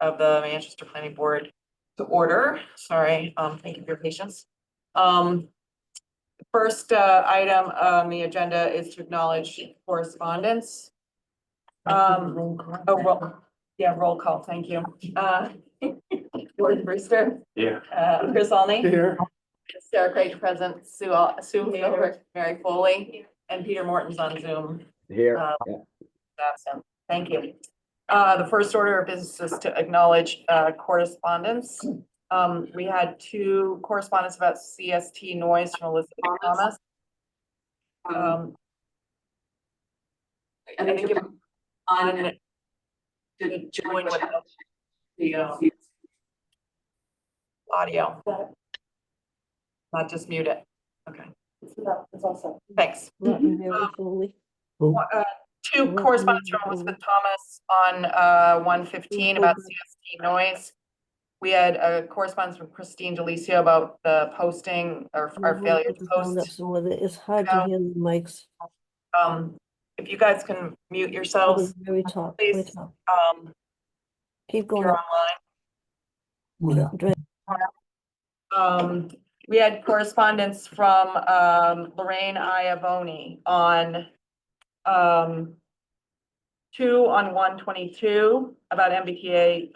of the Manchester Planning Board to order. Sorry, thank you for your patience. First item on the agenda is to acknowledge correspondence. Roll call, thank you. Gordon Brewster. Here. Chris Olney. Here. Sarah Craig present, Sue here, Mary Foley, and Peter Morton's on Zoom. Here. Absent. Thank you. The first order of business is to acknowledge correspondence. We had 2 correspondence about CST noise from Elizabeth Thomas. I think on to join with the audio. Not just mute it. Okay. It's awesome. Thanks. 2 correspondence from Elizabeth Thomas on 115 about CST noise. We had a correspondence from Christine Delicio about the posting or our failure to post. It's hard to hear the mics. If you guys can mute yourselves, Very top, please. very top. Keep If going you're up. online. We had correspondence from Lorraine Iavoni on 2 on 122 about MBTA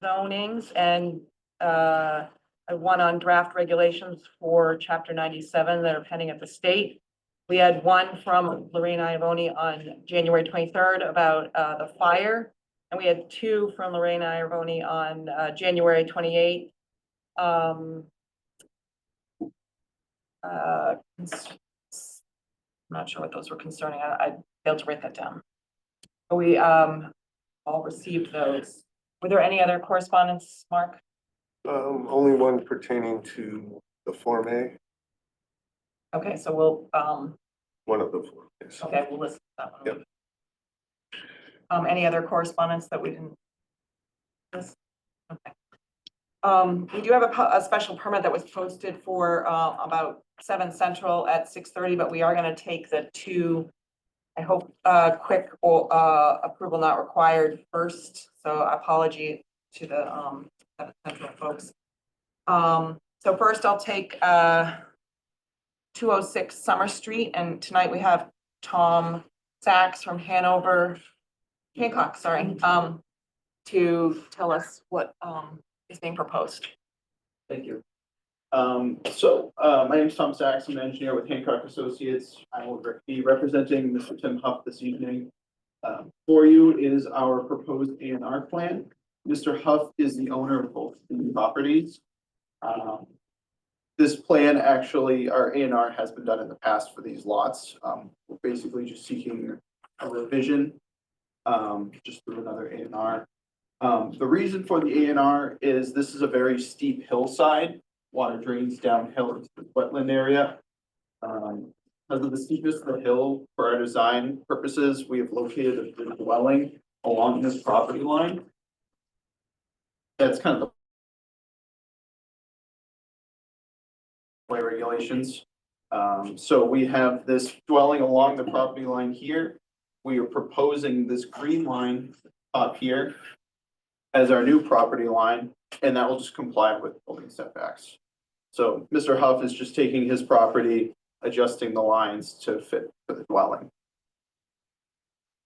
zonings and 1 on draft regulations for Chapter 97 that are pending at the state. We had 1 from Lorraine Iavoni on January 23rd about the fire, and we had 2 from Lorraine Iavoni on January 28th. I'm not sure what those were concerning. I failed to write that down. But we all received those. Were there any other correspondence, Mark? Only one pertaining to the Form A. Okay, so we'll One of the 4. Yes. okay, we'll listen to that one. Yep. Any other correspondence that we didn't list? Okay. We do have a special permit that was posted for about 7 Central at 6:30, but we are going to take the 2, I hope, quick approval not required first. So apology to the 7 Central folks. So first I'll take 206 Summer Street, and tonight we have Tom Sachs from Hancock, sorry, to tell us what is being proposed. Thank you. My name is Tom Sachs. I'm an engineer with Hancock Associates. I will be representing Mr. Tim Huff this evening. For you is our proposed A&R plan. Mr. Huff is the owner of both the properties. This plan actually, our A&R has been done in the past for these lots. We're basically just seeking a revision just through another A&R. The reason for the A&R is this is a very steep hillside. Water drains downhill into the wetland area. Because of the steepness of the hill, for our design purposes, we have located a dwelling along this property line. That's kind of the way regulations. So we have this dwelling along the property line here. We are proposing this green line up here as our new property line, and that will just comply with building setbacks. So Mr. Huff is just taking his property, adjusting the lines to fit for the dwelling.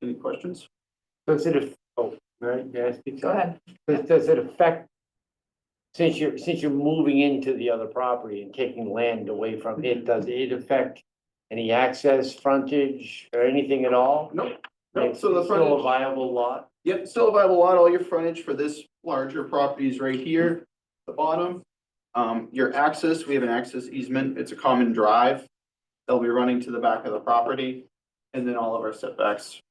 Any questions? Does it, may I speak? Go ahead. Does it affect, since you're moving into the other property and taking land away from it, does it affect any access, frontage, or anything at all? Nope. It's So the still a frontage, viable lot? yep, still a viable lot. All your frontage for this larger property is right here, the bottom. Your access, we have an access easement. It's a common drive. They'll be running to the back of the property, and then all of our setbacks,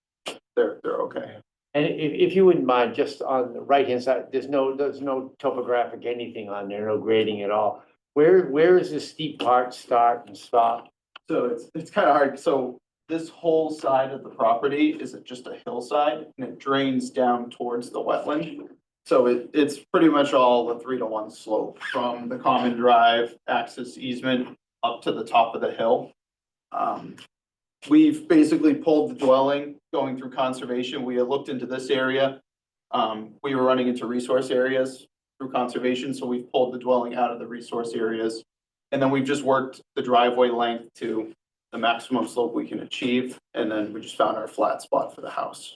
they're okay. And if you wouldn't mind, just on the right-hand side, there's no topographic anything on there, no grading at all. Where is the steep part start and stop? So it's kind of hard. So this whole side of the property is just a hillside, and it drains down towards the wetland. So it's pretty much all a 3-to-1 slope from the common drive access easement up to the top of the hill. We've basically pulled the dwelling going through conservation. We had looked into this area. We were running into resource areas through conservation, so we've pulled the dwelling out of the resource areas. And then we've just worked the driveway length to the maximum slope we can achieve, and then we just found our flat spot for the house.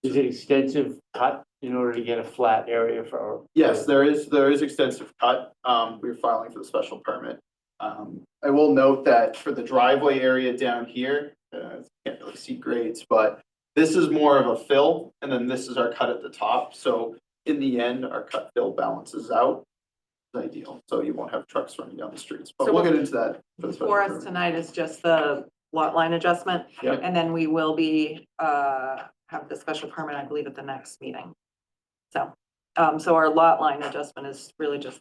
Is it extensive cut in order to get a flat area for? Yes, there is extensive cut. We're filing for the special permit. I will note that for the driveway area down here, can't really see grades, but this is more of a fill, and then this is our cut at the top. So in the end, our cut fill balances out. It's ideal, so you won't have trucks running down the streets, but So we'll what- get into that. For the special For us permit. tonight is just the lot line adjustment. Yeah. And then we will be, have the special permit, I believe, at the next meeting. So, so our lot line adjustment is really just,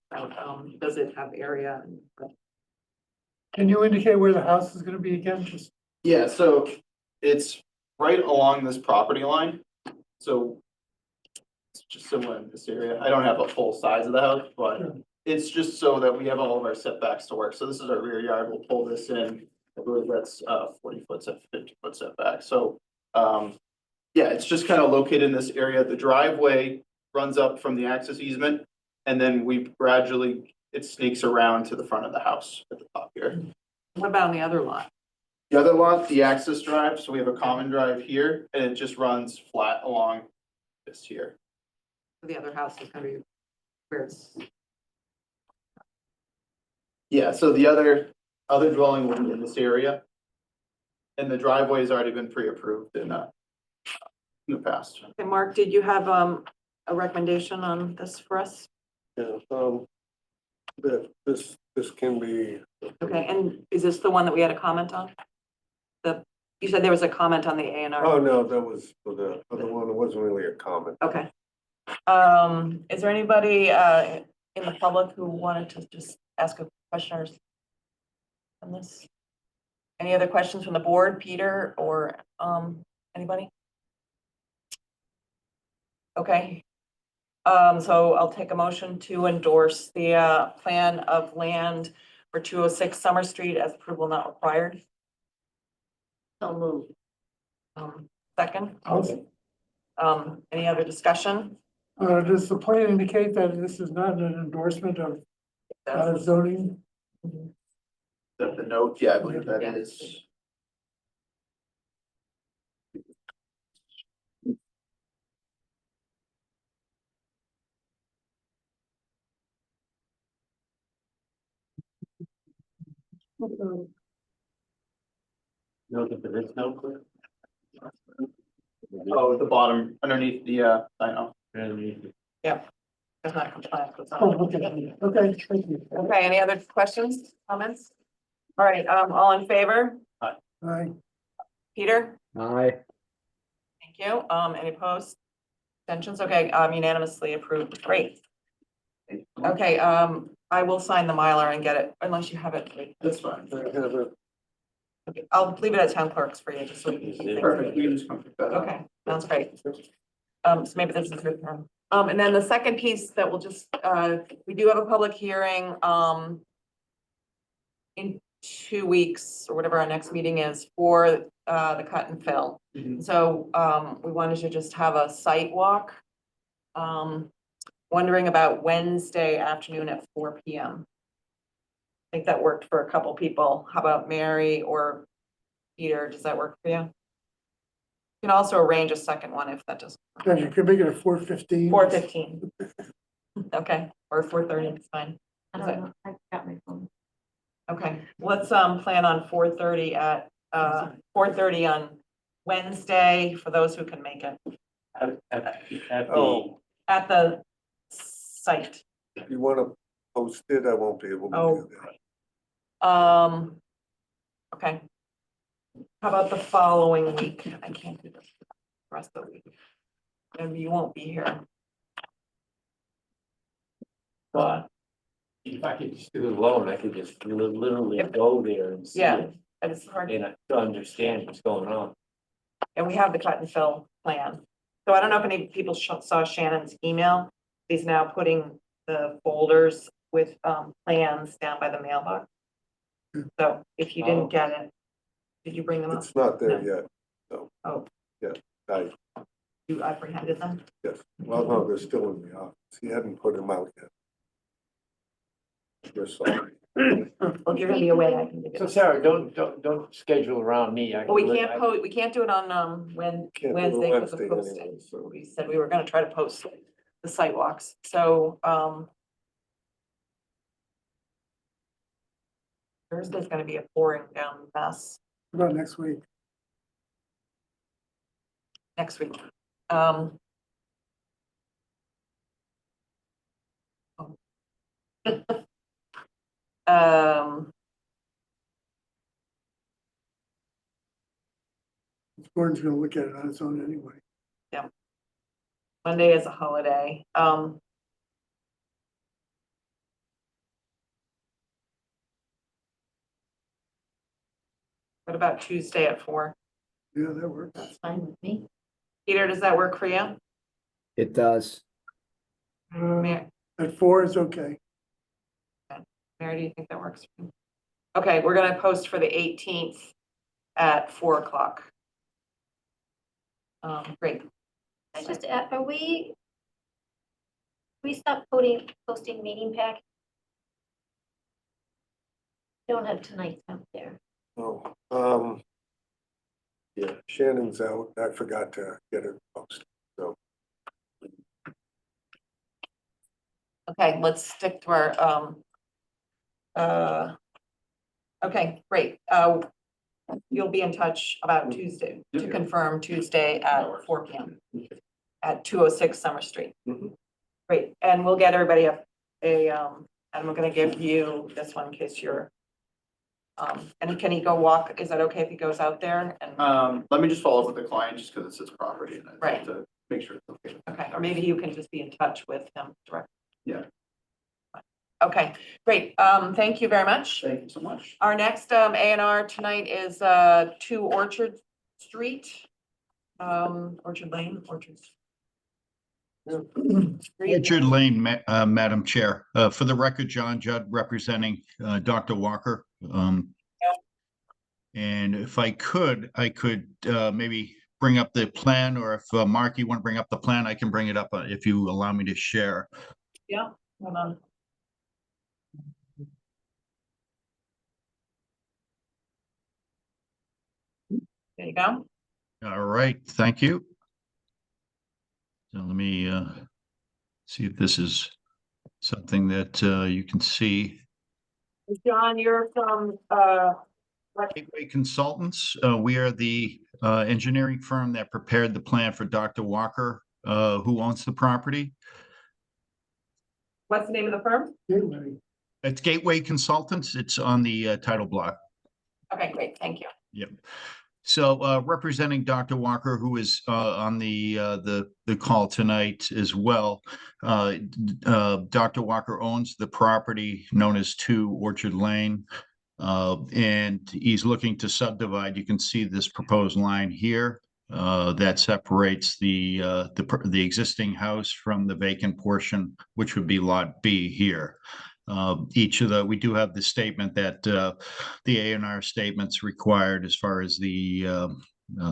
does it have area? Can you indicate where the house is gonna be again, just? Yeah, so it's right along this property line, so. It's just similar in this area. I don't have a full size of the house, but Sure. it's just so that we have all of our setbacks to work. So this is our rear yard. We'll pull this in. I believe that's 40 foot, 50 foot setback. So yeah, it's just kind of located in this area. The driveway runs up from the access easement, and then we gradually, it sneaks around to the front of the house at the top here. What about on the other lot? The other lot, the access drive, so we have a common drive here, and it just runs flat along this here. The other house is gonna be where it's, Yeah, so the other dwelling will be in this area. And the driveway's already been pre-approved in the past. okay, Mark, did you have, a recommendation on this for us? Yeah, that this can be. Okay, and is this the one that we had a comment on? You said there was a comment on the A and R. Oh, no, that was for the other one. It wasn't really a comment. Okay. Is there anybody, in the public who wanted to just ask a question or on this? Any other questions from the board, Peter or, anybody? Okay. So I'll take a motion to endorse the, plan of land for 206 Summer Street as approval not required. So moved. Second, any other discussion? Does the plan indicate that this is not an endorsement of zoning? The note, yeah, I believe that Yeah. is. No, but there's no clear. Oh, at the bottom, underneath the, sign off. It's not compliant with Oh, zoning. okay, thank you. Okay, any other questions, comments? All right, all in favor? Aye. Peter? Aye. Thank you. Any opposed? Abstentions? Okay, unanimously approved. Great. Okay, I will sign the Mylar and get it, unless you have it. That's fine. I have it. Okay, I'll leave it at town clerks for you, just so we can. Perfect, we can just come pick that up. Okay, sounds great. So maybe this is good. And then the second piece that we'll just, we do have a public hearing, in 2 weeks or whatever our next meeting is for, the cut and fill. Mhm. So, we wanted to just have a site walk. Wondering about Wednesday afternoon at 4 PM. I think that worked for a couple people. How about Mary or Peter? Does that work for you? You can also arrange a second one if that doesn't. Yeah, you could make it a 4:15. 4:15. Okay, or 4:30, it's fine. I Is don't it- know, I got my phone. Okay, let's plan on 4:30 at 4:30 on Wednesday for those who can make it Oh, at the site. if you want to post it, I won't be able to Oh. do that. Okay. How about the following week? I can't do this the rest of the week. Maybe you won't be here. But if I could just do it alone, I could just literally If- go there and see Yeah. it And it's hard. and I understand what's going on. And we have the cut and fill plan. So I don't know if any people saw Shannon's email. He's now putting the folders with plans down by the mailbox. So if you Oh. didn't get it, did you bring them up? It's not there yet, so. Oh. Yeah, You apprehended them? Yes, well, no, they're still in the office. He hadn't put them out yet. Just sorry. Well, you're gonna be away, I can give So you. Sarah, don't schedule around me. But we can't we can't do it on, Can't do it Wednesday because of Wednesday posting. anyway, so. We said we were gonna try to post the sidewalks, so, Thursday's gonna be a pouring down mess What about next week? next week. Um, Gordon's gonna look at it on its own anyway. Monday is a holiday. What about Tuesday at 4? Yeah, that works. That's fine with me. Peter, does that work for you? It does. Mary, At 4 is okay. Mary, do you think that works? for you? Okay, we're gonna post for the 18th at 4 o'clock. Great. I just, are we stop posting meeting pack? Don't have tonight's out there. Oh, yeah, Shannon's out. I forgot to get it posted. So Okay, let's stick to our, okay, great. You'll be in touch about Tuesday, to confirm Tuesday at 4 p.m. at 206 Summer Street. Mhm. Great, and we'll get everybody and we're gonna give you this one in case you're, and can he go walk? Is that okay if he goes out there? And, Let me just follow up with the client just because it's his property and I'd Right. like to make sure it's okay. okay, or maybe you can just be in touch with him directly. Yeah. Okay, great. Thank you very much. Thank you so much. Our next A&R tonight is 2 Orchard Street. Orchard Lane, Orchard. Street. Richard Lane, Madam Chair. For the record, John Judd representing Dr. Walker. And if I could maybe bring up the plan, or if Mark, you want to bring up the plan, I can bring it up if you allow me to share. Yeah, hold on. There you go. All right, thank you. So let me see if this is something that you can see. John, you're from, Gateway Consultants, we are the engineering firm that prepared the plan for Dr. Walker, who owns the property. what's the name of the firm? Gateway. It's Gateway Consultants. It's on the title block. Okay, great, thank you. Yep. So representing Dr. Walker, who is on the call tonight as well. Dr. Walker owns the property known as 2 Orchard Lane. And he's looking to subdivide. You can see this proposed line here that separates the existing house from the vacant portion, which would be Lot B here. We do have the statement that the A&R statements required as far as the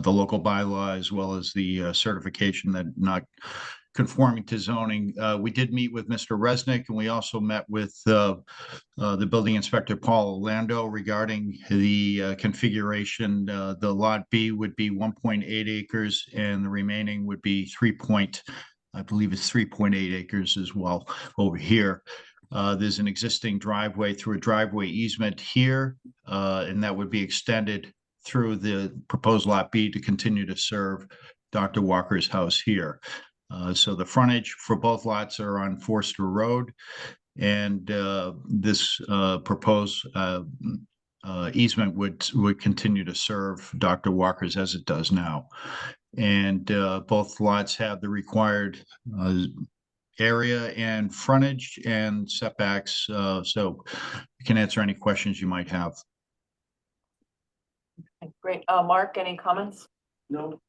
local bylaw, as well as the certification that not conforming to zoning. We did meet with Mr. Resnick, and we also met with the building inspector, Paul Orlando, regarding the configuration. The Lot B would be 1.8 acres, and the remaining would be I believe it's 3.8 acres as well over here. There's an existing driveway through a driveway easement here, and that would be extended through the proposed Lot B to continue to serve Dr. Walker's house here. So the frontage for both lots are on Forster Road, and this proposed easement would continue to serve Dr. Walker's as it does now. And both lots have the required area and frontage and setbacks, so you can answer any questions you might have. Okay, great. Mark, any comments? no.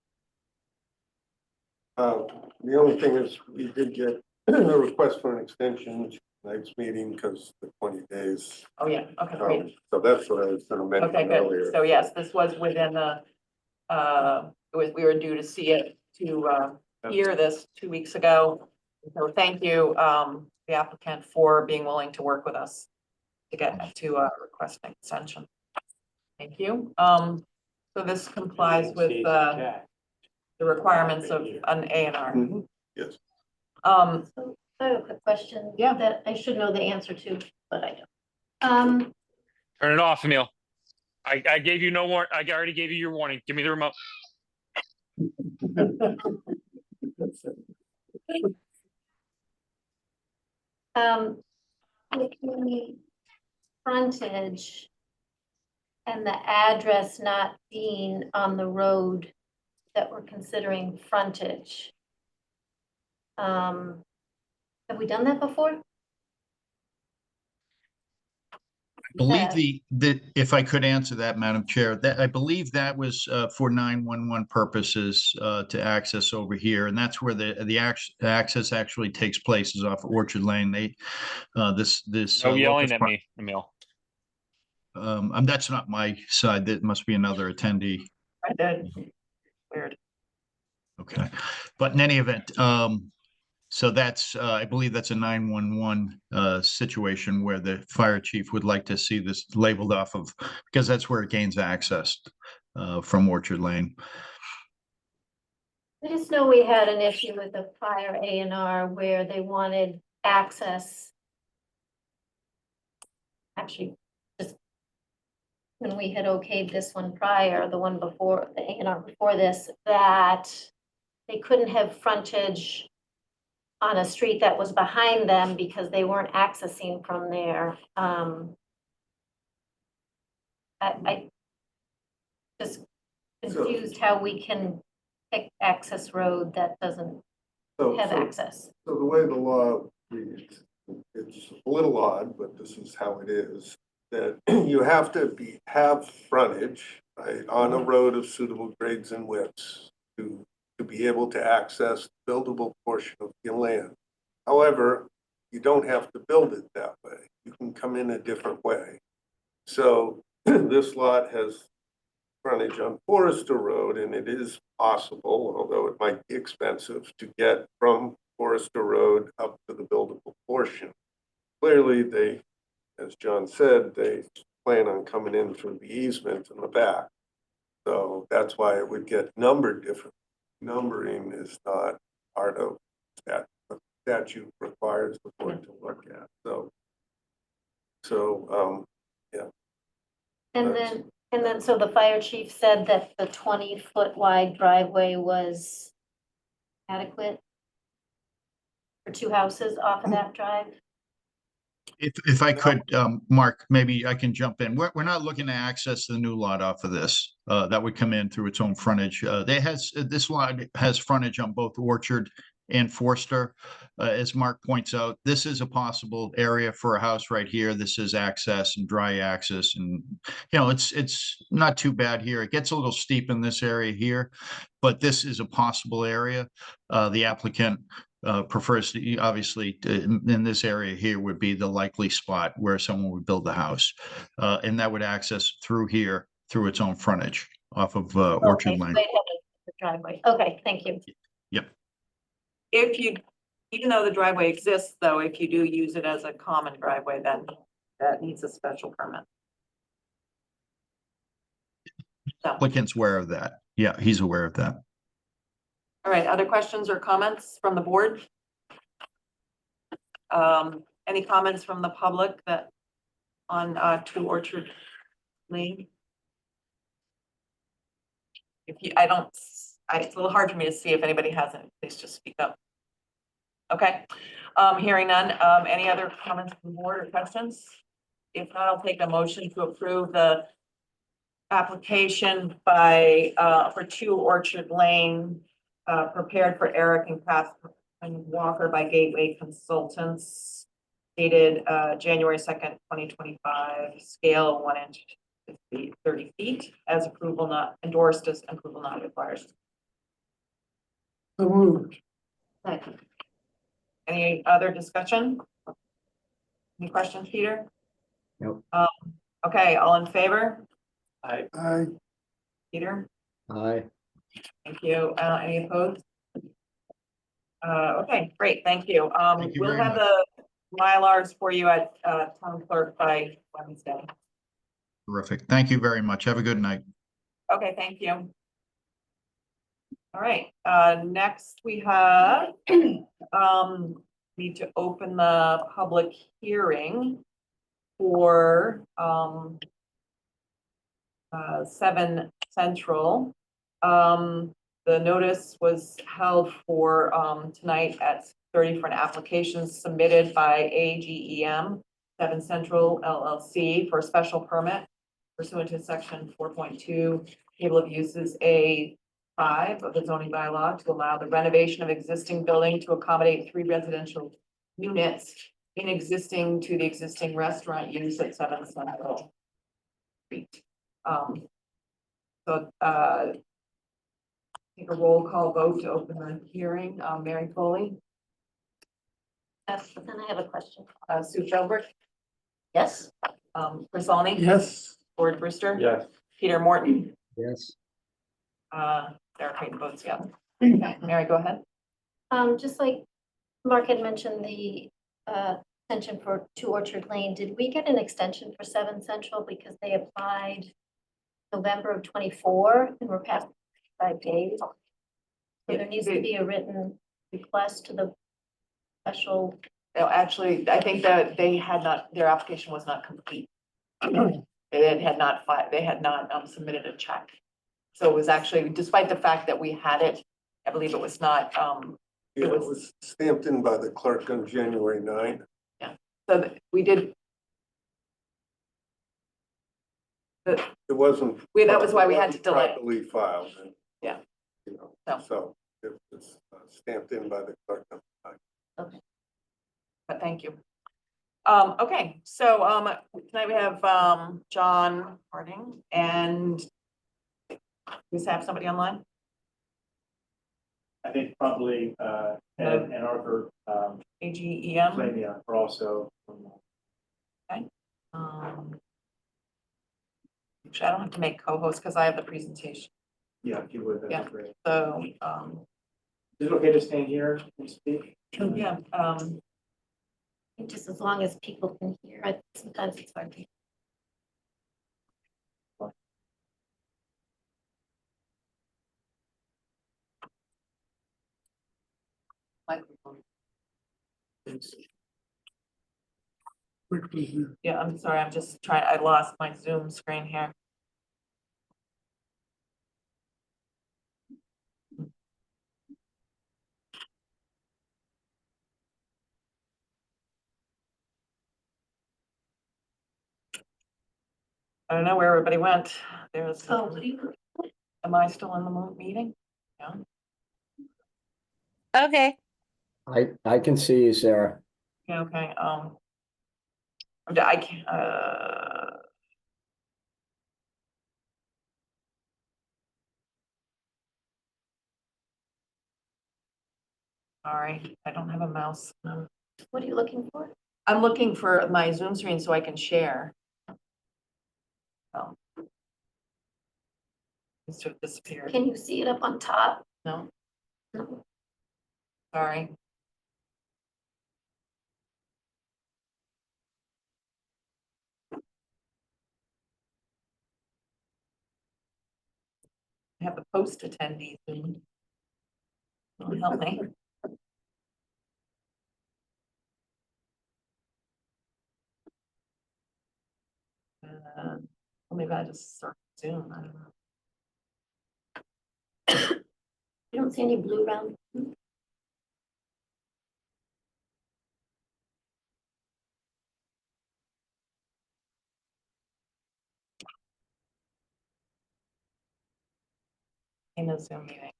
The only thing is we did get a request for an extension to tonight's meeting because the 20 days. Oh, yeah, okay, great. So that's what I was gonna Okay, mention good. earlier. So yes, this was within the, we were due to see it to hear this 2 weeks ago. So thank you, the applicant, for being willing to work with us to get to request an extension. Thank you. So this complies with the requirements of an A and R. Mhm. Yes. So I have a quick question. Yeah. That I should know the answer to, but I don't. Turn it off, Emil. I gave you no warrant. I already gave you your warning. Give me the remote. With the frontage and the address not being on the road that we're considering frontage. Have we done that before? Believe Yeah. that if I could answer that, Madam Chair, that I believe that was for 911 purposes to access over here, and that's where the access actually takes place is off Orchard Lane. They this No yelling locust at park- me, Emil. And that's not my side. That must be another attendee. I did. Weird. Okay, but in any event, so that's I believe that's a 911 situation where the fire chief would like to see this labeled off of, because that's where it gains access from Orchard Lane. I just know we had an issue with the prior A and R where they wanted access. Actually, just when we had okayed this one prior, the one before, the A and R before this, that they couldn't have frontage on a street that was behind them because they weren't accessing from there. I just confused how we can pick access road that doesn't have access. So the way the law reads, it's a little odd, but this is how it is, that you have to have frontage, right, on a road of suitable grades and widths to be able to access the buildable portion of your land. However, you don't have to build it that way. You can come in a different way. So this lot has frontage on Forester Road, and it is possible, although it might be expensive, to get from Forester Road up to the buildable portion. Clearly, they, as John said, they plan on coming in through the easement in the back. So that's why it would get numbered different. Numbering is not part of that. What statute requires the board to look at. Yeah. And then, so the fire chief said that the 20-foot wide driveway was adequate for two houses off of that drive? If I could, Mark, maybe I can jump in. We're not looking to access the new lot off of this. That would come in through its own frontage. This lot has frontage on both Orchard and Forster. As Mark points out, this is a possible area for a house right here. This is access and dry access, and it's not too bad here. It gets a little steep in this area here, but this is a possible area. The applicant prefers to, obviously, in this area here would be the likely spot where someone would build the house. And that would access through here, through its own frontage off of Orchard Okay, so Lane. they have the driveway. Okay, thank you. Yep. If you, even though the driveway exists, though, if you do use it as a common driveway, then that needs a special permit. So, Applicant's aware of that. Yeah, he's aware of that. all right, other questions or comments from the board? Any comments from the public that on 2 Orchard Lane? If you, it's a little hard for me to see if anybody has it. Please just speak up. Okay, hearing none. Any other comments from the board or questions? If not, I'll take a motion to approve the application by for 2 Orchard Lane, prepared for Eric and Catherine Walker by Gateway Consultants, dated January 2nd, 2025, scale 1 inch to 30 feet, as approval not endorsed, as approval not required. So moved. Second. Any other discussion? Any questions, Peter? Nope. Okay, all in favor? Aye. Peter? Aye. Thank you. Any opposed? Okay, great, thank you. Thank you We'll very have much. the Mylars for you at, town clerk by Wednesday. Terrific. Thank you very much. Have a good night. Okay, thank you. All right, next we have, need to open the public hearing for, 7 Central. The notice was held for, tonight at 30 for an application submitted by AGEM 7 Central LLC for a special permit pursuant to section 4.2, table of uses A5 of the zoning bylaw to allow the renovation of existing building to accommodate 3 residential units in existing to the existing restaurant use at 7 Central Street. So, take a roll call vote to open the hearing. Mary Foley, Yes, but then I have a question. Sue Philbrook, Yes? Chris Olney. Yes, Gord Brewster. Yes. Peter Morton, Yes. Sarah Creighton votes yes. Okay, Mary, go ahead. Just like Mark had mentioned the extension for 2 Orchard Lane, did we get an extension for 7 Central because they applied November of 24 and we're past 5 days? So there needs to be a written request to the special. No, actually, I think that they had not, their application was not complete. It had not they had not submitted a check. So it was actually, despite the fact that we had it, I believe it was not, Yeah, it was stamped in by the clerk on January 9th. so we did. It wasn't. That was why we had to wasn't delay. Properly filed. And, Yeah. You know, So. so it was stamped in by the clerk. on the 9th. But thank you. Okay, so, tonight we have, John Harding and we have somebody online? I think probably Ed and Arthur AGEM? Flavia are also. Actually, I don't have to make co-host because I have the presentation. Yeah, if you would, Yeah. that'd be great. So, Is it okay to stand here and speak? yeah, Just as long as people can hear, sometimes it's hard to. microphone. quickly here. Yeah, I'm sorry, I'm just trying, I lost my Zoom screen here. I don't know where everybody went. There's, Oh, what do you? am I still in the meeting? Yeah. Okay. I can see you, Sarah. Yeah, okay, I can't, sorry, I don't have a mouse. What are you looking for? I'm looking for my Zoom screen so I can share. Oh. It sort of disappeared. Can you see it up on top? No, No. sorry. I have the post attendees. Don't help me. Well, maybe I just start Zoom, I don't know. You don't see any blue round? In the Zoom meeting.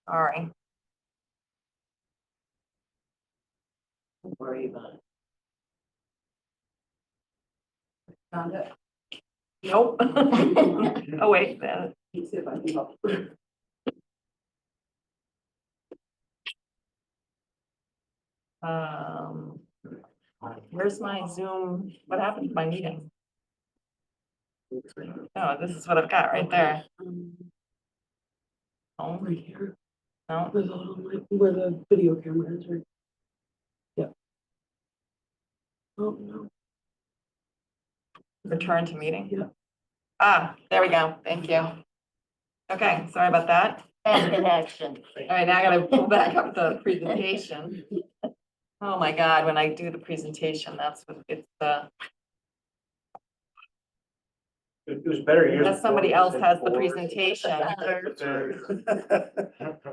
Sorry. Don't worry about it. Found it? Nope. Oh, wait, let me see if I can help. Where's my Zoom? What happened to my meeting? No, this is what I've got right there. Oh, Right here, no, where the video camera is, right? Yeah. Oh, no, return to meeting. Yeah. Ah, there we go. Thank you. Okay, sorry about that. Back in action. All right, now I gotta pull back up the presentation. Oh my God, when I do the presentation, that's what it's It was better years. unless somebody before, else has the before. presentation.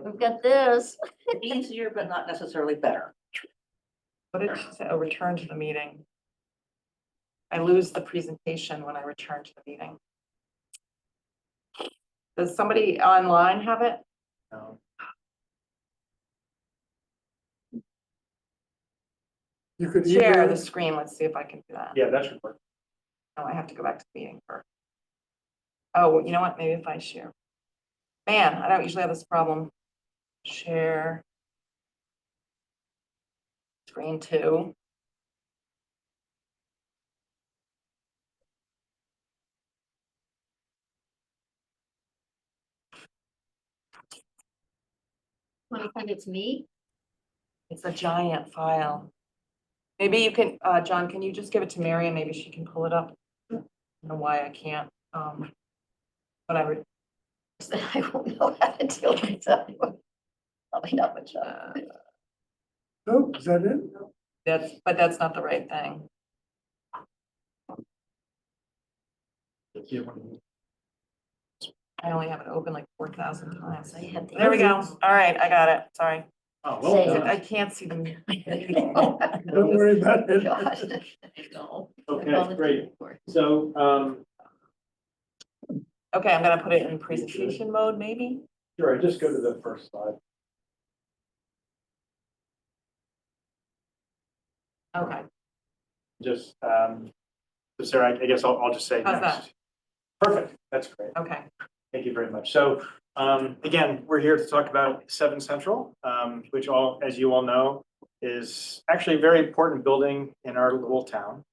We've got this. easier, but not necessarily better. What did she say? Oh, return to the meeting. I lose the presentation when I return to the meeting. Does somebody online have it? No. You could Share email the it. screen. Let's see if I can do that. Yeah, that should work. Oh, I have to go back to the meeting first. Oh, you know what? Maybe if I share. Man, I don't usually have this problem. Share. Screen 2. Want to send it to me? It's a giant file. Maybe you can, John, can you just give it to Mary and maybe she can pull it up? I don't know why I can't, but I would, I won't know how to deal with that. Probably not much. Oh, is that it? but that's not the right thing. I only have it open like 4,000 times. I have the- There we go. All right, I got it. Sorry. Oh, well well done. done. I can't see them. Don't worry about it. Gosh. No. Okay, great. So, Okay, I'm gonna put it in presentation mode, maybe? sure, just go to the first slide. Okay, Just, so Sarah, I guess I'll just say How's next. that? Perfect, that's great. okay. Thank you very much. So, again, we're here to talk about 7 Central, which as you all know, is actually a very important building in our little town.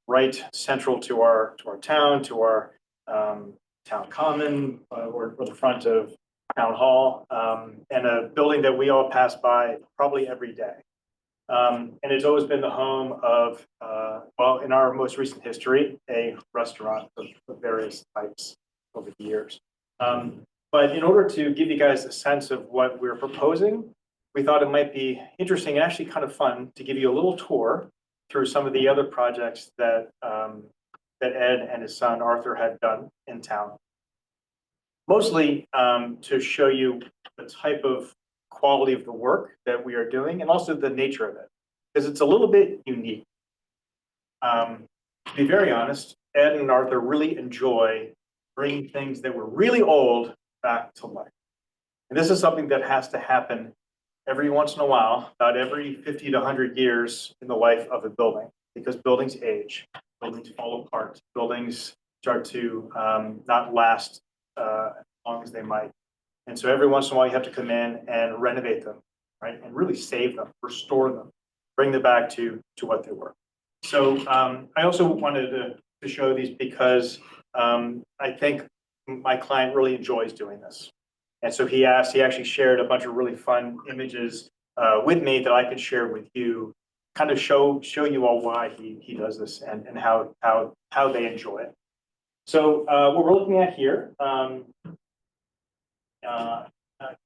Right central to our town, to our town common, or the front of town hall, and a building that we all pass by probably every day. And it's always been the home of, well, in our most recent history, a restaurant of various types over the years. But in order to give you guys a sense of what we're proposing, we thought it might be interesting and actually kind of fun to give you a little tour through some of the other projects that Ed and his son Arthur had done in town. Mostly to show you the type of quality of the work that we are doing and also the nature of it, because it's a little bit unique. To be very honest, Ed and Arthur really enjoy bringing things that were really old back to life. And this is something that has to happen every once in a while, about every 50 to 100 years in the life of a building, because buildings age, buildings fall apart, buildings start to not last as long as they might. And so every once in a while you have to come in and renovate them, right? And really save them, restore them, bring them back to what they were. So I also wanted to show these because I think my client really enjoys doing this. And so he actually shared a bunch of really fun images with me that I could share with you, kind of show you all why he does this and how they enjoy it. So what we're looking at here, I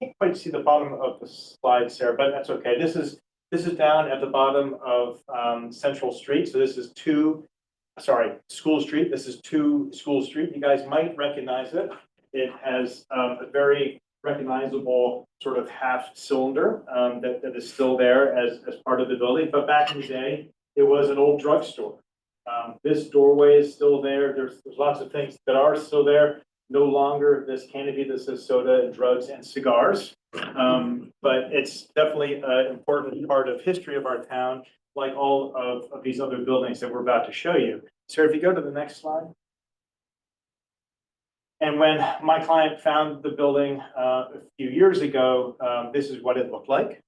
can't quite see the bottom of the slide, Sarah, but that's okay. This is down at the bottom of Central Street. So this is School Street. This is 2 School Street. You guys might recognize it. It has a very recognizable sort of half cylinder that is still there as part of the building. But back in the day, it was an old drugstore. This doorway is still there. There's lots of things that are still there. No longer this canopy that says soda and drugs and cigars. But it's definitely an important part of history of our town, like all of these other buildings that we're about to show you. Sarah, if you go to the next slide. And when my client found the building a few years ago, this is what it looked like.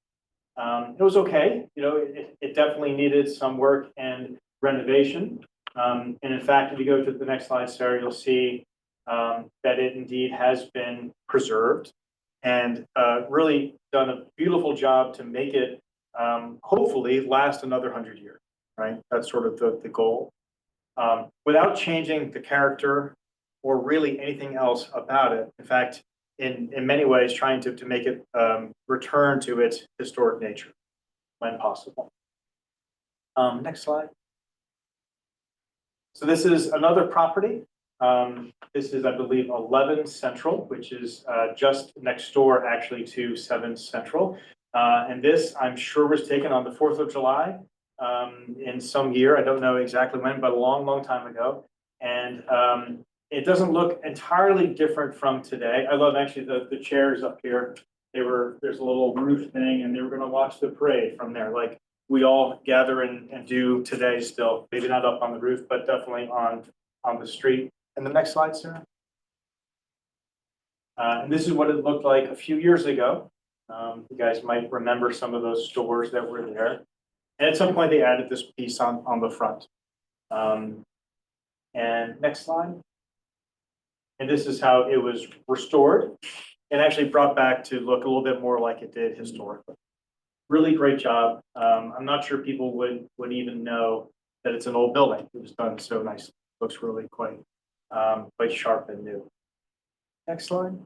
It was okay, you know, it definitely needed some work and renovation. And in fact, if you go to the next slide, Sarah, you'll see that it indeed has been preserved and really done a beautiful job to make it hopefully last another 100 years, right? That's sort of the goal. Without changing the character or really anything else about it. In fact, in many ways, trying to make it return to its historic nature when possible. Next slide. So this is another property. This is, I believe, 11 Central, which is just next door actually to 7 Central. And this, I'm sure, was taken on the 4th of July in some year. I don't know exactly when, but a long, long time ago. And it doesn't look entirely different from today. I love actually the chairs up here. There's a little roof thing and they were going to watch the parade from there. Like we all gather and do today still, maybe not up on the roof, but definitely on the street. And the next slide, Sarah. And this is what it looked like a few years ago. You guys might remember some of those stores that were there. And at some point they added this piece on the front. And next slide. And this is how it was restored and actually brought back to look a little bit more like it did historically. Really great job. I'm not sure people would even know that it's an old building. It was done so nicely. Looks really quite sharp and new. Next slide.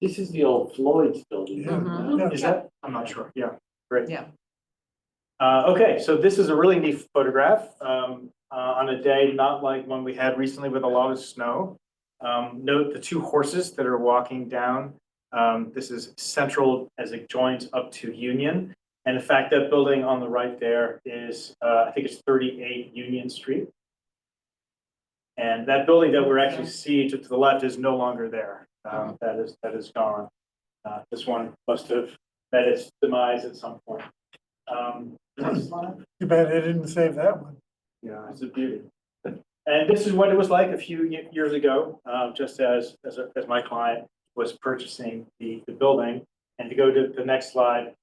This is the old Floyd's building. Yeah. Is that? I'm not sure. Yeah, great. Yeah. Okay, so this is a really neat photograph on a day not like one we had recently with a lot of snow. Note the 2 horses that are walking down. This is Central as it joins up to Union. And in fact, that building on the right there is, I think it's 38 Union Street. And that building that we're actually seeing to the left is no longer there. That is gone. This one must have met its demise at some point. Next slide. Too bad they didn't save that one. Yeah, it's a beauty. And this is what it was like a few years ago, just as my client was purchasing the building. And to go to the next slide,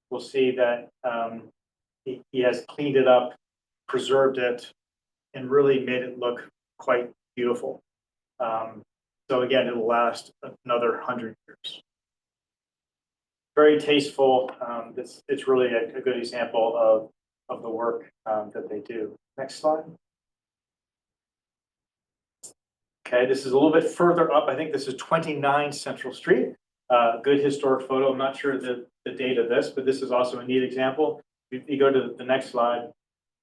we'll see that he has cleaned it up, preserved it, and really made it look quite beautiful. So again, it'll last another 100 years. Very tasteful. It's really a good example of the work that they do. Next slide. Okay, this is a little bit further up. I think this is 29 Central Street. Good historic photo. I'm not sure the date of this, but this is also a neat example. If you go to the next slide,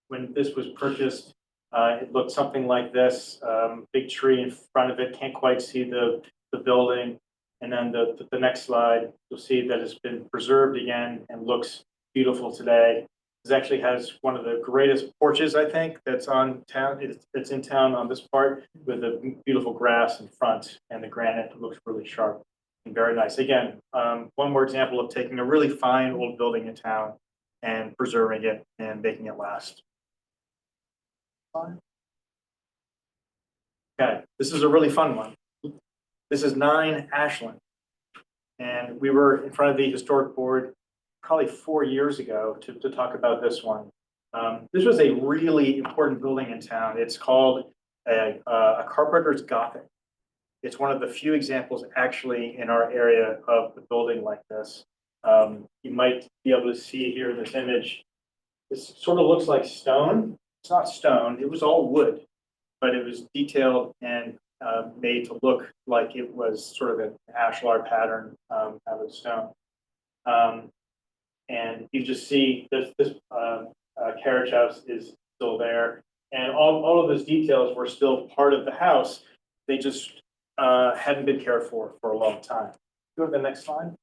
when this was purchased, it looked something like this. Big tree in front of it. Can't quite see the building. And then the next slide, you'll see that it's been preserved again and looks beautiful today. This actually has one of the greatest porches, I think, that's on town. It's in town on this part with the beautiful grass in front and the granite looks really sharp and very nice. Again, one more example of taking a really fine old building in town and preserving it and making it last. Okay, this is a really fun one. This is 9 Ashland. And we were in front of the historic board probably 4 years ago to talk about this one. This was a really important building in town. It's called a Carpenter's Gothic. It's one of the few examples actually in our area of the building like this. You might be able to see here in this image, this sort of looks like stone. It's not stone, it was all wood, but it was detailed and made to look like it was sort of an ashlar pattern out of stone. And you just see this carriage house is still there. And all of those details were still part of the house. They just hadn't been cared for a long time. Go to the next slide.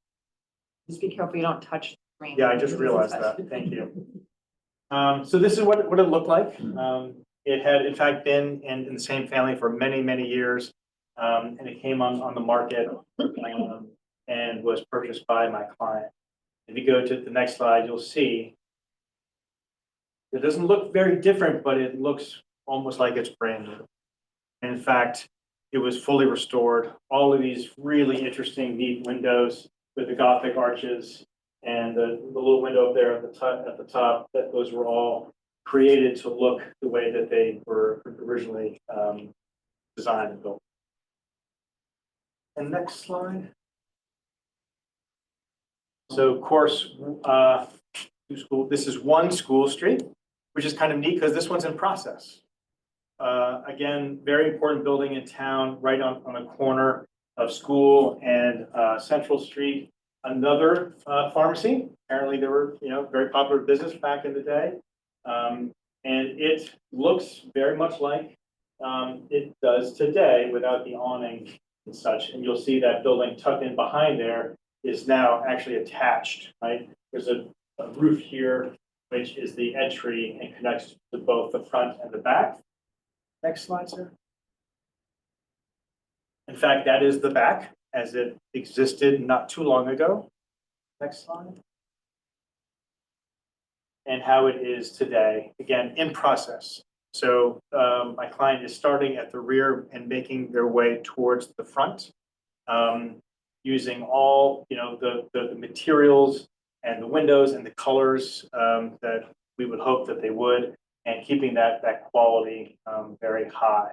Just be careful you don't touch the screen. Yeah, I just realized that. Thank you. So this is what it looked like. It had in fact been in the same family for many, many years. And it came on the market and was purchased by my client. If you go to the next slide, you'll see it doesn't look very different, but it looks almost like it's brand new. And in fact, it was fully restored. All of these really interesting, neat windows with the Gothic arches And the little window up there at the top, that those were all created to look the way that they were originally designed and built. And next slide. So of course, this is one School Street, which is kind of neat because this one's in process. Again, very important building in town, right on the corner of School and Central Street. Another pharmacy. Apparently, they were, very popular business back in the day, and it looks very much like it does today without the awning and such. And you'll see that building tucked in behind there is now actually attached. Right, there's a roof here, which is the entry and connects to both the front and the back. Next slide, sir. In fact, that is the back as it existed not too long ago. Next slide. And how it is today, again, in process. So my client is starting at the rear and making their way towards the front, using all the materials and the windows and the colors that we would hope that they would, and keeping that quality very high.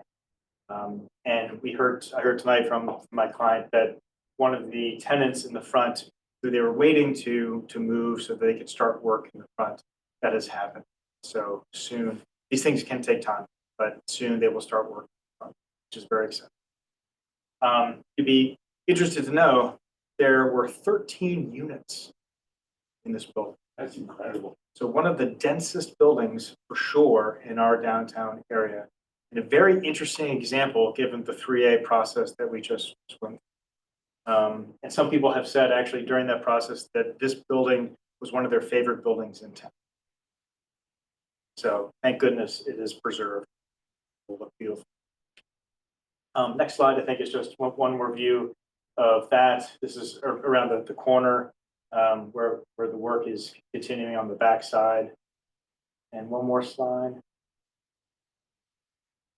And I heard tonight from my client that one of the tenants in the front, who they were waiting to move so they could start work in the front, that has happened. So soon, these things can take time, but soon they will start working in the front, which is very exciting. You'd be interested to know there were 13 units in this building. That's incredible. So one of the densest buildings for sure in our downtown area. And a very interesting example, given the 3A process that we just went through. And some people have said actually during that process that this building was one of their favorite buildings in town. So thank goodness it is preserved. It will look beautiful. Next slide, I think, is just one more view of that. This is around the corner where the work is continuing on the back side. And one more slide.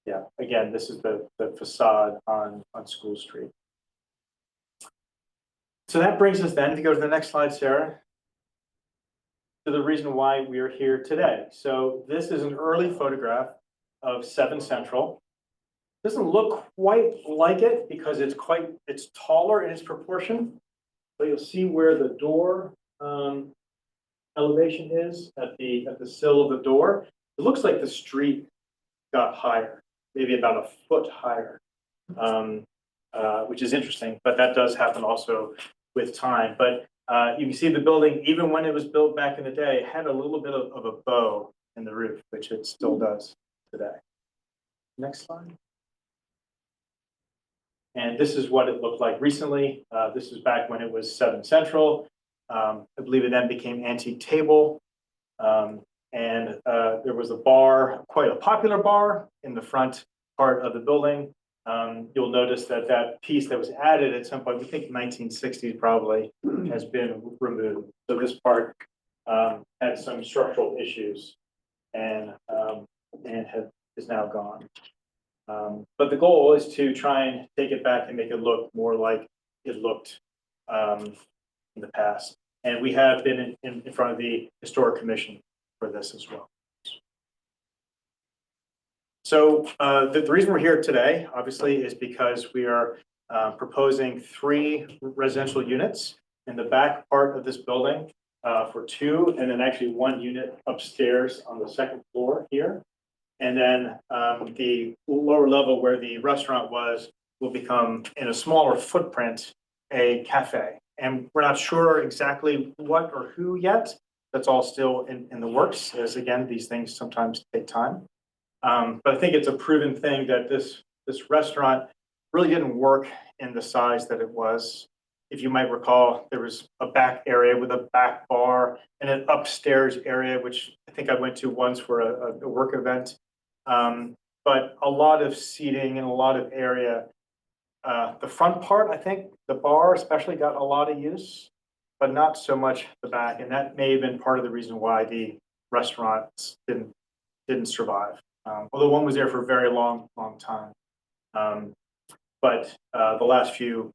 Yeah, again, this is the facade on School Street. So that brings us then, if you go to the next slide, Sarah, to the reason why we are here today. So this is an early photograph of 7 Central. Doesn't look quite like it because it's taller in its proportion, but you'll see where the door elevation is at the sill of the door. It looks like the street got higher, maybe about a foot higher, which is interesting, but that does happen also with time. But you can see the building, even when it was built back in the day, had a little bit of a bow in the roof, which it still does today. Next slide. And this is what it looked like recently. This is back when it was 7 Central. I believe it then became Antique Table. And there was a bar, quite a popular bar in the front part of the building. You'll notice that piece that was added at some point, we think 1960s probably, has been removed. So this part had some structural issues and is now gone. But the goal is to try and take it back and make it look more like it looked in the past. And we have been in front of the Historic Commission for this as well. So the reason we're here today, obviously, is because we are proposing 3 residential units in the back part of this building for 2, and then actually 1 unit upstairs on the 2nd floor here. And then the lower level where the restaurant was will become, in a smaller footprint, a cafe. And we're not sure exactly what or who yet. That's all still in the works, as again, these things sometimes take time. But I think it's a proven thing that this restaurant really didn't work in the size that it was. If you might recall, there was a back area with a back bar and an upstairs area, which I think I went to once for a work event. But a lot of seating and a lot of area. The front part, I think the bar especially got a lot of use, but not so much the back. And that may have been part of the reason why the restaurants didn't survive. Although one was there for a very long time. But the last few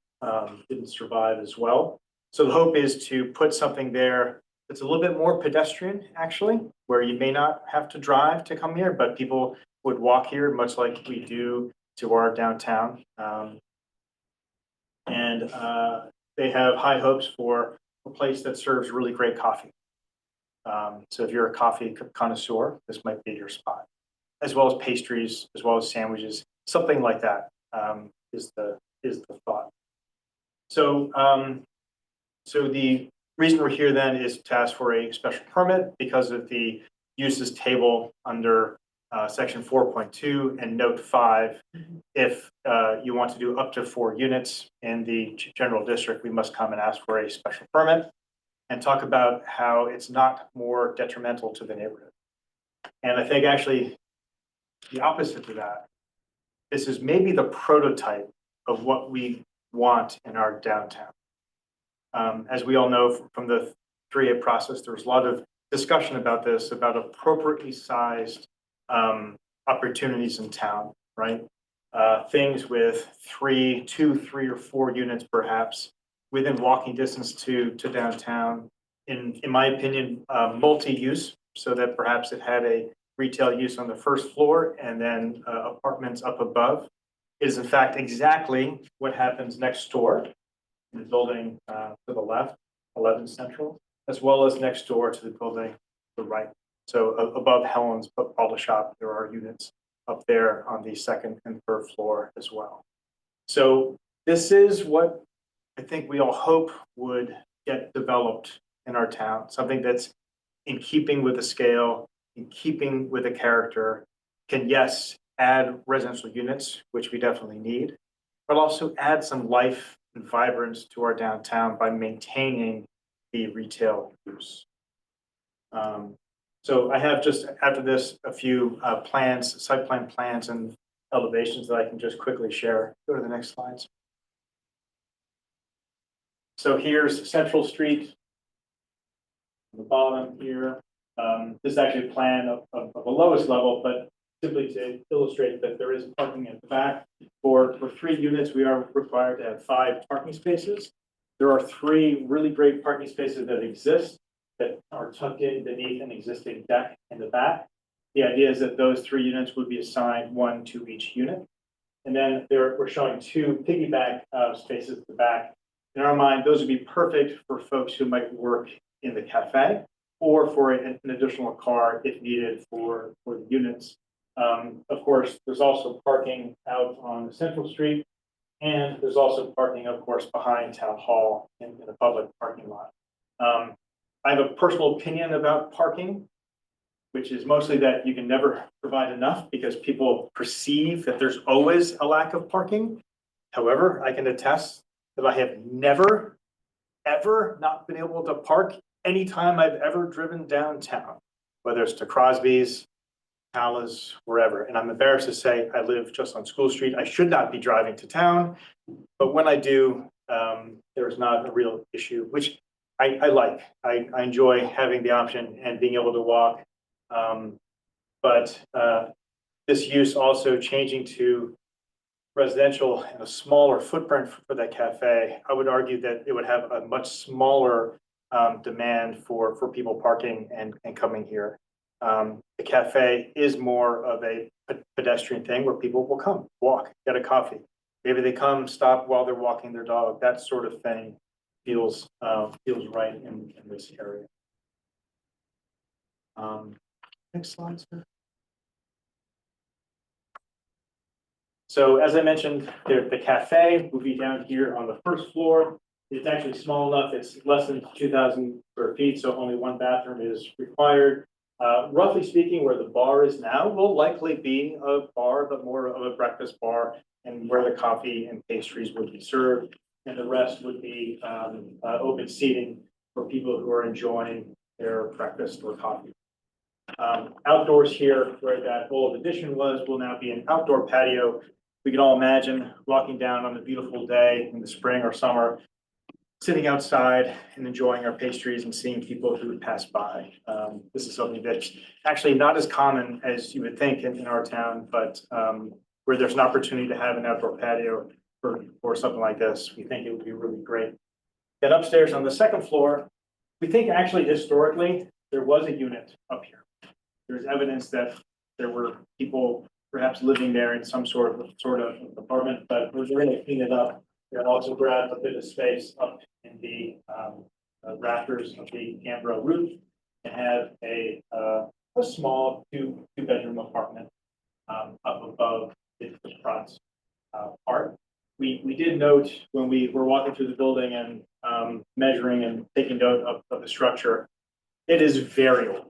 didn't survive as well. So the hope is to put something there that's a little bit more pedestrian, actually, where you may not have to drive to come here, but people would walk here, much like we do to our downtown. And they have high hopes for a place that serves really great coffee. So if you're a coffee connoisseur, this might be your spot, as well as pastries, as well as sandwiches, something like that is the thought. So so the reason we're here then is to ask for a special permit because of the uses table under section 4.2 and note 5. If you want to do up to 4 units in the general district, we must come and ask for a special permit and talk about how it's not more detrimental to the neighborhood. And I think actually the opposite to that, this is maybe the prototype of what we want in our downtown. As we all know from the 3A process, there was a lot of discussion about this, about appropriately sized opportunities in town, right? Things with 2, 3, or 4 units perhaps within walking distance to downtown. In my opinion, multi-use, so that perhaps it had a retail use on the first floor and then apartments up above. It is in fact exactly what happens next door in the building to the left, 11 Central, as well as next door to the building to the right. So above Helen's Bottle Shop, there are units up there on the 2nd and 3rd floor as well. So this is what I think we all hope would get developed in our town, something that's in keeping with the scale, in keeping with the character, can, yes, add residential units, which we definitely need, but also add some life and vibrance to our downtown by maintaining the retail use. So I have just after this a few plans, site plan plans and elevations that I can just quickly share. Go to the next slides. So here's Central Street. On the bottom here. This is actually a plan of the lowest level, but simply to illustrate that there is parking at the back. For 3 units, we are required to have 5 parking spaces. There are 3 really great parking spaces that exist that are tucked in beneath an existing deck in the back. The idea is that those 3 units would be assigned 1 to each unit. And then we're showing 2 piggyback spaces at the back. In our mind, those would be perfect for folks who might work in the cafe or for an additional car if needed for the units. Of course, there's also parking out on Central Street, and there's also parking, of course, behind Town Hall in the public parking lot. I have a personal opinion about parking, which is mostly that you can never provide enough because people perceive that there's always a lack of parking. However, I can attest that I have never, ever not been able to park anytime I've ever driven downtown, whether it's to Crosby's, Palace, wherever. And I'm embarrassed to say I live just on School Street. I should not be driving to town, but when I do, there's not a real issue, which I like. I enjoy having the option and being able to walk. But this use also changing to residential and a smaller footprint for that cafe, I would argue that it would have a much smaller demand for people parking and coming here. The cafe is more of a pedestrian thing where people will come, walk, get a coffee. Maybe they come, stop while they're walking their dog. That sort of thing feels right in this area. Next slide, sir. So as I mentioned, the cafe will be down here on the first floor. It's actually small enough. It's less than 2,000 square feet, so only 1 bathroom is required. Roughly speaking, where the bar is now will likely be a bar, but more of a breakfast bar, and where the coffee and pastries would be served. And the rest would be open seating for people who are enjoying their breakfast or coffee. Outdoors here, where that old addition was, will now be an outdoor patio. We can all imagine walking down on a beautiful day in the spring or summer, sitting outside and enjoying our pastries and seeing people who would pass by. This is something that's actually not as common as you would think in our town, but where there's an opportunity to have an outdoor patio for something like this, we think it would be really great. Then upstairs on the second floor, we think actually historically, there was a unit up here. There's evidence that there were people perhaps living there in some sort of apartment, but we're going to clean it up. And also grab a bit of space up in the rafters of the gambrel roof and have a small two-bedroom apartment up above the front part. We did note when we were walking through the building and measuring and taking note of the structure, it is very old.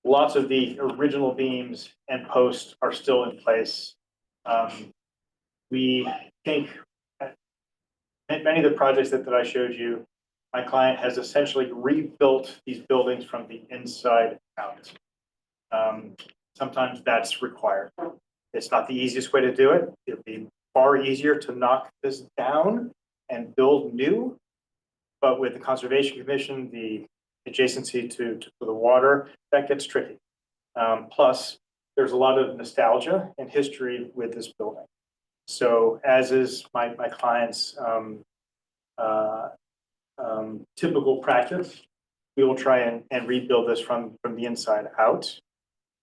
Lots of the original beams and posts are still in place. We think many of the projects that I showed you, my client has essentially rebuilt these buildings from the inside out. Sometimes that's required. It's not the easiest way to do it. It'd be far easier to knock this down and build new. But with the Conservation Commission, the adjacency to the water, that gets tricky. Plus, there's a lot of nostalgia and history with this building. So as is my client's typical practice, we will try and rebuild this from the inside out.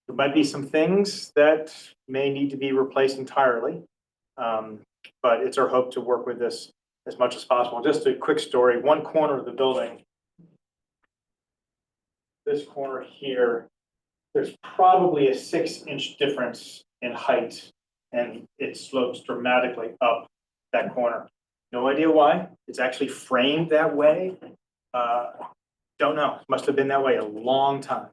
There might be some things that may need to be replaced entirely, but it's our hope to work with this as much as possible. Just a quick story, one corner of the building, this corner here, there's probably a 6-inch difference in height, and it slopes dramatically up that corner. No idea why. It's actually framed that way. Don't know. Must have been that way a long time.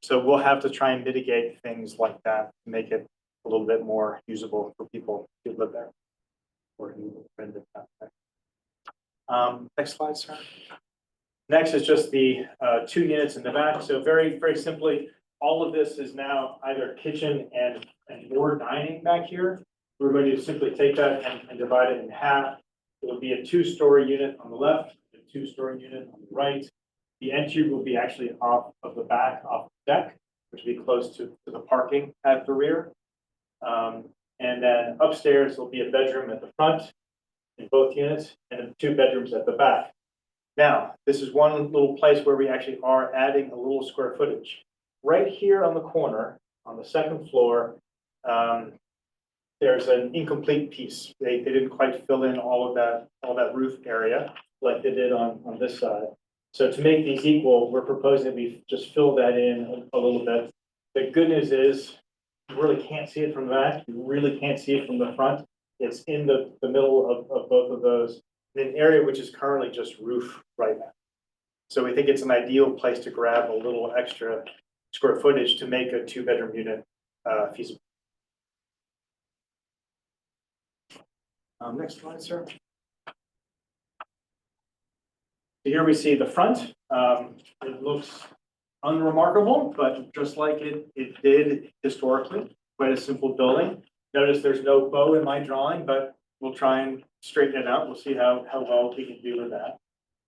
So we'll have to try and mitigate things like that to make it a little bit more usable for people who live there or who rent it out there. Next slide, sir. Next is just the 2 units in the back. So very, very simply, all of this is now either kitchen and more dining back here. We're going to simply take that and divide it in half. It will be a 2-story unit on the left, a 2-story unit on the right. The entry will be actually off of the back, off the deck, which will be close to the parking at the rear. And then upstairs will be a bedroom at the front in both units and then 2 bedrooms at the back. Now, this is one little place where we actually are adding a little square footage. Right here on the corner, on the second floor, there's an incomplete piece. They didn't quite fill in all that roof area like they did on this side. So to make these equal, we're proposing that we just fill that in a little bit. The good news is you really can't see it from the back. You really can't see it from the front. It's in the middle of both of those, in an area which is currently just roof right now. So we think it's an ideal place to grab a little extra square footage to make a 2-bedroom unit feasible. Next slide, sir. Here we see the front. It looks unremarkable, but just like it did historically, quite a simple building. Notice there's no bow in my drawing, but we'll try and straighten it out. We'll see how well we can do with that.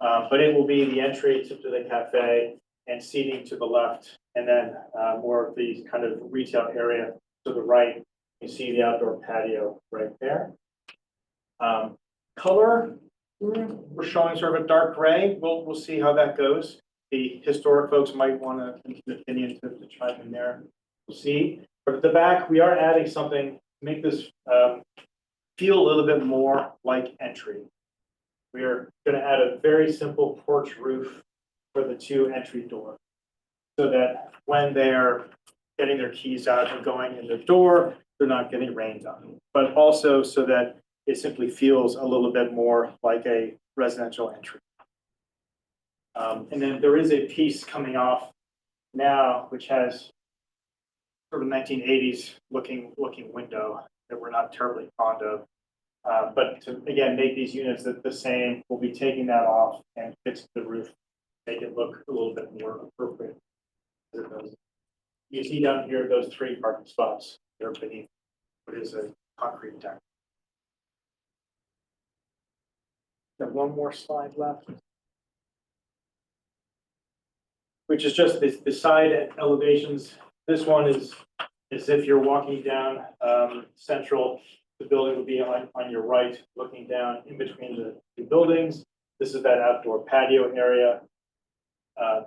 But it will be the entry to the cafe and seating to the left, and then more of the kind of retail area to the right. You see the outdoor patio right there. Color, we're showing sort of a dark gray. We'll see how that goes. The historic folks might want an opinion to chime in there. We'll see. But at the back, we are adding something to make this feel a little bit more like entry. We are going to add a very simple porch roof for the 2 entry doors, so that when they're getting their keys out and going in the door, they're not getting rained on. But also so that it simply feels a little bit more like a residential entry. And then there is a piece coming off now, which has sort of 1980s looking window that we're not terribly fond of. But to, again, make these units the same, we'll be taking that off and fix the roof, make it look a little bit more appropriate. You see down here, those 3 parking spots, they're beneath what is a concrete deck. Got one more slide left, which is just the side elevations. This one is as if you're walking down Central the building would be on your right, looking down in between the two buildings. This is that outdoor patio area.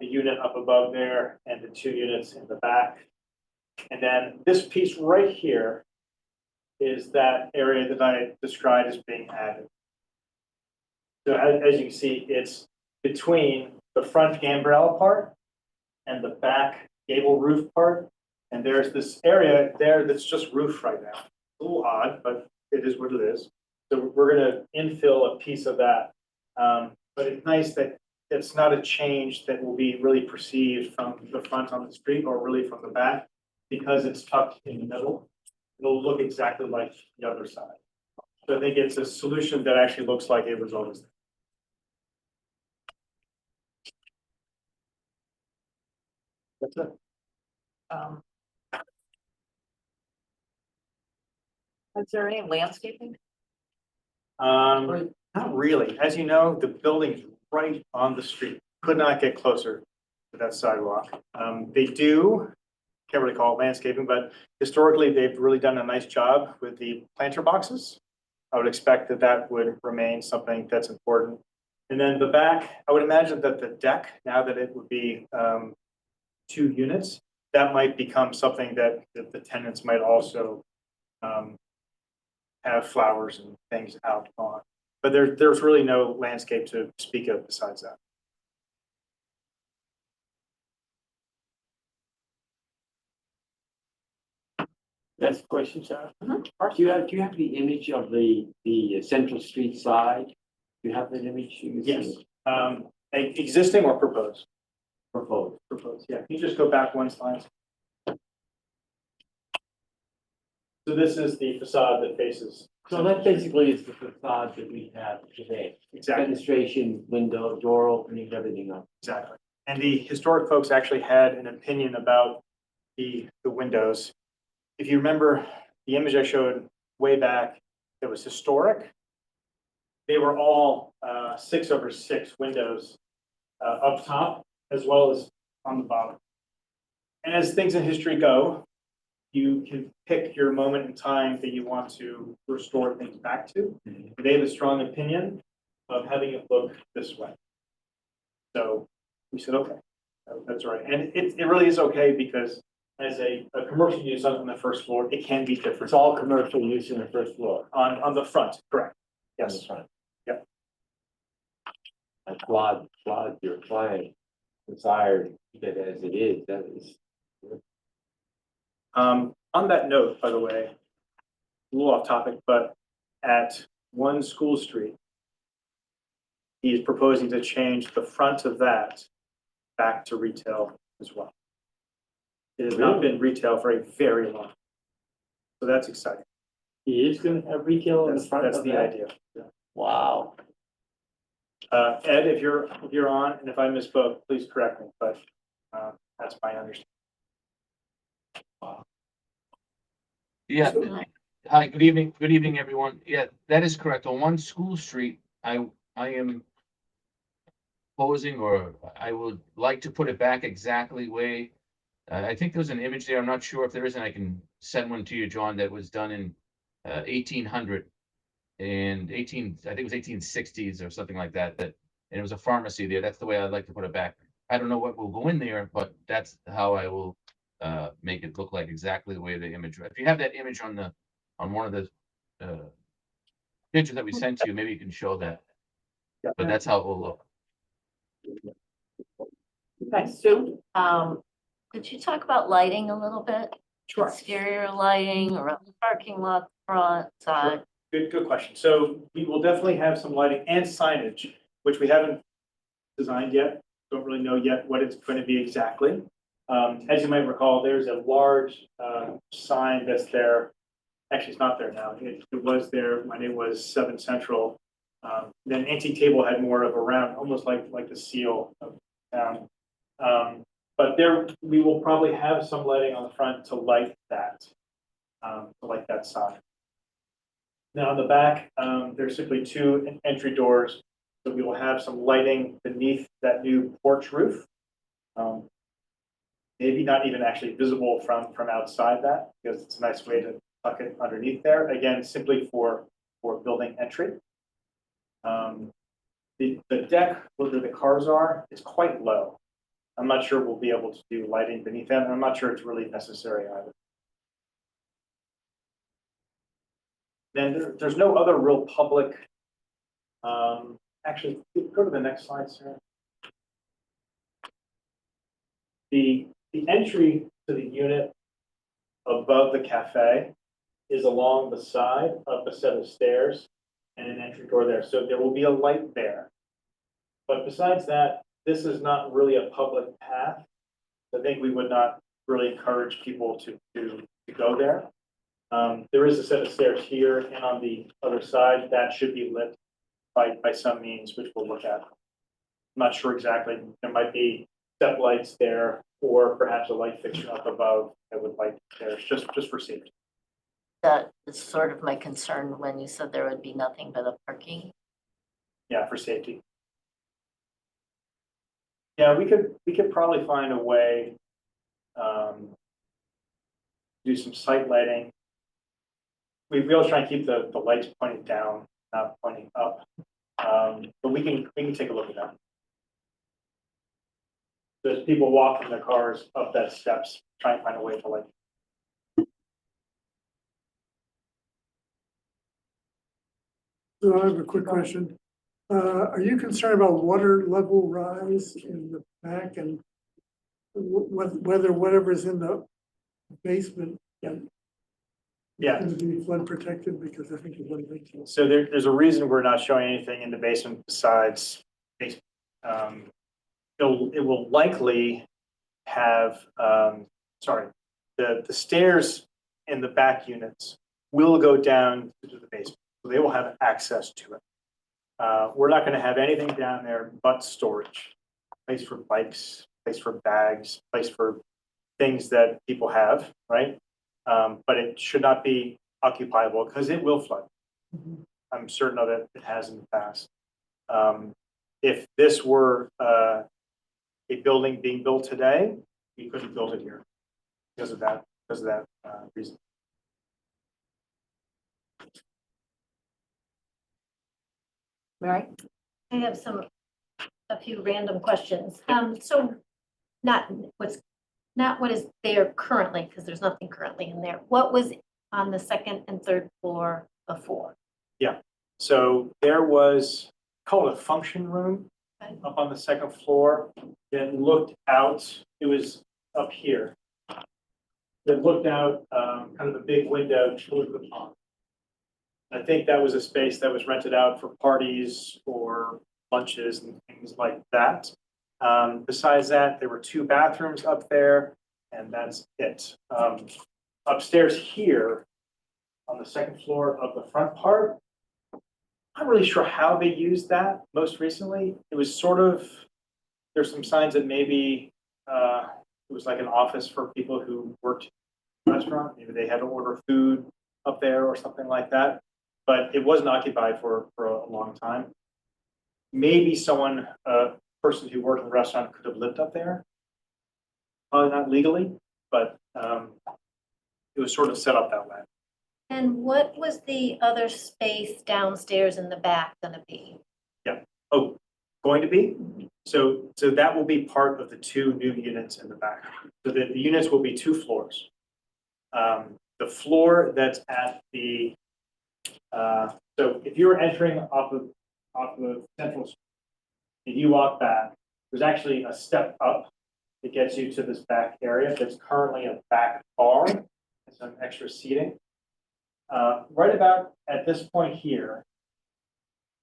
The unit up above there and the 2 units in the back. And then this piece right here is that area that I described as being added. So as you can see, it's between the front gambrel part and the back gable roof part. And there's this area there that's just roof right now. A little odd, but it is what it is. So we're gonna infill a piece of that. But it's nice that it's not a change that will be really perceived from the front on the street or really from the back, because it's tucked in the middle. It'll look exactly like the other side. So I think it's a solution that actually looks like it was always there. That's it. Is there any landscaping? Not really. As you know, the building's right on the street. Could not get closer to that sidewalk. They do, can't really call it landscaping, but historically, they've really done a nice job with the planter boxes. I would expect that that would remain something that's important. And then the back, I would imagine that the deck, now that it would be 2 units, that might become something that the tenants might also have flowers and things out on. But there's really no landscape to speak of besides that. That's a question, Sarah. Do you have the image of the Central Street side? Do you have that image? You can see? Yes. Existing or proposed? Proposed. Proposed, yeah. Can you just go back 1 slide? So this is the facade that faces. So that basically is the facade that we have today. Exactly, Fenestration, window, door opening, everything up. exactly. And the historic folks actually had an opinion about the windows. If you remember the image I showed way back, that was historic. They were all 6/6 windows up top as well as on the bottom. And as things in history go, you can pick your moment in time that you want to restore things back to. They have a strong opinion of having it look this way. So we said, okay, that's right. And it really is okay, because as a commercial use on the first floor, it can be different. It's all commercial use in the first floor. On the front, correct. On the Yes. front. Yep. I applaud your client desire to keep it as it is. That is. On that note, by the way, a little off topic, but at 1 School Street, he is proposing to change the front of that back to retail as well. It has not been retail for a very long time. So that's exciting. He is gonna have retail in the front That's of the that? idea. Wow. Ed, if you're on, and if I misspoke, please correct me, but that's my understanding. Yeah, hi, good evening, everyone. Yeah, that is correct. On 1 School Street, I am proposing, or I would like to put it back exactly way. I think there's an image there. I'm not sure if there isn't. I can send one to you, John, that was done in 1800 and I think it was 1860s or something like that, and it was a pharmacy there. That's the way I'd like to put it back. I don't know what will go in there, but that's how I will make it look like exactly the way the image. If you have that image on one of the pictures that we sent to you, maybe you can show that. But that's how it will look. Okay, Sue? Could you talk about lighting a little bit? Sure. Exterior lighting around the parking lot, front, side? Good question. So we will definitely have some lighting and signage, which we haven't designed yet. Don't really know yet what it's going to be exactly. As you might recall, there's a large sign that's there. Actually, it's not there now. It was there when it was 7 Central. Then Antique Table had more of a round, almost like the seal of town. But there, we will probably have some lighting on the front to light that sign. Now on the back, there's simply 2 entry doors. So we will have some lighting beneath that new porch roof. Maybe not even actually visible from outside that, because it's a nice way to tuck it underneath there, again, simply for building entry. The deck where the cars are, is quite low. I'm not sure we'll be able to do lighting beneath them. I'm not sure it's really necessary either. Then there's no other real public. Actually, go to the next slide, Sarah. The entry to the unit above the cafe is along the side of a set of stairs and an entry door there. So there will be a light there. But besides that, this is not really a public path. I think we would not really encourage people to go there. There is a set of stairs here and on the other side that should be lit by some means, which we'll look at. I'm not sure exactly. There might be step lights there, or perhaps a light fixture up above that would light there, just for safety. That is sort of my concern when you said there would be nothing but a parking. Yeah, for safety. Yeah, we could probably find a way, do some site lighting. We always try and keep the lights pointing down, not pointing up. But we can take a look at that. So as people walk in their cars up that steps, try and find a way to light. So I have a quick question. Are you concerned about water level rise in the back and whether whatever's in the basement? Yeah. Going to be flood protected, because I think it's one of the things. So there's a reason we're not showing anything in the basement besides basement. It will likely have, the stairs in the back units will go down to the basement. So they will have access to it. We're not going to have anything down there but storage, place for bikes, place for bags, place for things that people have, right? But it should not be occupiable because it will flood. I'm certain of it. It has in the past. If this were a building being built today, we couldn't build it here because of that reason. Mary? I have a few random questions. So not what is there currently, because there's nothing currently in there. What was on the second and third floor before? Yeah, so there was, called a function room up on the second floor that looked out, it was up here. That looked out, kind of a big window towards the pond. I think that was a space that was rented out for parties or lunches and things like that. Besides that, there were 2 bathrooms up there, and that's it. Upstairs here, on the second floor of the front part, I'm not really sure how they used that most recently. It was sort of, there's some signs that maybe it was like an office for people who worked in a restaurant. Maybe they had to order food up there or something like that. But it wasn't occupied for a long time. Maybe someone, a person who worked in a restaurant could have lived up there. Probably not legally, but it was sort of set up that way. And what was the other space downstairs in the back going to be? Oh, going to be? So that will be part of the 2 new units in the back. So the units will be 2 floors. The floor that's at the, so if you were entering off of Central Street, and you walk back, there's actually a step up that gets you to this back area that's currently a back bar and some extra seating. Right about at this point here,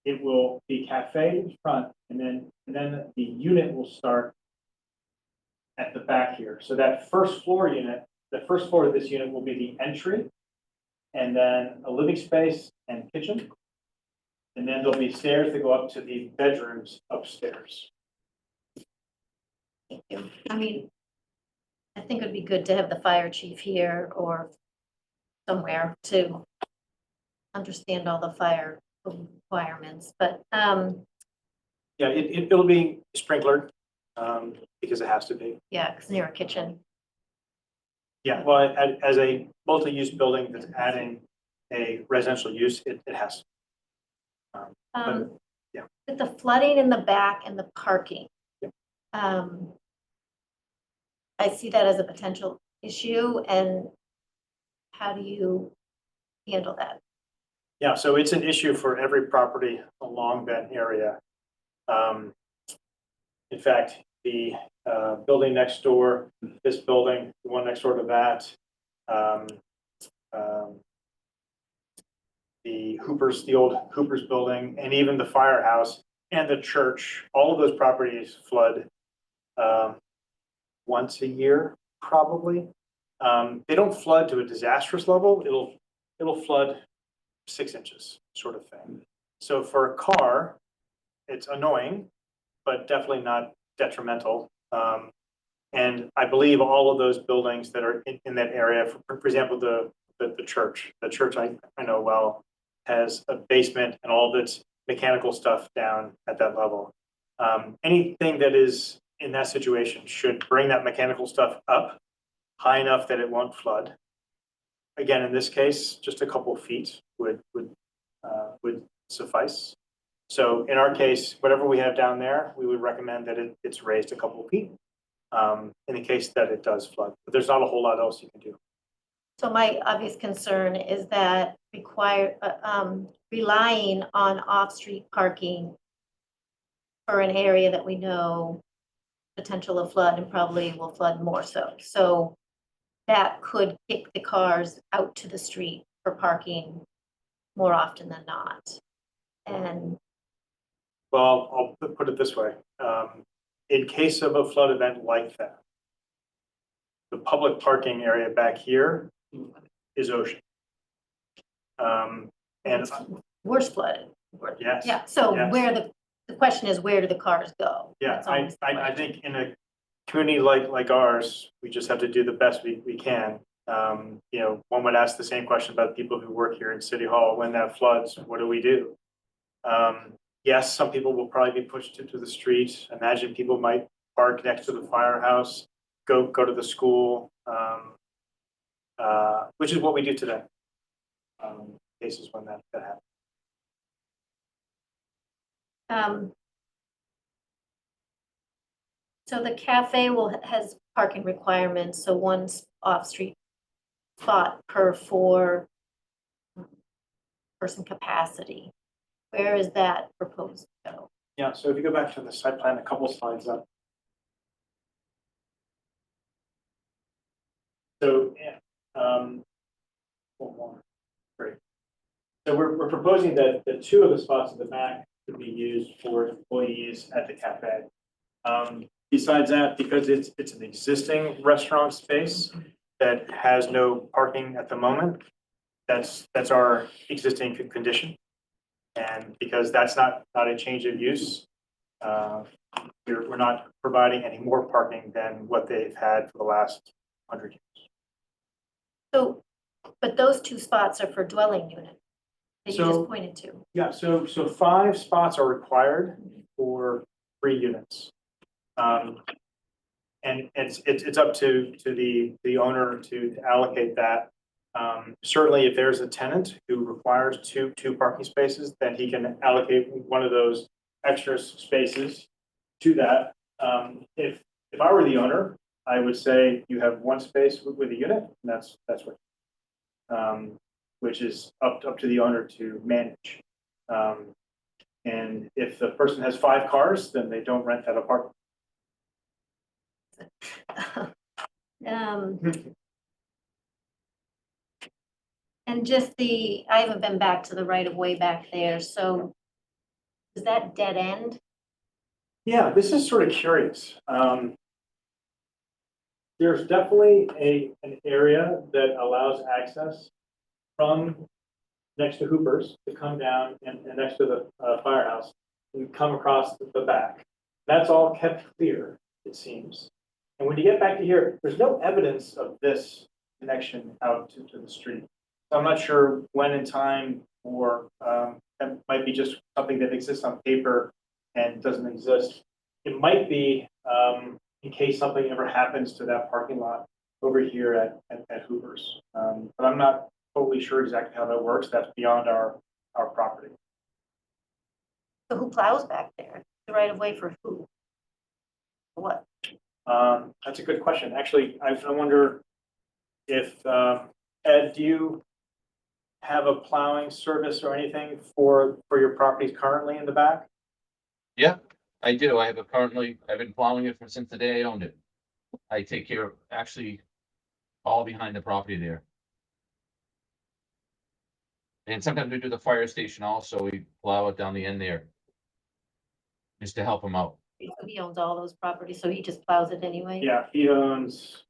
it will be cafe in front, and then the unit will start at the back here. So that first floor unit, the first floor of this unit will be the entry, and then a living space and kitchen. And then there'll be stairs that go up to the bedrooms upstairs. Thank you. I mean, I think it'd be good to have the fire chief here or somewhere to understand all the fire requirements, but Yeah, it'll be sprinklered because it has to be. yeah, because near a kitchen. Yeah, well, as a multi-use building that's adding a residential use, it has. Um, yeah. with the flooding in the back and the parking. Yep. I see that as a potential issue, and how do you handle that? Yeah, so it's an issue for every property along that area. In fact, the building next door, this building, the one next door to that, the Hoopers, the old Hoopers building, and even the firehouse and the church, all of those properties flood once a year, probably. They don't flood to a disastrous level. It'll flood 6 inches, sort of thing. So for a car, it's annoying, but definitely not detrimental. And I believe all of those buildings that are in that area, for example, the church I know well, has a basement and all of its mechanical stuff down at that level. Anything that is in that situation should bring that mechanical stuff up high enough that it won't flood. Again, in this case, just a couple feet would suffice. So in our case, whatever we have down there, we would recommend that it's raised a couple of feet in the case that it does flood. But there's not a whole lot else you can do. So my obvious concern is that relying on off-street parking for an area that we know potential of flood and probably will flood more so. So that could kick the cars out to the street for parking more often than not. And Well, I'll put it this way. In case of a flood event like that, the public parking area back here is ocean. And worse flooded. yes. Yeah, so yes. where the question is, where do the cars go? Yeah, That's always the I question. think in a community like ours, we just have to do the best we can. You know, one would ask the same question about people who work here in City Hall. When that floods, what do we do? Yes, some people will probably be pushed into the street. Imagine people might park next to the firehouse, go to the school, which is what we do today. Cases when that happens. So the cafe has parking requirements, so one off-street spot per 4 person capacity. Where is that proposed to go? Yeah, so if you go back to the site plan, a couple slides up. So, yeah, one more. Great. So we're proposing that the 2 of the spots in the back could be used for employees at the cafe. Besides that, because it's an existing restaurant space that has no parking at the moment, that's our existing condition. And because that's not a change of use, we're not providing any more parking than what they've had for the last 100 years. So, but those 2 spots are for dwelling unit that you So- just pointed to. Yeah, so 5 spots are required for 3 units. And it's up to the owner to allocate that. Certainly, if there's a tenant who requires two parking spaces, then he can allocate one of those extra spaces to that. If I were the owner, I would say you have 1 space with a unit, and that's what, which is up to the owner to manage. And if the person has 5 cars, then they don't rent that apartment. And just I haven't been back to the right of way back there, so is that dead end? Yeah, this is sort of curious. There's definitely an area that allows access from next to Hooper's to come down and next to the firehouse and come across the back. That's all kept clear, it seems. And when you get back to here, there's no evidence of this connection out to the street. So I'm not sure when in time, or that might be just something that exists on paper and doesn't exist. It might be in case something ever happens to that parking lot over here at Hoover's. But I'm not totally sure exactly how that works. That's beyond our property. So who plows back there? The right of way for who? What? That's a good question. Actually, I wonder if, Ed, do you have a plowing service or anything for your properties currently in the back? Yeah, I do. I've been plowing it since the day I owned it. I take care of actually all behind the property there. And sometimes we do the fire station also. We plow it down the end there. Just to help them out. So he owns all those properties, so he just plows it anyway? Yeah, he owns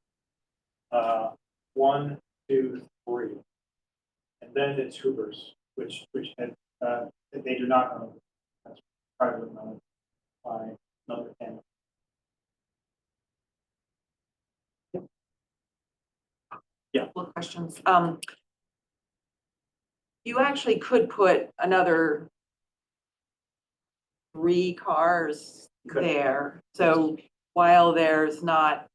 1, 2, 3. And then it's Hoover's, which they do not own. That's privately owned by another family. Couple of questions. You actually could put another 3 cars Could. there. So while there's not,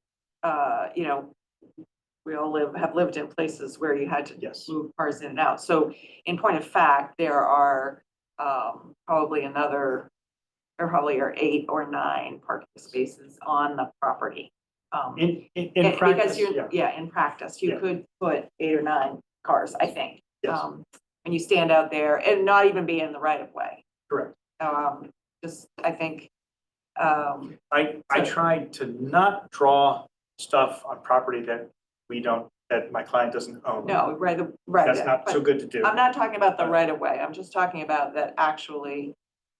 you know, we all have lived in places where you had to Yes. move cars in and out. So in point of fact, there are probably there probably are 8 or 9 parking spaces on the property. In Because practice, you, yeah. in practice, you Yeah. could put 8 or 9 cars, I think. Yes. And you stand out there and not even be in the right of way. Correct. Just, I think, I So- tried to not draw stuff on property that that my client doesn't own. no, right. That's not so but good to do. I'm not talking about the right of way. I'm just talking about that actually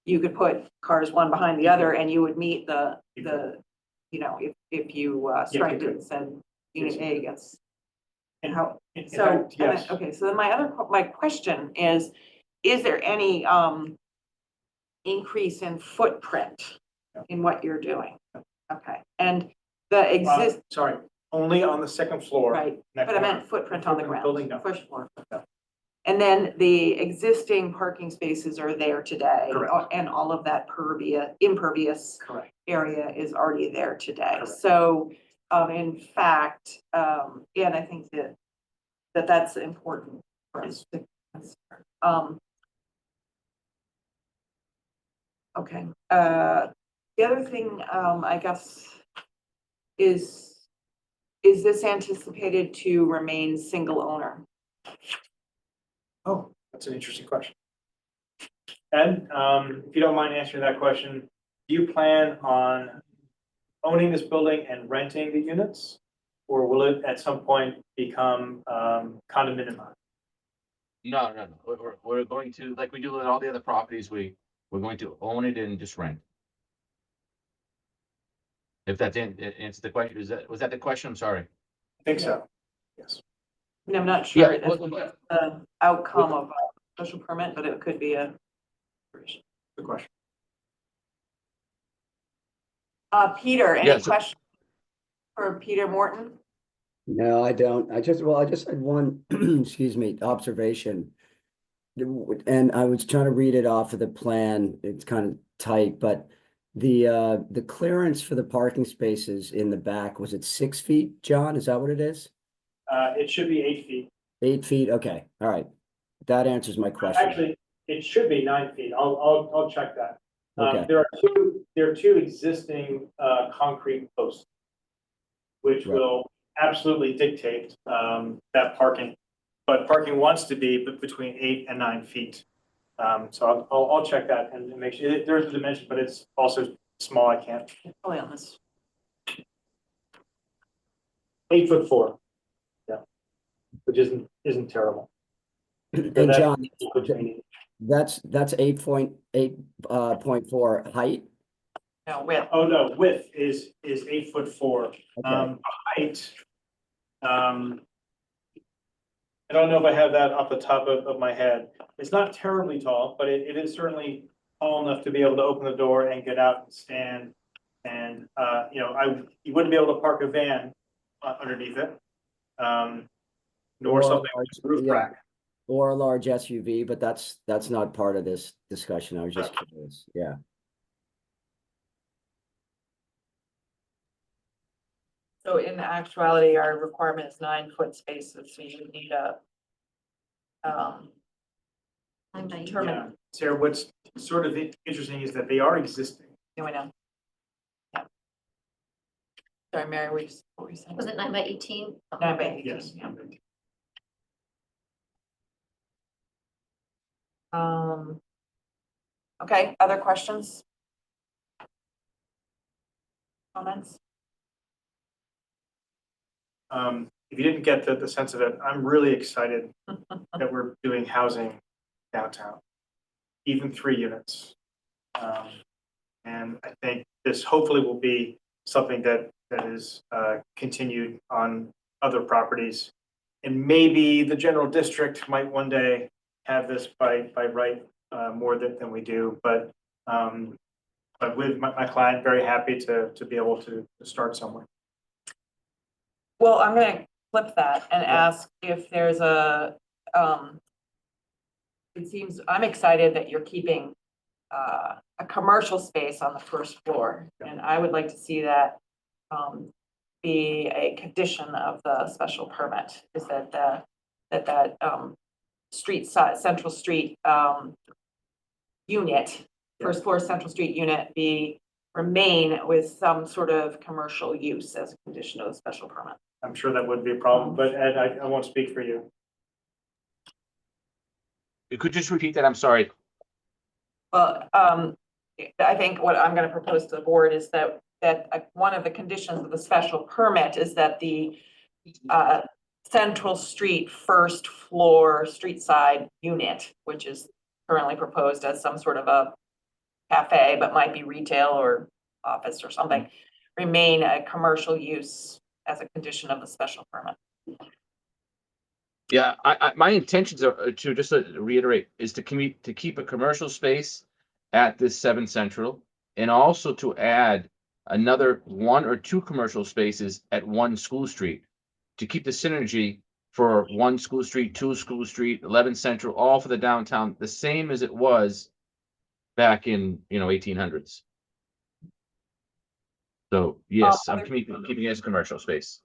you could put cars one behind the other and you would meet you know, if you striped it could. and said Yes, unit you A gets. In- How, In so, fact, yes. okay, so then my question is there any increase in footprint in what you're doing? Okay, and the exist, Sorry, only on the second floor. right, that but I corner. meant footprint on the ground. Building, no. First floor. No. And then the existing parking spaces are there today. Correct. And all of that impervious Correct. area is already there today. Correct. So, in fact, and I think that's important for us to consider. Okay, the other thing, I guess, is this anticipated to remain single owner? Oh, that's an interesting question. Ed, if you don't mind answering that question, do you plan on owning this building and renting the units? Or will it at some point become condominium? No. We're going to, like we do with all the other properties, we're going to own it and just rent. If that answers the question, was that the question? I'm sorry. I think so. Yes. And I'm not sure Yeah, that's the outcome of a special permit, but it could be a. Good question. Peter, any Yeah, so- questions for Peter Morton? No, I don't. I just had one, excuse me, observation. And I was trying to read it off of the plan. It's kind of tight, but the clearance for the parking spaces in the back, was it 6 feet, John? Is that what it is? It should be 8 feet. 8 feet? Okay, all right. That answers my question. Actually, it should be 9 feet. I'll check that. Okay. There are two existing concrete posts, which Right. will absolutely dictate that parking. But parking wants to be between 8 and 9 feet. So I'll check that and make sure there's a dimension, but it's also small. I can't. Probably on this. 8'4". Yeah, which isn't terrible. And that's John, between- that's 8.4 height? No, width. Oh, no, width is 8'4". Okay. Height, I don't know if I have that off the top of my head. It's not terribly tall, but it is certainly tall enough to be able to open the door and get out and stand. And, you know, you wouldn't be able to park a van underneath it. Nor Or something large- with a roof yeah. rack. Or a large SUV, but that's not part of this discussion. I was just curious. Yeah. So in actuality, our requirement is 9-foot spaces, so you need a I'm by- determine, Yeah, Sarah, what's sort of interesting is that they are existing. no, I know. Yeah. Sorry, Mary, what were you saying? Was it 9 by 18? 9 by 18, Yes. yeah. Okay, other questions? Comments? If you didn't get the sense of it, I'm really excited that we're doing housing downtown, even 3 units. And I think this hopefully will be something that is continued on other properties. And maybe the general district might one day have this by right more than we do, but with my client, very happy to be able to start somewhere. Well, I'm gonna flip that and ask if there's it seems, I'm excited that you're keeping a commercial space on the first floor, and I would like to see that be a condition of the special permit, is that street side, Central Street unit, first floor Central Street unit remain with some sort of commercial use as a condition of the special permit. I'm sure that would be a problem, but Ed, I won't speak for you. You could just repeat that, I'm sorry. Well, I think what I'm gonna propose to the board is that one of the conditions of the special permit is that the Central Street first floor street side unit, which is currently proposed as some sort of a cafe, but might be retail or office or something, remain a commercial use as a condition of the special permit. Yeah, my intentions are to, just to reiterate, is to keep a commercial space at this 7 Central, and also to add another 1 or 2 commercial spaces at 1 School Street, to keep the synergy for 1 School Street, 2 School Street, 11 Central, all for the downtown, the same as it was back in, 1800s. So yes, I'm keeping it as commercial space.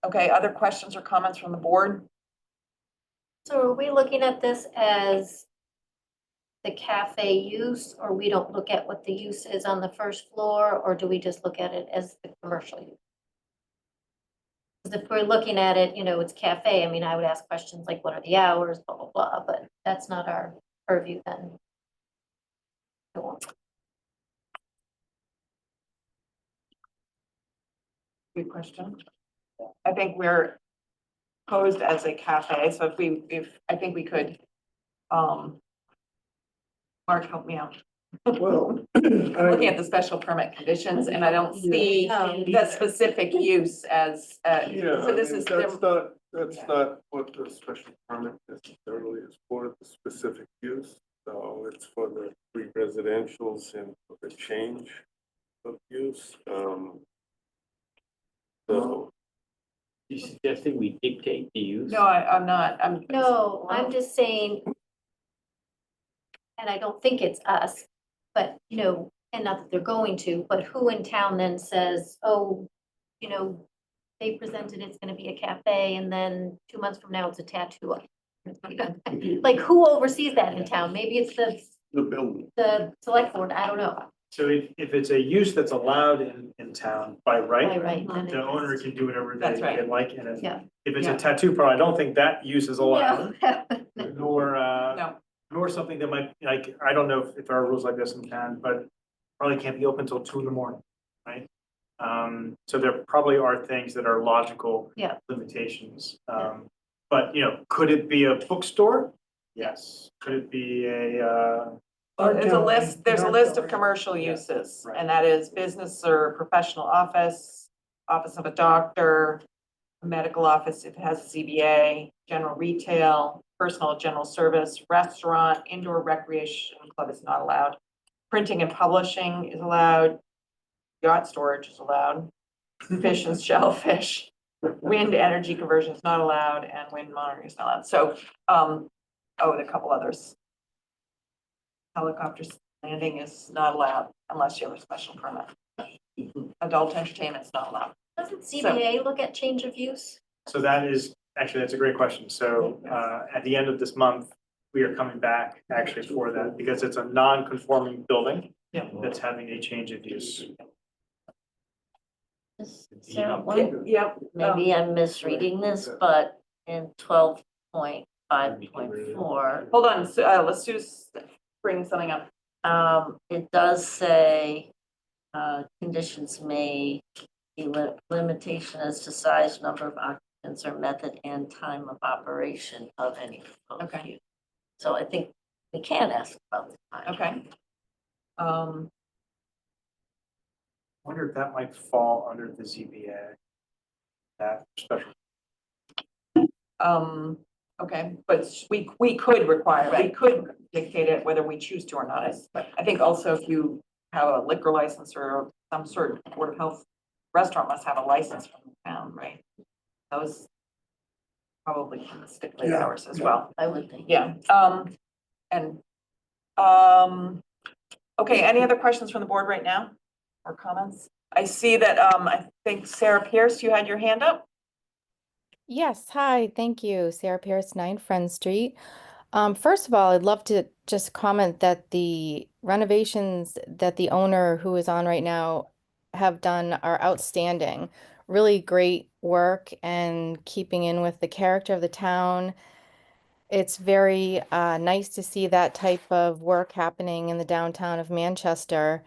Okay, other questions or comments from the board? So are we looking at this as the cafe use, or we don't look at what the use is on the first floor, or do we just look at it as the commercial use? Because if we're looking at it, it's cafe, I mean, I would ask questions like, what are the hours, blah, blah, blah, but that's not our purview then. Good question. I think we're posed as a cafe, so I think we could, Mark, help me out. Well, Looking at the special permit conditions, and I don't see the specific use as, Yeah, so this I mean, is, that's not what the special permit necessarily is for, the specific use. So it's for the 3 residentials and for the change of use. So You suggesting we dictate the use? no, I'm not, No, I'm just saying, and I don't think it's us, but, and not that they're going to, but who in town then says, oh, they presented it's gonna be a cafe, and then 2 months from now, it's a tattoo. Like, who oversees that in town? Maybe it's the building. the select board, I don't know. So if it's a use that's allowed in town by right, Right, then the owner can do whatever That's right. they like in it. Yeah. If it's Yeah. a tattoo parlor, I don't think that use is allowed, No. nor something that might, like, I don't know if there are rules like this in town, but probably can't be open till 2 in the morning, right? So there probably are things that are logical Yeah. limitations. But, could it be a bookstore? Yes. Could it be there's a list of commercial Yeah, uses, right. and that is business or professional office, office of a doctor, medical office if it has a CBA, general retail, personal general service, restaurant, indoor recreation club is not allowed. Printing and publishing is allowed. Yacht storage is allowed. Fish and shellfish. Wind energy conversion is not allowed, and wind monitoring is not allowed. So, there are a couple others. Helicopter landing is not allowed unless you have a special permit. adult entertainment's not allowed. Doesn't CBA look at change of use? So that is, actually, that's a great question. So at the end of this month, we are coming back actually for that because it's a non-conforming building Yeah. that's having a change of use. Sarah, one, Yep. maybe I'm misreading this, but in 12.5.4, Hold on, so, let's bring something up. it does say, conditions may be limitation as to size, number of occupants or method and time of operation of any proposed Okay. use. So I think we can ask about the time. Okay. Wonder if that might fall under the ZBA. That special. Okay, but we could require, we Right. could dictate it whether we choose to or not. I think also if you have a liquor license or some sort of Board of Health restaurant must have a license from the town, right? Those probably can stipulate Yeah, hours as yeah. well. I would think. Yeah, and, okay, any other questions from the board right now or comments? I see that, I think Sarah Pierce, you had your hand up? Yes, hi, thank you. Sarah Pierce, 9 Friend Street. First of all, I'd love to just comment that the renovations that the owner who is on right now have done are outstanding. Really great work and keeping in with the character of the town. It's very nice to see that type of work happening in the downtown of Manchester.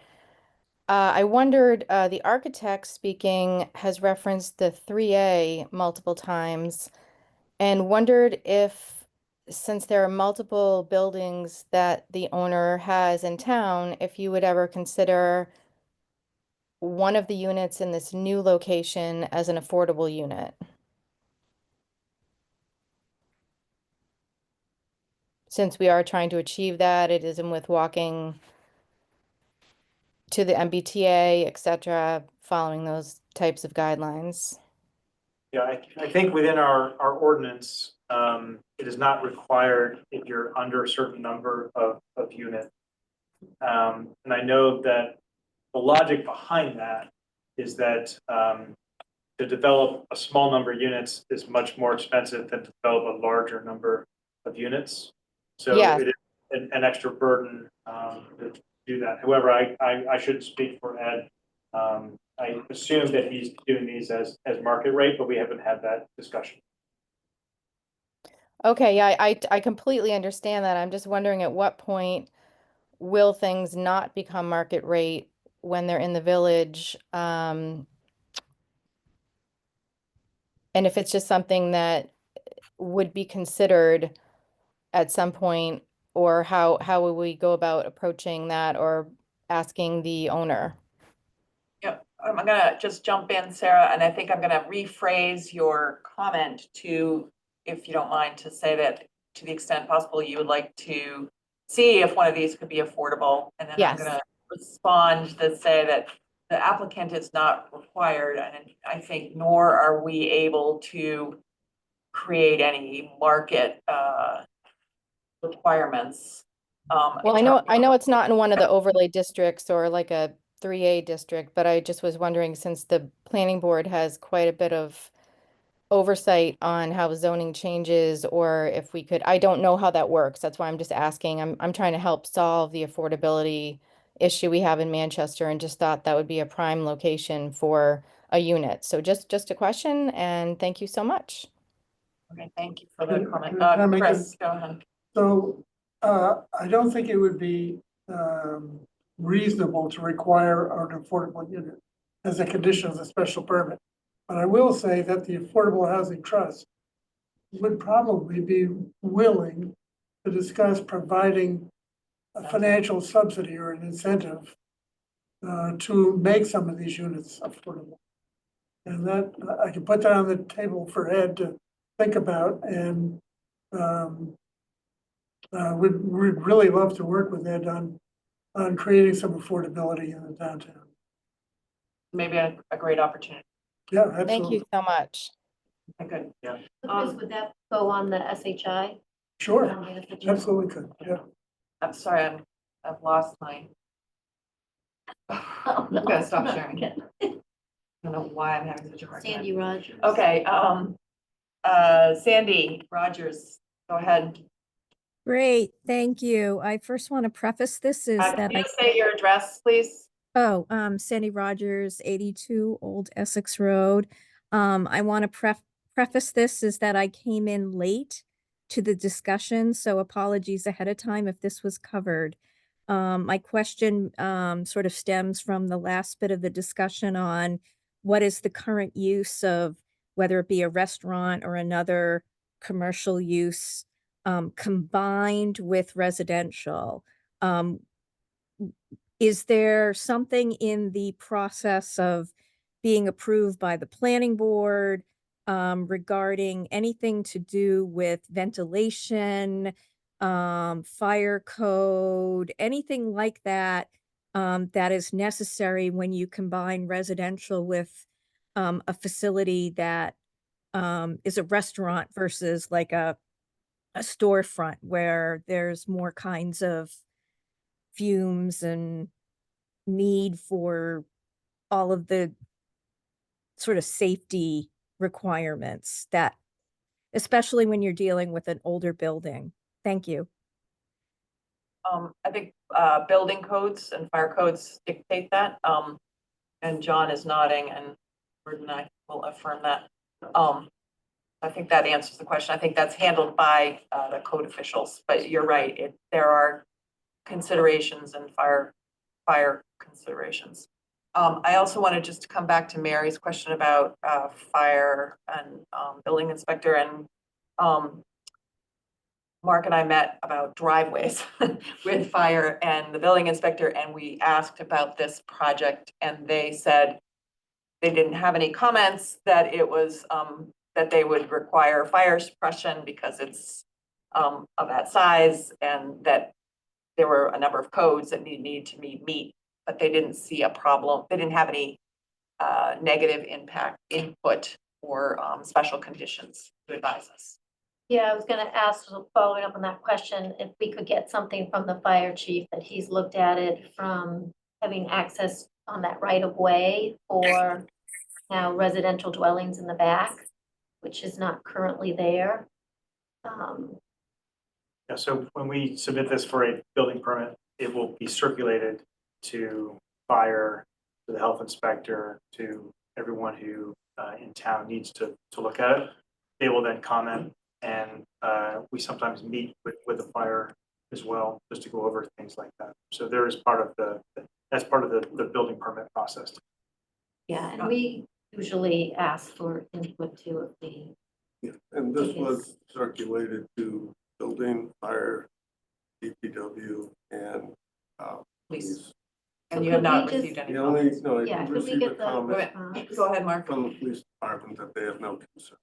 I wondered, the architect speaking has referenced the 3A multiple times and wondered if, since there are multiple buildings that the owner has in town, if you would ever consider one of the units in this new location as an affordable unit. Since we are trying to achieve that, it isn't with walking to the MBTA, et cetera, following those types of guidelines. Yeah, I think within our ordinance, it is not required if you're under a certain number of units. And I know that the logic behind that is that to develop a small number of units is much more expensive than to develop a larger number of units. So Yes. it is an extra burden to do that. However, I shouldn't speak for Ed. I assume that he's doing these as market rate, but we haven't had that discussion. Okay, yeah, I completely understand that. I'm just wondering at what point will things not become market rate when they're in the village? And if it's just something that would be considered at some point, or how would we go about approaching that or asking the owner? Yep, I'm gonna just jump in, Sarah, and I think I'm gonna rephrase your comment to, if you don't mind, to say that to the extent possible, you would like to see if one of these could be affordable. And then I'm Yes. gonna respond to say that the applicant is not required, and I think nor are we able to create any market requirements. Well, I know it's not in one of the overlay districts or like a 3A district, but I just was wondering, since the planning board has quite a bit of oversight on how zoning changes, or if we could, I don't know how that works. That's why I'm just asking. I'm trying to help solve the affordability issue we have in Manchester and just thought that would be a prime location for a unit. So just a question, and thank you so much. Okay, thank you for the comment. Can I make a- Chris, go ahead. So, I don't think it would be, reasonable to require an affordable unit as a condition of the special permit. But I will say that the Affordable Housing Trust would probably be willing to discuss providing a financial subsidy or an incentive to make some of these units affordable. And that, I can put that on the table for Ed to think about, and we'd really love to work with Ed on creating some affordability in the downtown. Maybe a great opportunity. Yeah, Thank absolutely. you so much. Okay, good. Yeah. Chris, would that go on the SHI? Sure, On the SHI? absolutely could, yeah. I'm sorry, I've lost my. Oh, no, I'm gonna stop no, sharing. okay. I don't know why I'm having such a hard time. Sandy Rogers. Okay, Sandy Rogers, go ahead. Great, thank you. I first want to preface this is Can that you say your address, please? Sandy Rogers, 82 Old Essex Road. I want to preface this is that I came in late to the discussion, so apologies ahead of time if this was covered. My question sort of stems from the last bit of the discussion on what is the current use of whether it be a restaurant or another commercial use combined with residential. Is there something in the process of being approved by the planning board regarding anything to do with ventilation, fire code, anything like that that is necessary when you combine residential with a facility that is a restaurant versus like a storefront where there's more kinds of fumes and need for all of the sort of safety requirements that, especially when you're dealing with an older building. Thank you. I think building codes and fire codes dictate that. And John is nodding, and Gordon and I will affirm that. I think that answers the question. I think that's handled by the code officials, but you're right. There are considerations and fire considerations. I also wanted just to come back to Mary's question about fire and building inspector, and Mark and I met about driveways with fire and the building inspector, and we asked about this project, and they said they didn't have any comments, that it was that they would require fire suppression because it's of that size, and that there were a number of codes that need to be meet, but they didn't see a problem. They didn't have any negative input or special conditions to advise us. Yeah, I was gonna ask, following up on that question, if we could get something from the fire chief that he's looked at it from having access on that right of way for now residential dwellings in the back, which is not currently there. Yeah, so when we submit this for a building permit, it will be circulated to fire, to the health inspector, to everyone who in town needs to look at it. They will then comment, and we sometimes meet with the fire as well, just to go over things like that. So there is part of that's part of the building permit process. Yeah, and we usually ask for input too if we. Yeah, and this was circulated to building, fire, DPW, and Please. So And you have could not we just- received any The only, comments? no, I Yeah, did could we receive a get the comment response? Go ahead, Mark. from the police department that they have no concern.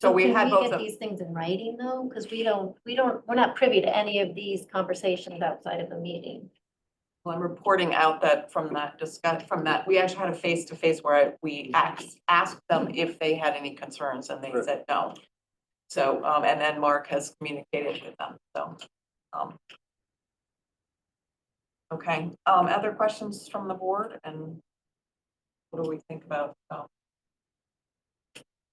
So we Can had both get of, these things in writing though? Because we're not privy to any of these conversations outside of the meeting. well, I'm reporting out that from that, we actually had a face-to-face where we asked them if they had any concerns, and they Right. said no. So, and then Mark has communicated with them, so. Okay, other questions from the board, and what do we think about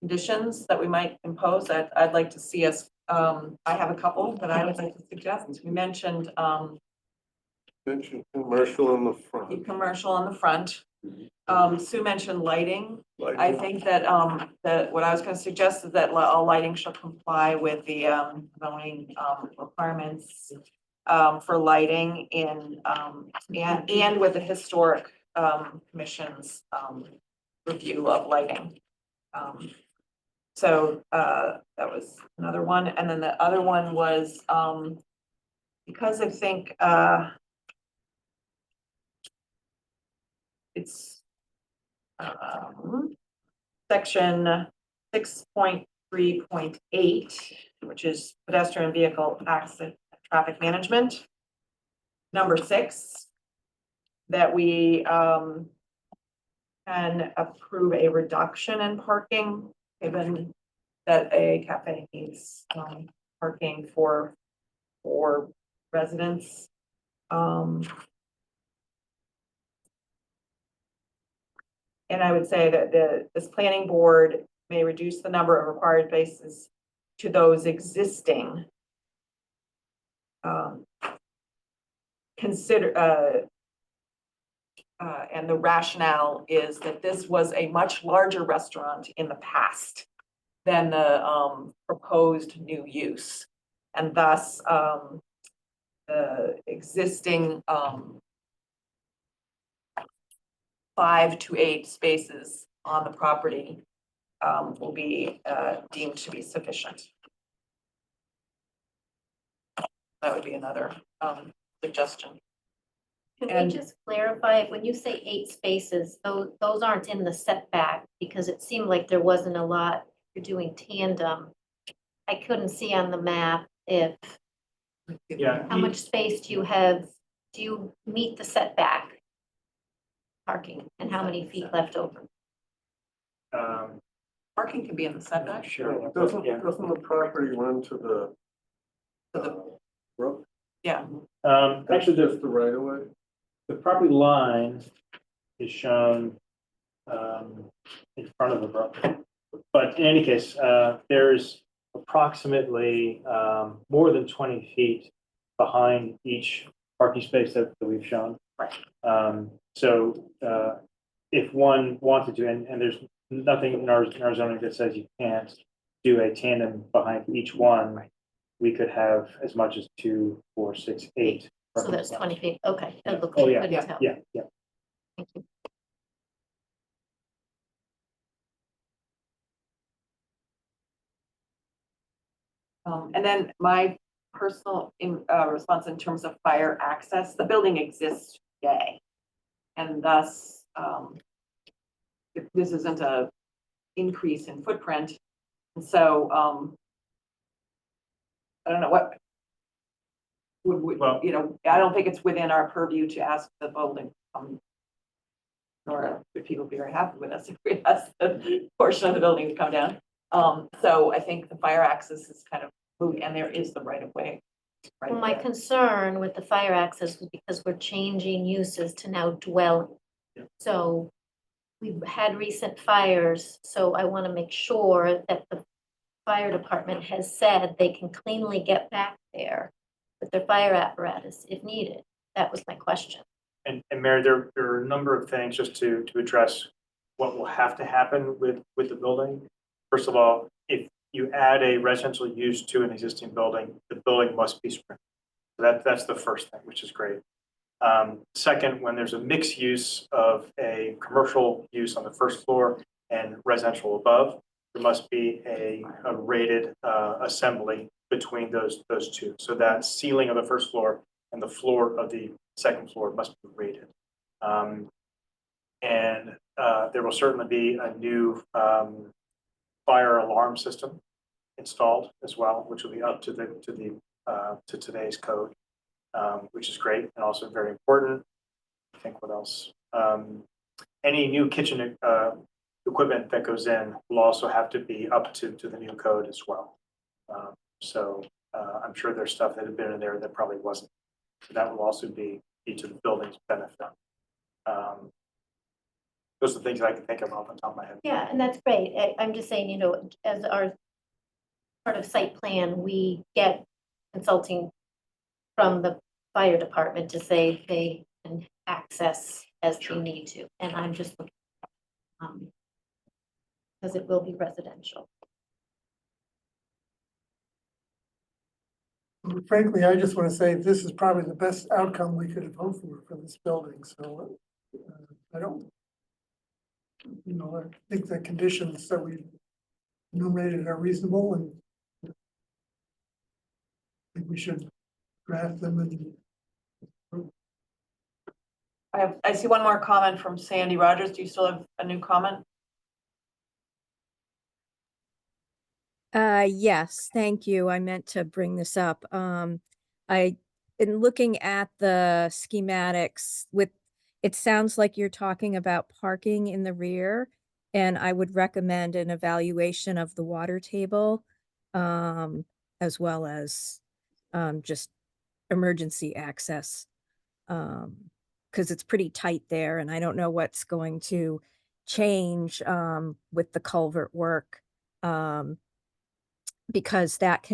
conditions that we might impose? I'd like to see us, I have a couple that I would like to suggest. We mentioned Mentioned commercial in the front. commercial on the front. Sue mentioned lighting. Like, I think that, that what I was gonna suggest is that all lighting shall comply with the, zoning, requirements, for lighting in, and with the historic, commission's, review of lighting. So, that was another one. And then the other one was, because I think, it's section 6.3.8, which is pedestrian vehicle accident traffic management. Number 6, that we can approve a reduction in parking, given that a cafe needs parking for residents. And I would say that this planning board may reduce the number of required bases to those existing. And the rationale is that this was a much larger restaurant in the past than the proposed new use. And thus, the existing 5 to 8 spaces on the property will be deemed to be sufficient. That would be another suggestion. Can And- we just clarify, when you say 8 spaces, those aren't in the setback, because it seemed like there wasn't a lot, you're doing tandem. I couldn't see on the map if, Yeah. how much space do you have, do you meet the setback parking, and how many feet left over? Parking can be in the setback. Sure. Doesn't, Yeah. doesn't the property run to the To the- road? Yeah, Actually, Just the right of way? the property line is shown in front of the brook. But in any case, there's approximately more than 20 feet behind each parking space that we've shown. Right. So if one wanted to, and there's nothing in our zoning that says you can't do a tandem behind each one, we could have as much as 2, 4, 6, 8. So parking that's spots. 20 feet, okay. That looked, Oh, I yeah, couldn't tell. Yeah, yeah. Thank you. and then my personal response in terms of fire access, the building exists today. And thus, if this isn't a increase in footprint, and so, I don't know what would, Well- you know, I don't think it's within our purview to ask the building, nor would people be very happy with us if we asked the portion of the building to come down. So I think the fire access is kind of moot, and there is the right of way. Right Well, my there. concern with the fire access was because we're changing uses to now dwelling. Yeah. So we've had recent fires, so I want to make sure that the fire department has said they can cleanly get back there with their fire apparatus if needed. That was my question. And Mary, there are a number of things just to address what will have to happen with the building. First of all, if you add a residential use to an existing building, the building must be sprinkled. So that's the first thing, which is great. Second, when there's a mixed use of a commercial use on the first floor and residential above, there must be a rated assembly between those two. So that ceiling of the first floor and the floor of the second floor must be rated. And there will certainly be a new fire alarm system installed as well, which will be up to to today's code, which is great and also very important. I think what else? Any new kitchen equipment that goes in will also have to be up to the new code as well. So I'm sure there's stuff that had been in there that probably wasn't. So that will also be to the building's benefit. Those are the things I can think of off the top of my head. Yeah, and that's great. I'm just saying, you know, as our part of site plan, we get consulting from the fire department to say they can access as they need to. And I'm just looking, because it will be residential. Frankly, I just want to say this is probably the best outcome we could have hoped for this building, so I don't, you know, I think the conditions that we enumerated are reasonable, and I think we should draft them and I see one more comment from Sandy Rogers. Do you still have a new comment? Yes, thank you. I meant to bring this up. In looking at the schematics it sounds like you're talking about parking in the rear, and I would recommend an evaluation of the water table, as well as, just emergency access. Because it's pretty tight there, and I don't know what's going to change, with the culvert work. Because that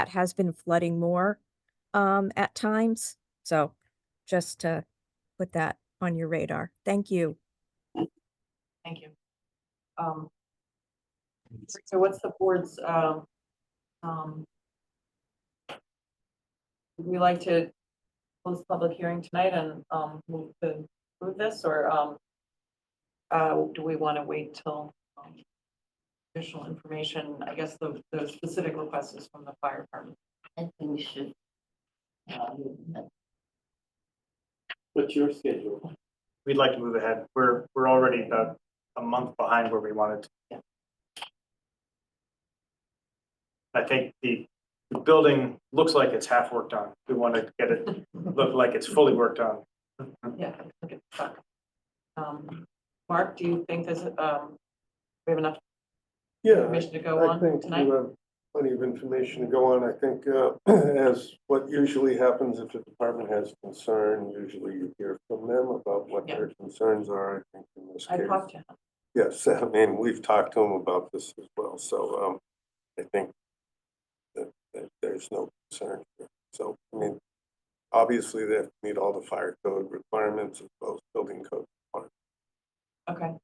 has been flooding more, at times. So just to put that on your radar. Thank you. Thank you. So what's the board's, would we like to close the public hearing tonight and, move to approve this, or, do we want to wait till, additional information? I guess the specific request is from the fire department. I think we should. What's your schedule? We'd like to move ahead. We're already about a month behind where we wanted to. I think the building looks like it's half worked on. We want to get it look like it's fully worked on. Yeah. Look at the truck. Mark, do you think we have enough Yeah, information to go I on think tonight? you have plenty of information to go on. I think, as what usually happens if a department has concern, usually you hear from them about what Yeah. their concerns are. I think in this I case. talked to him. Yes, I mean, we've talked to them about this as well, so, I think that there's no concern here. So, I mean, obviously they have to meet all the fire code requirements as well as building code requirements. Okay.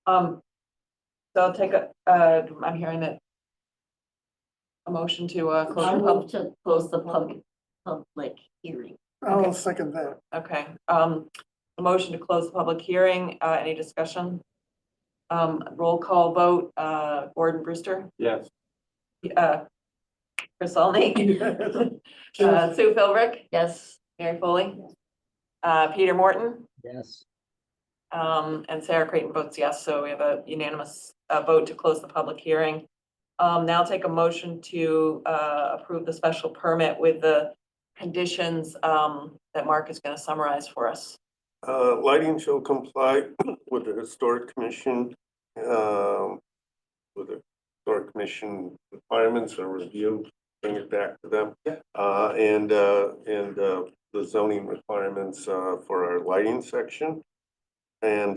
So I'll take I'm hearing that a motion to, close the public. To close the public hearing. I'll second that. Okay, a motion to close the public hearing, any discussion? Roll call vote, Gordon Brewster, Yes. Chris Olney, Sue Philbrick, Yes. Mary Foley, Peter Morton, Yes. and Sarah Creighton votes yes, so we have a unanimous vote to close the public hearing. Now take a motion to approve the special permit with the conditions that Mark is going to summarize for us. Lighting shall comply with the historic commission, with the historic commission requirements or review, bring it back to them. Yeah. And the zoning requirements for our lighting section. And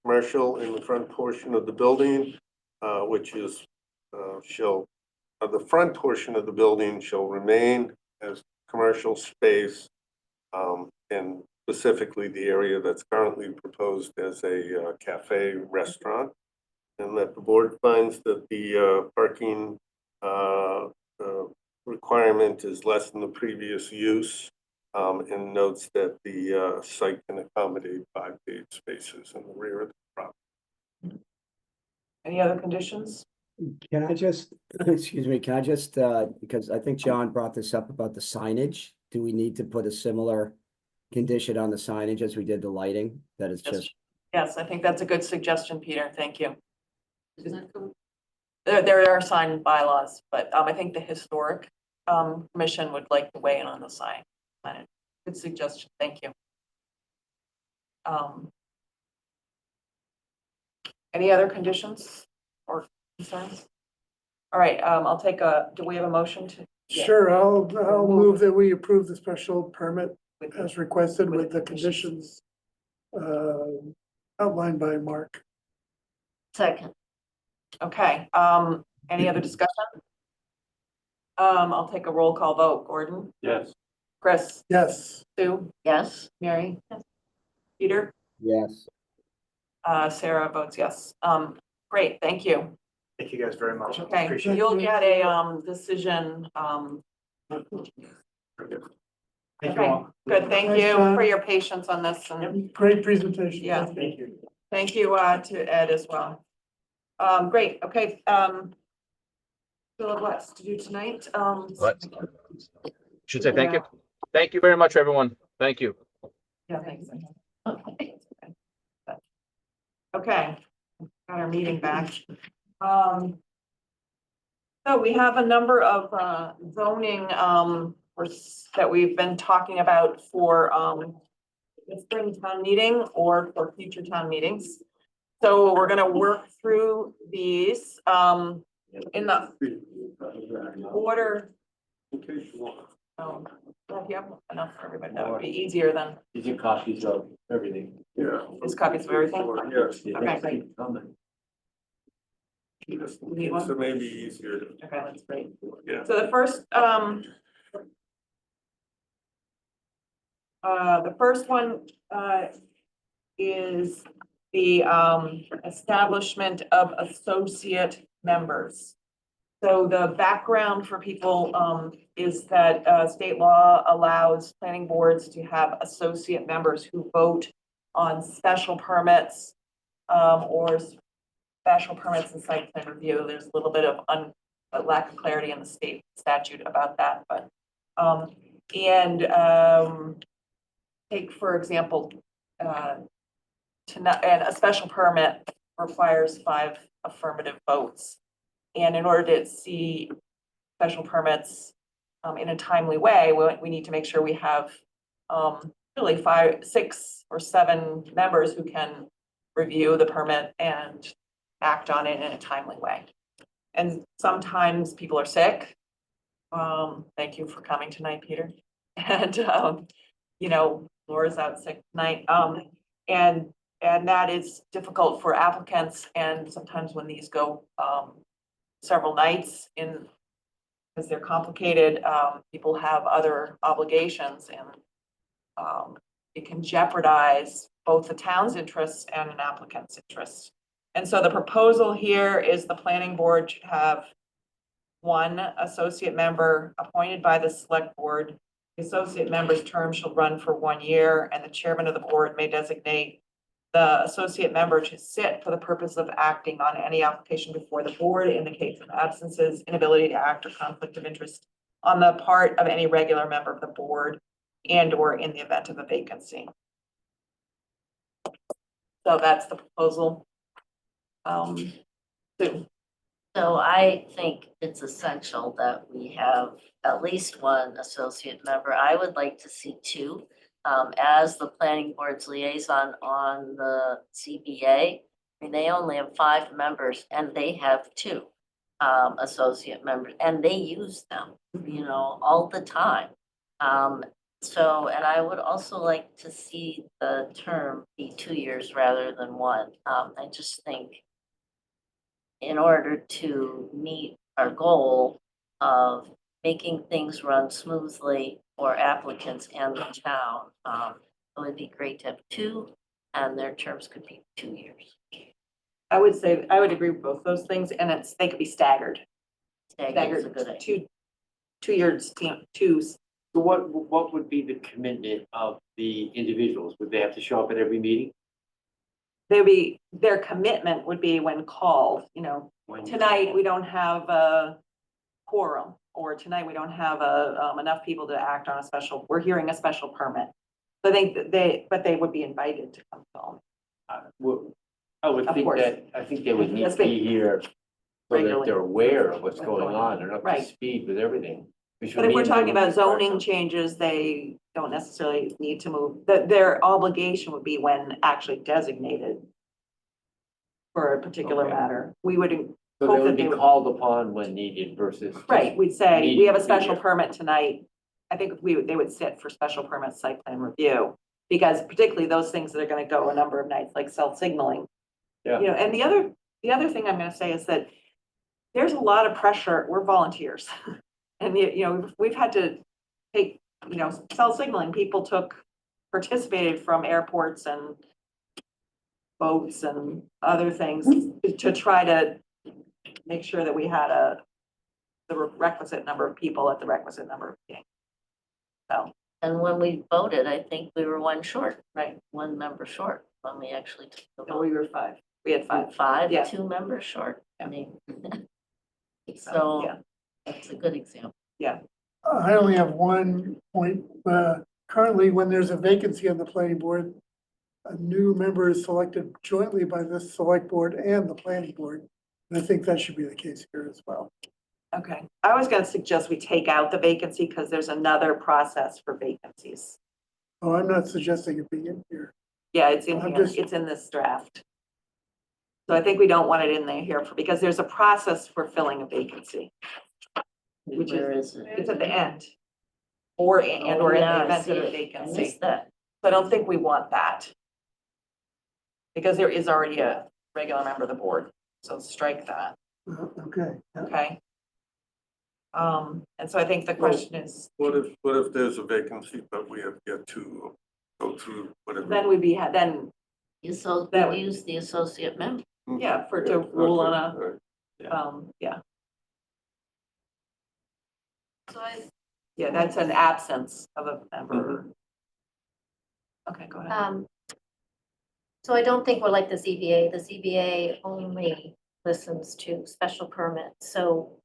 commercial in the front portion of the building, which is the front portion of the building shall remain as commercial space, and specifically the area that's currently proposed as a cafe restaurant. And that the board finds that the parking requirement is less than the previous use, and notes that the site can accommodate 5 paid spaces in the rear of the property. Any other conditions? Can I just, excuse me, because I think John brought this up about the signage. Do we need to put a similar condition on the signage as we did the lighting? That is just, Yes, I think that's a good suggestion, Peter. Thank you. There are sign bylaws, but I think the historic commission would like to weigh in on the sign. Good suggestion. Thank you. Any other conditions or concerns? All right, I'll take do we have a motion to? Sure, I'll move that we approve the special permit as requested with the conditions outlined by Mark. Second. Okay, any other discussion? I'll take a roll call vote. Gordon? Yes. Chris? Yes. Sue? Yes. Mary? Peter? yes. Sarah votes yes. Great, thank you. Thank you guys very much. Okay, Appreciate it. you'll get a decision. Very good. Thank you Okay, all. good, thank Thanks, you John. for your patience on this, and Great presentation. Yeah. Thank you. thank you to Ed as well. Great, okay, Bill of what's to do tonight? What? Should say thank you. Thank you very much, everyone. Thank you. Yeah, thanks. Okay. Okay, got our meeting back. So we have a number of zoning that we've been talking about for the spring town meeting or for future town meetings. So we're gonna work through these in the order. Oh, well, if you have enough for everybody, that would be easier than. These are copies of everything. Yeah. These copies of everything? Yes. Okay, great. Need one? So maybe easier to, Okay, that's great. yeah. So the first one, is the, establishment of associate members. So the background for people, is that, state law allows planning boards to have associate members who vote on special permits, or special permits and site plan review. There's a little bit of a lack of clarity in the state statute about that, but, take, for example, tonight, and a special permit requires 5 affirmative votes. And in order to see special permits, in a timely way, we need to make sure we have, really 5, 6, or 7 members who can review the permit and act on it in a timely way. And sometimes people are sick. Thank you for coming tonight, Peter. And, you know, Laura's out sick tonight. And that is difficult for applicants. And sometimes when these go, several nights in, because they're complicated, people have other obligations, and, it can jeopardize both the town's interests and an applicant's interests. And so the proposal here is the planning board should have 1 associate member appointed by the select board. The associate member's term shall run for 1 year, and the chairman of the board may designate the associate member to sit for the purpose of acting on any application before the board in the case of absences, inability to act, or conflict of interest on the part of any regular member of the board, and or in the event of a vacancy. So that's the proposal. Sue. So I think it's essential that we have at least 1 associate member. I would like to see 2. As the planning board's liaison on the CBA, I mean, they only have 5 members and they have 2 associate members, and they use them, you know, all the time. So, and I would also like to see the term be 2 years rather than 1. I just think in order to meet our goal of making things run smoothly for applicants and the town, it would be great to have 2, and their terms could be 2 years. I would say, I would agree with both those things, and they could be staggered. Staggered is a good idea. 2 years, 2. So what would be the commitment of the individuals? Would they have to show up at every meeting? Their commitment would be when called, you know, tonight we don't have a quorum, or tonight we don't have enough people to act on we're hearing a special permit. So I think that they would be invited to come to them. I would Of think course. that, I think they would need Yes, to be here so that regularly. they're aware of what's going on, they're up to Right. speed with everything. But if we're talking about zoning changes, they don't necessarily need to move, their obligation would be when actually designated for a particular Okay. matter. We would, So hope they would that be they would- called upon when needed versus. just- right, we'd say, we have a Need to be special here. permit tonight. I think they would sit for special permit site plan review, because particularly those things that are gonna go a number of nights, like self-signaling. Yeah. You know, and the other thing I'm gonna say is that there's a lot of pressure, we're volunteers. And, you know, we've had to take, you know, self-signaling, people participated from airports and boats and other things to try to make sure that we had the requisite number of people at the requisite number of meetings. So, And when we voted, I think we were 1 short, right, 1 member short when we actually took the no, vote. we were 5, we had 5. 5, Yeah. 2 members short. I Yeah. mean, So, so yeah, that's a good example. I only have one point. Currently, when there's a vacancy on the planning board, a new member is selected jointly by the select board and the planning board. And I think that should be the case here as well. okay. I was gonna suggest we take out the vacancy, because there's another process for vacancies. Oh, I'm not suggesting it be in here. Yeah, it's in I'm here, just- it's in this draft. So I think we don't want it in there here because there's a process for filling a vacancy. Which Where is it? It's at the end. Or in the Yeah, I event see of a it. I vacancy. missed that. So I don't think we want that. because there is already a regular member of the board, so strike that, Okay. Yeah. okay? And so I think the question is, What if there's a vacancy, but we have yet to go through whatever? then we'd be, then, So That would- use the associate member. yeah, for to rule on Okay, all right. a, yeah, So I, yeah, that's an absence of a member. Okay, go ahead. So I don't think we're like the ZBA. The ZBA only listens to special permits, so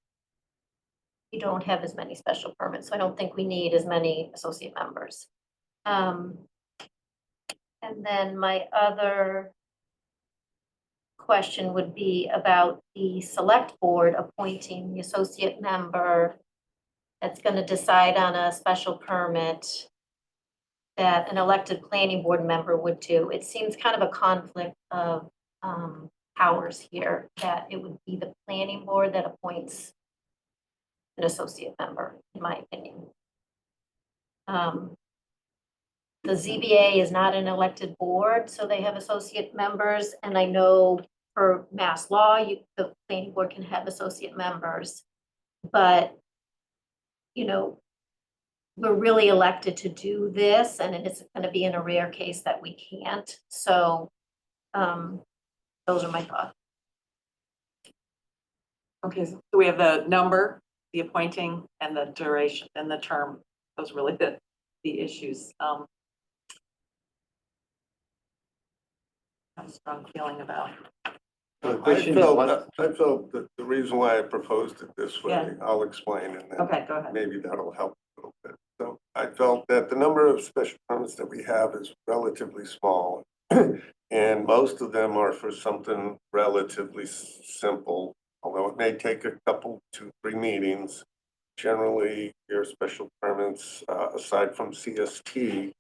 we don't have as many special permits, so I don't think we need as many associate members. And then my other question would be about the select board appointing the associate member that's gonna decide on a special permit that an elected planning board member would do. It seems kind of a conflict of powers here, that it would be the planning board that appoints an associate member, in my opinion. The ZBA is not an elected board, so they have associate members, and I know for mass law, the planning board can have associate members. But, you know, we're really elected to do this, and it's gonna be in a rare case that we can't, so, those are my thoughts. Okay, so we have the number, the appointing, and the duration, and the term. Those are really the issues. I have a strong feeling about. I Question is what- felt that the reason why I proposed it this way, Yeah. I'll explain and then Okay, go ahead. maybe that'll help a little bit. So I felt that the number of special permits that we have is relatively small. And most of them are for something relatively simple, although it may take a couple, 2-3 meetings. Generally, your special permits, aside from CST,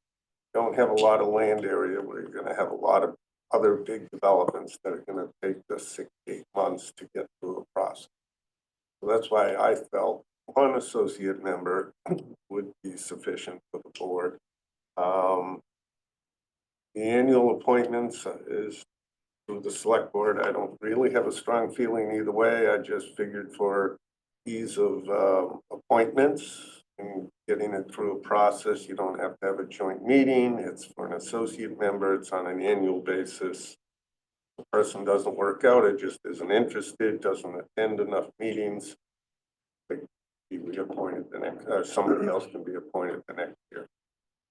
don't have a lot of land area where you're gonna have a lot of other big developments that are gonna take us 6-8 months to get through a process. So that's why I felt one associate member would be sufficient for the board. The annual appointments is through the select board. I don't really have a strong feeling either way. I just figured for ease of appointments and getting it through a process, you don't have to have a joint meeting. It's for an associate member. It's on an annual basis. The person doesn't work out, it just isn't interested, doesn't attend enough meetings. They can be reappointed the next, somebody else can be appointed the next year.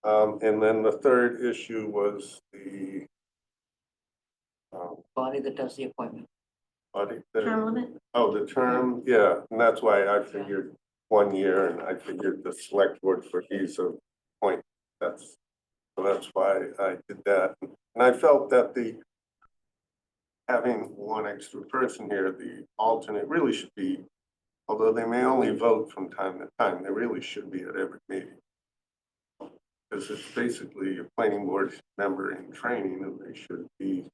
And then the third issue was the Body that does the appointment. body. Term limit? Oh, the term, yeah, and that's why I figured 1 year, and I figured the select board for ease of appointment. So that's why I did that. And I felt that having one extra person here, the alternate really should be, although they may only vote from time to time, they really should be at every meeting. Because it's basically a planning board member in training, and they should be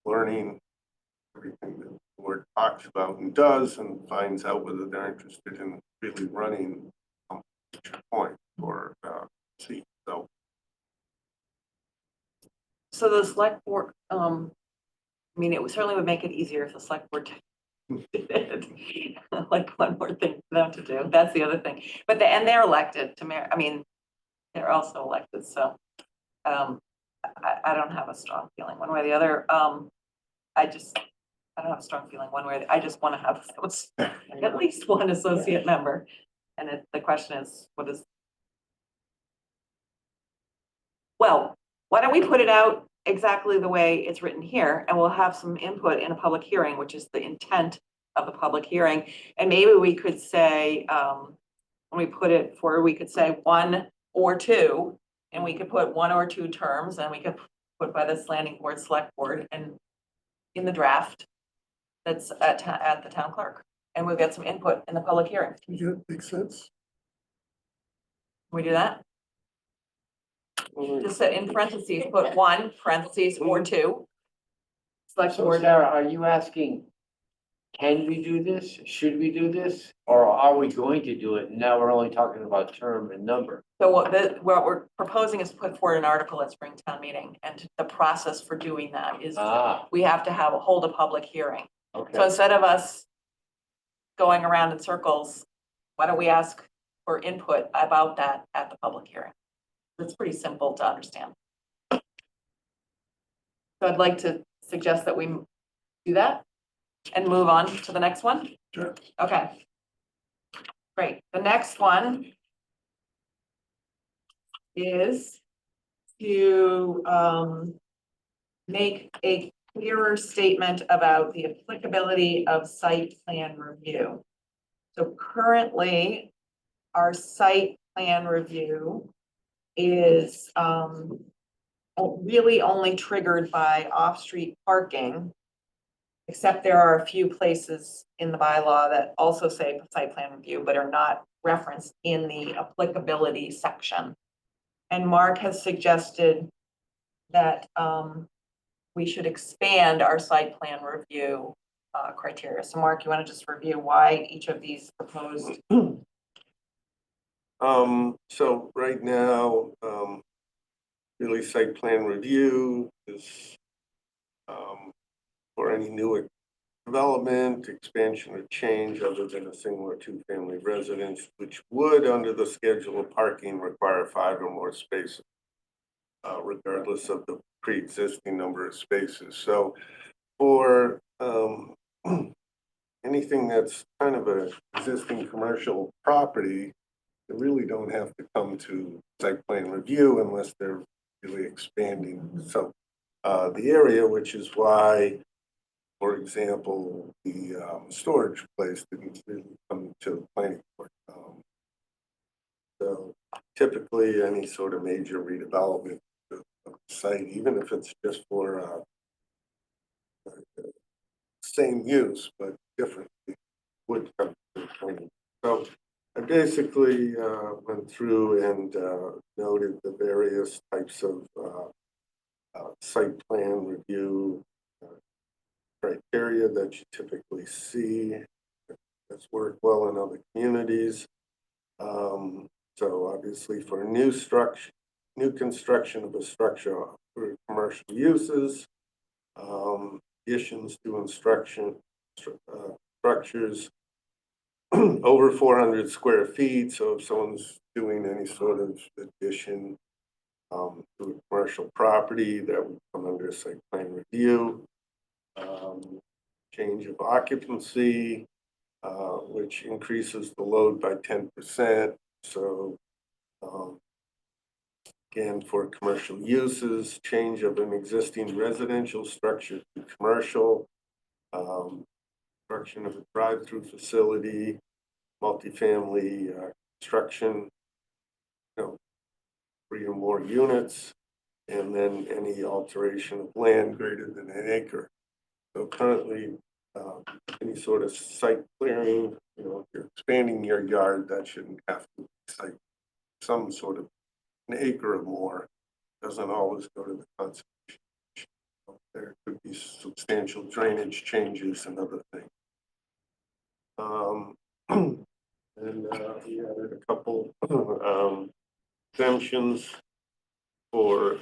learning everything that the board talks about and does, and finds out whether they're interested in really running each point or seat. So the select board, I mean, it certainly would make it easier if the select board did it. Like one more thing for them to do. That's the other thing. But and they're elected to mayor. I mean, they're also elected, so I don't have a strong feeling one way or the other. I don't have a strong feeling one way. I just want to have at least one associate member. And the question is, well, why don't we put it out exactly the way it's written here, and we'll have some input in a public hearing, which is the intent of the public hearing. And maybe we could say, when we put it forward, we could say 1 or 2, and we could put 1 or 2 terms, and we could put by the planning board, select board, and in the draft that's at the town clerk, and we'll get some input in the public hearing. Yeah, makes sense. Can we do that? Just in parentheses, put 1, parentheses, or 2. Select So board. Sarah, are you asking can we do this? Should we do this? Or are we going to do it? Now we're only talking about term and number. So what we're proposing is to put forward an article at Springtown meeting, and the process for doing that is we have to hold a public hearing. So Okay. instead of us going around in circles, why don't we ask for input about that at the public hearing? It's pretty simple to understand. So I'd like to suggest that we do that and move on to the next one. Sure. Okay. Great. The next one is to make a clearer statement about the applicability of site plan review. So currently, our site plan review is really only triggered by off-street parking, except there are a few places in the bylaw that also say site plan review, but are not referenced in the applicability section. And Mark has suggested that we should expand our site plan review criteria. So Mark, you want to just review why each of these proposed? So right now, really site plan review is for any new development, expansion, or change other than a single or two-family residence, which would, under the schedule of parking, require 5 or more spaces, regardless of the pre-existing number of spaces. So for anything that's kind of an existing commercial property, they really don't have to come to site plan review unless they're really expanding. So the area, which is why, for example, the storage place didn't really come to the planning board. So typically, any sort of major redevelopment of the site, even if it's just for same use but different, would come to the planning. So I basically went through and noted the various types of site plan review criteria that you typically see that's worked well in other communities. So obviously for new construction of a structure for commercial uses, additions to structures over 400 square feet. So if someone's doing any sort of addition to a commercial property, that would come under site plan review. Change of occupancy, which increases the load by 10%. So again, for commercial uses, change of an existing residential structure to commercial, construction of a drive-through facility, multifamily construction, 3 or more units, and then any alteration of land greater than an acre. So currently, any sort of site clearing, if you're expanding your yard, that shouldn't have to cite some sort of an acre or more. Doesn't always go to the conservation. There could be substantial drainage changes and other things. And we added a couple exemptions for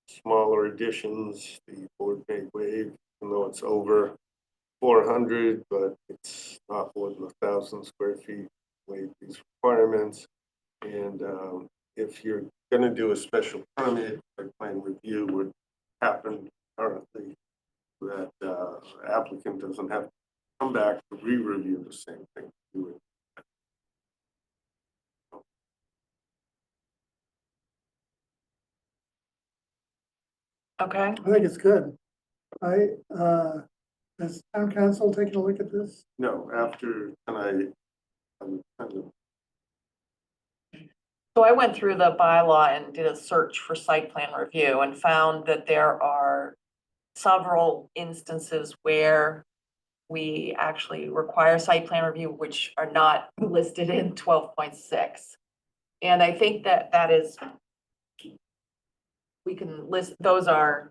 smaller additions. The board may waive, even though it's over 400, but it's not more than 1,000 square feet, waive these requirements. And if you're going to do a special permit, site plan review would happen currently, that applicant doesn't have to come back to re-review the same thing. Do it. Okay. I think it's good. Has town council taken a look at this? No, after tonight, So I went through the bylaw and did a search for site plan review and found that there are several instances where we actually require site plan review, which are not listed in 12.6. And I think that is, we can list, those are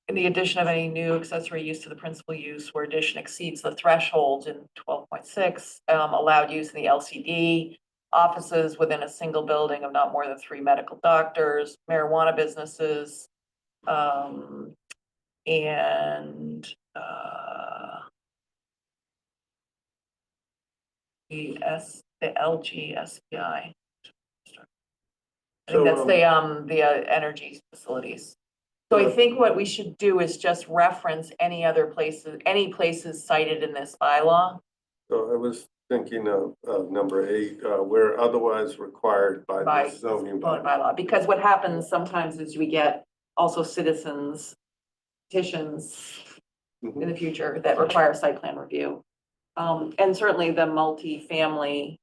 in the addition of any new accessory use to the principal use where addition exceeds the threshold in 12.6, allowed use in the LCD, offices within a single building of not more than 3 medical doctors, marijuana businesses, and the LGSPI. I think that's the energy facilities. So I think what we should do is just reference any other places, any places cited in this bylaw. So I was thinking of number 8, where otherwise required by By the zoning zoning bylaw. bylaw, because what happens sometimes is we get also citizens petitions in the future that require site plan review. And certainly the multifamily,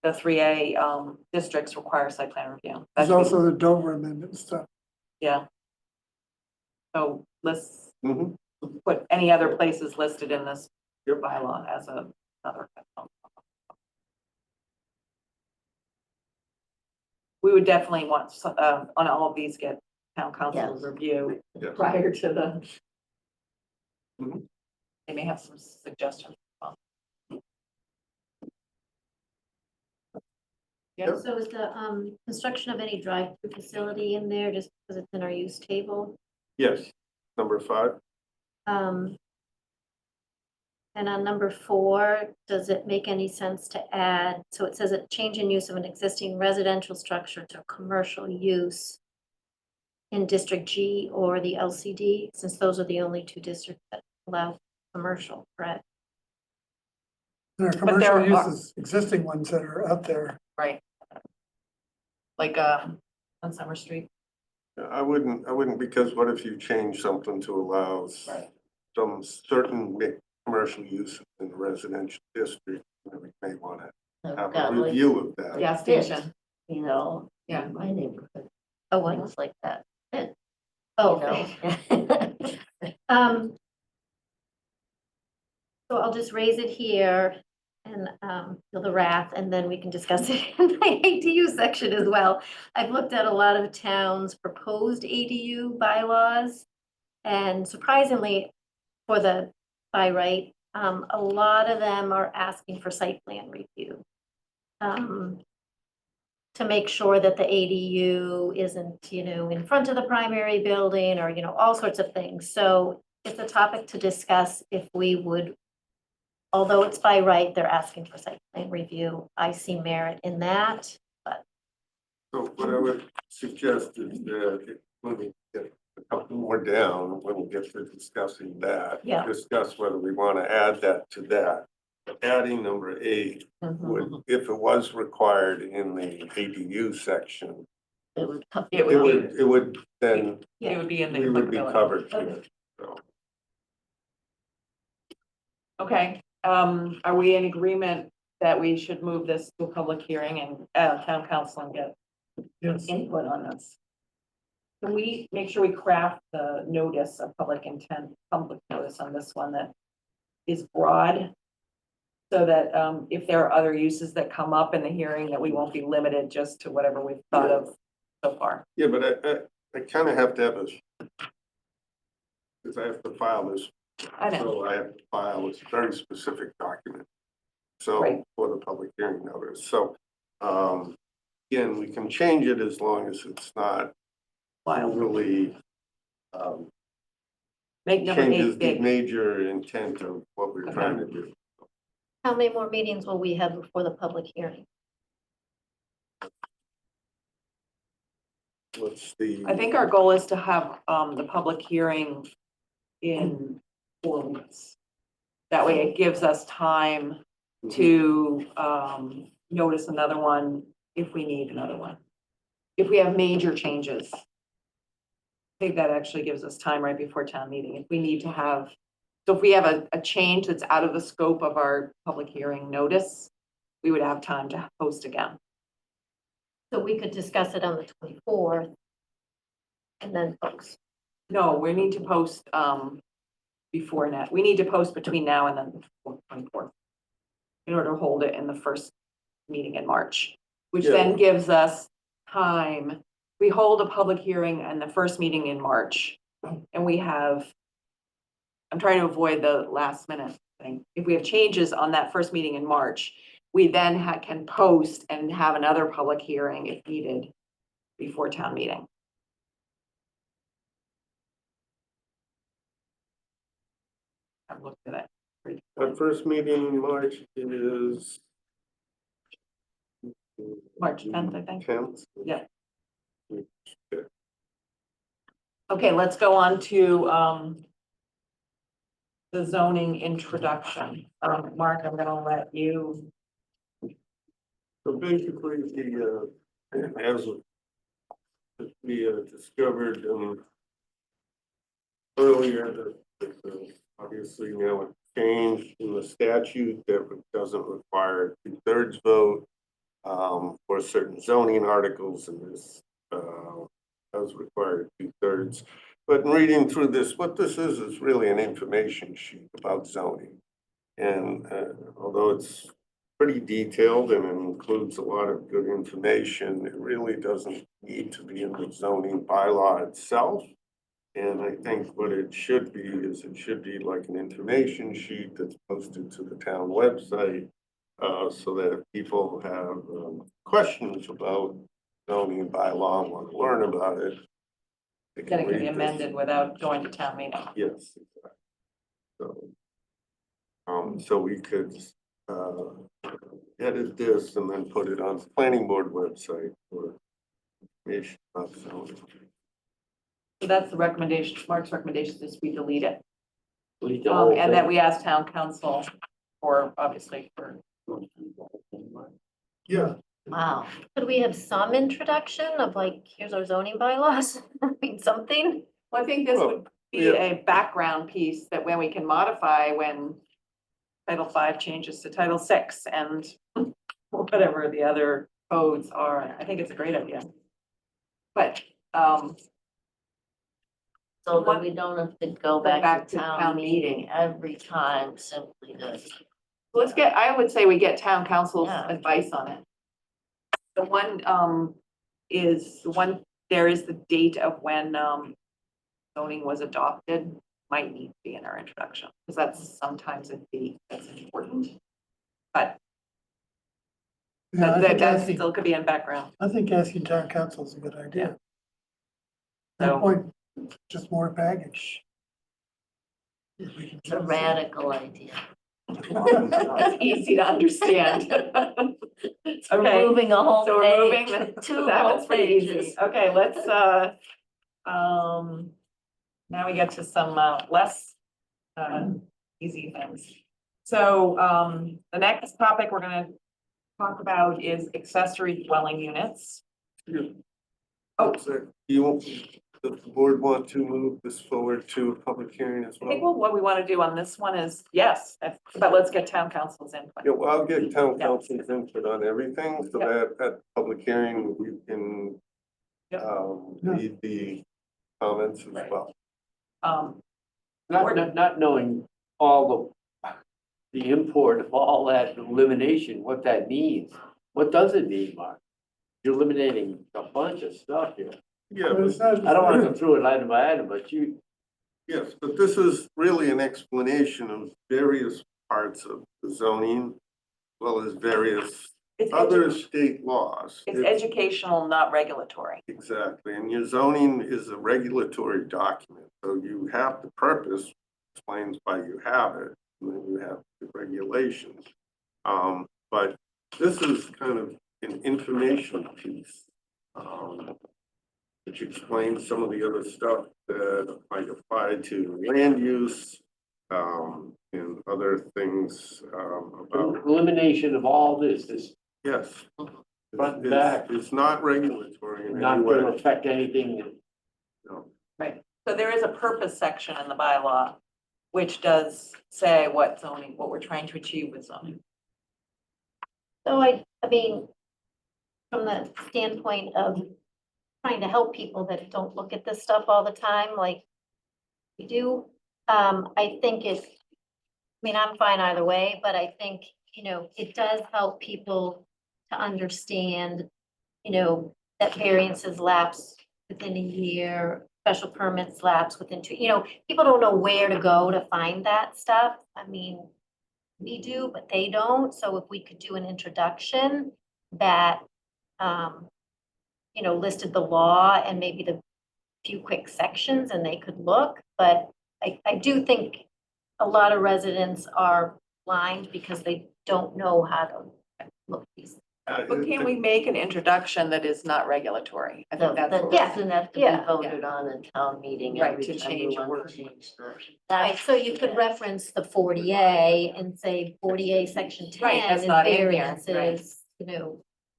the 3A districts require site plan review. There's also the Dover Amendment stuff. Yeah. So let's Mhm. put any other places listed in this bylaw as another. We would definitely want on all of these get town council Yes. review Yes. prior to the. Mhm. They may have some suggestions. Yeah. So is the construction of any drive-through facility in there just because it's in our use table? Yes, number 5. And on number 4, does it make any sense to add, so it says a change in use of an existing residential structure to commercial use in District G or the LCD, since those are the only 2 districts that allow commercial, correct? There are there commercial are- uses, existing ones that are out there. Right. Like on Summer Street. I wouldn't, because what if you change something to allow Right. some certain commercial use in the residential district? We may want to have a review of that. Gas station. You know, Yeah. my neighborhood. Oh, what? Things like that. Oh, so I'll just raise it here and feel the wrath, and then we can discuss it in my ADU section as well. I've looked at a lot of towns' proposed ADU bylaws, and surprisingly, for the by right, a lot of them are asking for site plan review. To make sure that the ADU isn't, in front of the primary building or, all sorts of things. So it's a topic to discuss if we would, although it's by right, they're asking for site plan review. I see merit in that, but. So what I would suggest is that when we get a couple more down, when we get to discussing that, Yeah. discuss whether we want to add that to that. Adding number 8 would, if it was required in the ADU section, It would. it would then, It would be in the. we would be applicability. covered here. So, Okay, are we in agreement that we should move this to a public hearing and town council and get Yes. input on this? Can we make sure we craft the notice of public intent, public notice on this one that is broad? So that if there are other uses that come up in the hearing, that we won't be limited just to whatever we've thought of so far. yeah, but I kind of have to have this, because I have to file this. I know, So I have to file this very specific document. So Right. for the public hearing notice, so, again, we can change it as long as it's not really, make number 8 changes the big. major intent of what we're Okay. trying to do. How many more meetings will we have before the public hearing? What's the? I think our goal is to have the public hearing in 4 weeks. That way it gives us time to notice another one if we need another one. If we have major changes. I think that actually gives us time right before town meeting. If we need to have, so if we have a change that's out of the scope of our public hearing notice, we would have time to post again. So we could discuss it on the 24th. And then folks. No, we need to post before that. We need to post between now and then the 24th. In order to hold it in the first meeting in March, which then gives us time. We hold a public hearing and the first meeting in March. and we have, I'm trying to avoid the last minute thing. If we have changes on that first meeting in March, we then can post and have another public hearing if needed before town meeting. I've looked at it. Our first meeting in March is March 10th, I think. 10th. Yeah. Okay, let's go on to the zoning introduction. Mark, I'm gonna let you. So basically, as we discovered earlier, that obviously now a change in the statute that doesn't require 2/3 vote for certain zoning articles, and this does require 2/3. But in reading through this, what this is really an information sheet about zoning. And although it's pretty detailed and it includes a lot of good information, it really doesn't need to be in the zoning bylaw itself. And I think what it should be is it should be like an information sheet that's posted to the town website, so that if people have questions about zoning bylaw and want to learn about it, they Then it can read be this. amended without going to town meeting. Yes, exactly. So we could edit this and then put it on the planning board website for information about zoning. So that's the recommendation, Mark's recommendation is we delete it. Delete the whole And that thing. we ask town council for, obviously, for. Yeah, Wow. Could we have some introduction of like, here's our zoning bylaws? I mean, something? Well, I think this Well, would be yeah. a background piece that when we can modify when Title V changes to Title VI and whatever the other codes are. I think it's a great idea. But, So that we don't have to go back to town meeting meeting. every time, simply to. let's get, I would say we get town council's Yeah. advice on it. The one, there is the date of when, zoning was adopted, might need to be in our introduction, because that's sometimes a date that's important. But Yeah, I think that asking, still could be in background. I think asking town council is a good idea. At So- that point, just more baggage. If we can It's a just- radical idea. It's easy to understand. It's Okay, removing a whole so we're moving, page, the- two that whole was pretty easy. pages. Okay, let's, now we get to some, less, easy things. So, the next topic we're gonna talk about is accessory dwelling units. Oh, so does the board want to move this forward to a public hearing as I think well? what we want to do on this one is, yes, but let's get town council's input. Yeah, well, I'll get town Yeah. council's input on everything, so that at the public hearing, we can Yep. read the comments as Right. well. Not knowing all the import of all that elimination, what that means. What does it mean, Mark? You're eliminating a bunch of stuff here. Yeah, But but it's not- I don't wanna go through it item by item, but yes, but this is really an explanation of various parts of the zoning, as well as various It's other state laws. It's educational, not regulatory. Exactly, and your zoning is a regulatory document, so you have the purpose, explains why you have it, and then you have the regulations. But this is kind of an information piece, which explains some of the other stuff that might apply to land use, and other things, about, elimination of all this is yes. Front and It's- back. It's not regulatory in any not gonna way. affect anything. No. Right. So there is a purpose section in the bylaw, which does say what zoning, what we're trying to achieve with zoning. So I mean, from the standpoint of trying to help people that don't look at this stuff all the time, like we do, I think I mean, I'm fine either way, but I think, it does help people to understand, that variances lapse within a year, special permits lapse within 2, people don't know where to go to find that stuff. I mean, we do, but they don't. So if we could do an introduction that, listed the law and maybe the few quick sections and they could look, but I do think a lot of residents are blind because they don't know how to look these. But can we make an introduction that is not regulatory? I think that's. Yeah. Doesn't have to be Yeah. voted on in town meeting Right, every to time change you a want word. to change the. Right, so you could reference the 40A and say 40A section Right, 10 that's is not in there, right. variances,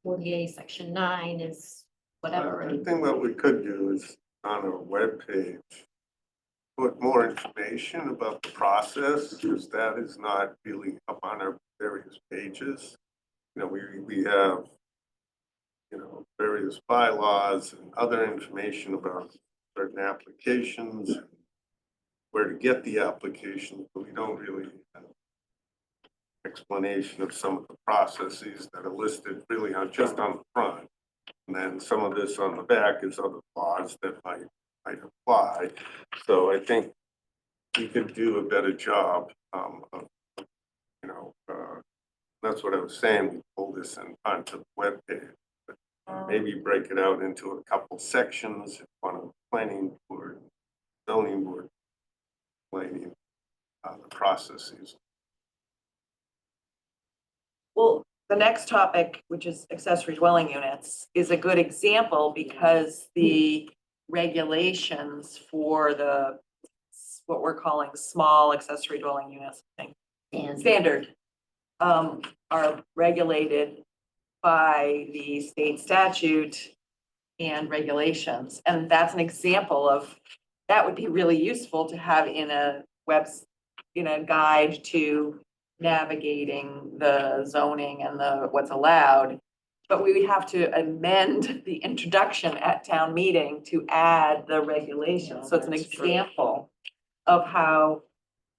40A section 9 is whatever. I think what we could do is on our webpage, put more information about the process, because that is not really up on our various pages. We have, various bylaws and other information about certain applications, where to get the applications, but we don't really have explanation of some of the processes that are listed really on just on the front. And then some of this on the back is other laws that might apply. So I think we could do a better job of, that's what I was saying, we pull this in onto the webpage. Maybe break it out into a couple sections, one of the planning board, zoning board, explaining the processes. Well, the next topic, which is accessory dwelling units, is a good example because the regulations for what we're calling small accessory dwelling units, I think, standard, are regulated by the state statute and regulations. And that's an example of, that would be really useful to have in a guide to navigating the zoning and what's allowed. But we would have to amend the introduction at town meeting to add the regulations. So it's an example of how,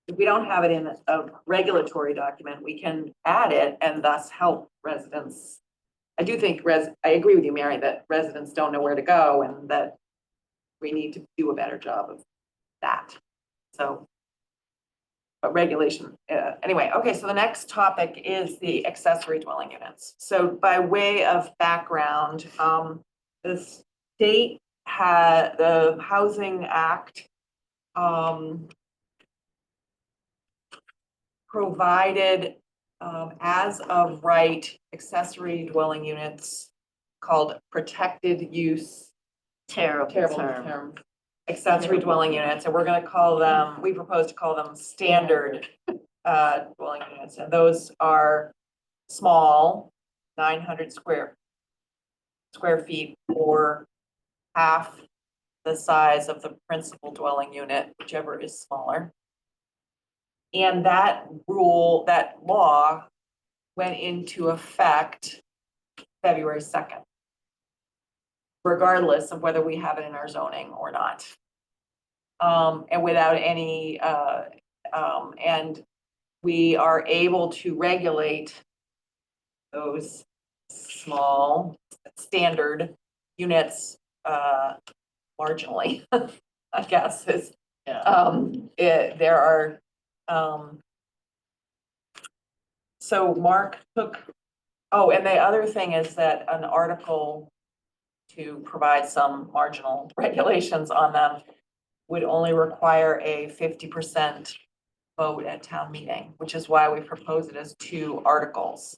if we don't have it in a regulatory document, we can add it and thus help residents. I do think I agree with you, Mary, that residents don't know where to go and that we need to do a better job of that. So, but regulation, anyway, okay, so the next topic is the accessory dwelling units. So by way of background, the state had the Housing Act provided as of right accessory dwelling units called protected use. Terrible term. Accessory dwelling units, and we're gonna call them, we propose to call them standard dwelling units, and those are small, 900 square feet, or half the size of the principal dwelling unit, whichever is smaller. And that law went into effect February 2nd, regardless of whether we have it in our zoning or not. And without any, and we are able to regulate those small standard units marginally, I guess is, there are, so Mark took, oh, and the other thing is that an article to provide some marginal regulations on them would only require a 50% vote at town meeting, which is why we propose it as 2 articles.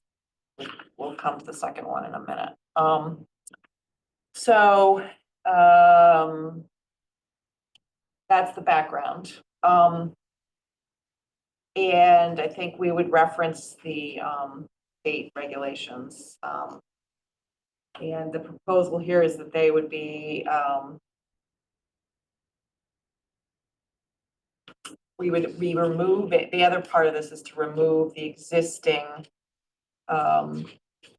We'll come to the second one in a minute. That's the background. And I think we would reference the state regulations. And the proposal here is that they would be, we remove it. The other part of this is to remove the existing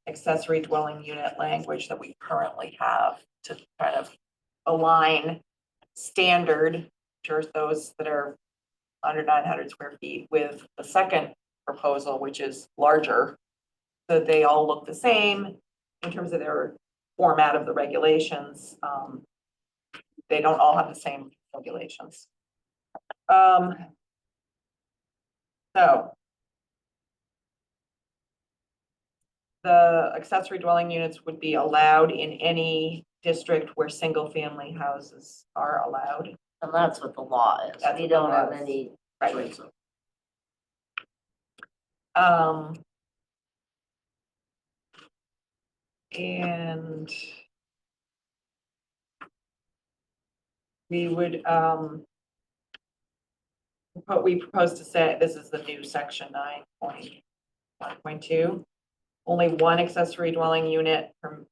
accessory dwelling unit language that we currently have to kind of align standard, which are those that are under 900 square feet, with the second proposal, which is larger. So they all look the same in terms of their format of the regulations. they don't all have the same regulations. So. The accessory dwelling units would be allowed in any district where single-family houses are allowed. And that's what the law is. That's We what the don't law have is. any Right. choice. And we would, what we propose to say, this is the new section 9.1.2. Only one accessory dwelling unit from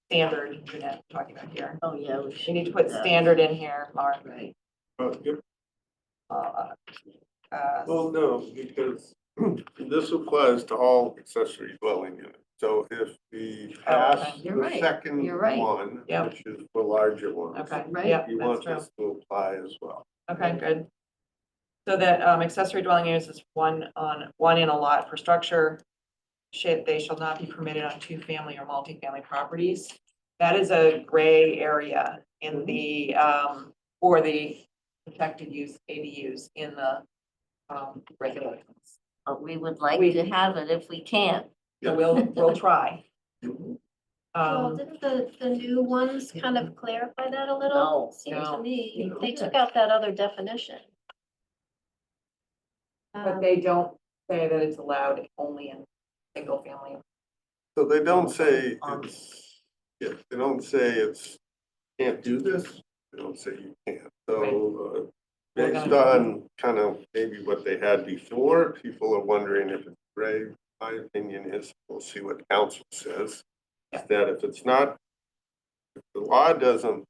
standard unit, I'm talking about here. Oh, yeah. We need to put standard in here, Mark. Right. Yep. Well, no, because this applies to all accessory dwelling units. So if we pass You're the right. second You're right. one, Yep. which is the larger one. okay, Right. yeah, You that's want true. this to apply as well. Okay, good. So that accessory dwelling units is one in a lot for structure. They shall not be permitted on two-family or multifamily properties. That is a gray area in the for the protected use ADUs in the regulations. But we would like We- to have it if we can. So we'll try. Well, didn't the new ones kind of clarify that a little? No, Seems no. to me, they took out that other definition. But they don't say that it's allowed only in single family. So they don't say it's, yeah, they don't say it's, can't do this, they don't say you can't. So, We're based gonna- on kind of maybe what they had before, people are wondering if it's gray. My opinion is, we'll see what council says, is that if it's not, if the law doesn't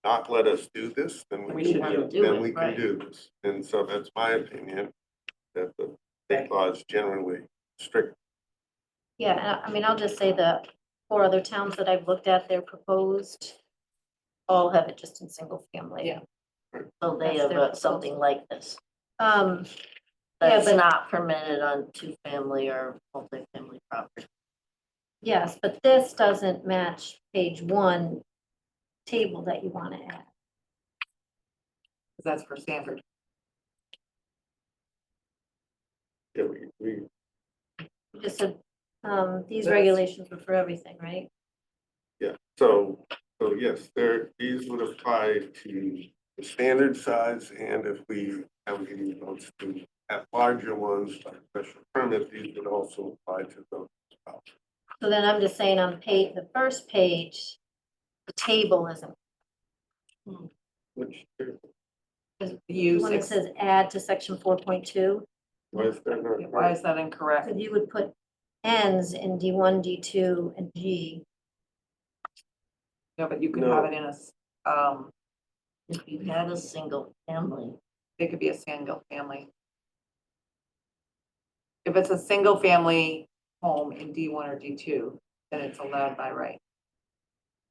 not let us do this, then We we should can, do then it, we can right. do this. And so that's my opinion, that the state law is generally strict. Yeah, I mean, I'll just say the 4 other towns that I've looked at, they're proposed, all have it just in single family. Yeah. So they That's have their something like this. Yeah, That's but- not permitted on two-family or multi-family property. Yes, but this doesn't match page 1 table that you want to add. That's for standard. Yeah, we You just said, these That's- regulations are for everything, right? Yeah, so yes, these would apply to the standard size, and if we have any votes to have larger ones by special permit, these would also apply to those as well. So then I'm just saying on the first page, the table isn't, Which, the Use, one that says add to section 4.2. why is there not? why is that incorrect? Because you would put ends in D1, D2, and G. No, but you could No. have it in If you had a single family, it could be a single family. If it's a single family home in D1 or D2, then it's allowed by right.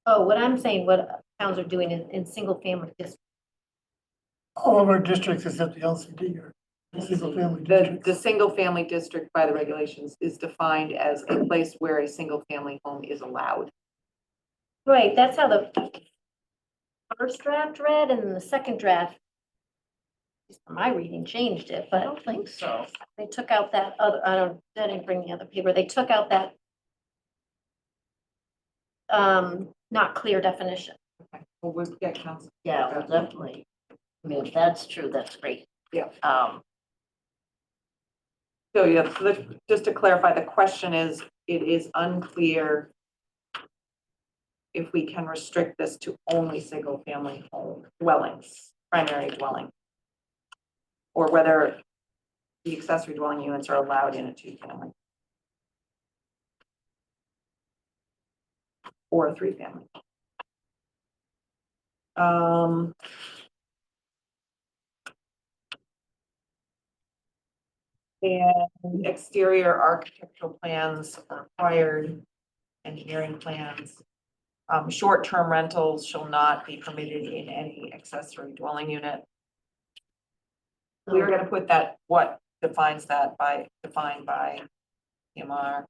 Oh, what I'm saying, what towns are doing in single family districts. All of our districts except the LCD are single family The districts. single family district by the regulations is defined as a place where a single family home is allowed. Right, that's how the first draft read, and then the second draft, at least from my reading, changed it, I but don't think so. they took out that other, I didn't bring the other paper, they took out that not clear definition. Okay, well, we'll get council. Yeah, well, definitely. I mean, if that's true, that's great. Yeah. So yeah, so just to clarify, the question is, it is unclear if we can restrict this to only single family home dwellings, primary dwelling. Or whether the accessory dwelling units are allowed in a two-family. Or a three-family. And exterior architectural plans are required, engineering plans. Short-term rentals shall not be permitted in any accessory dwelling unit. We're gonna put that, what defines that by, defined by MR.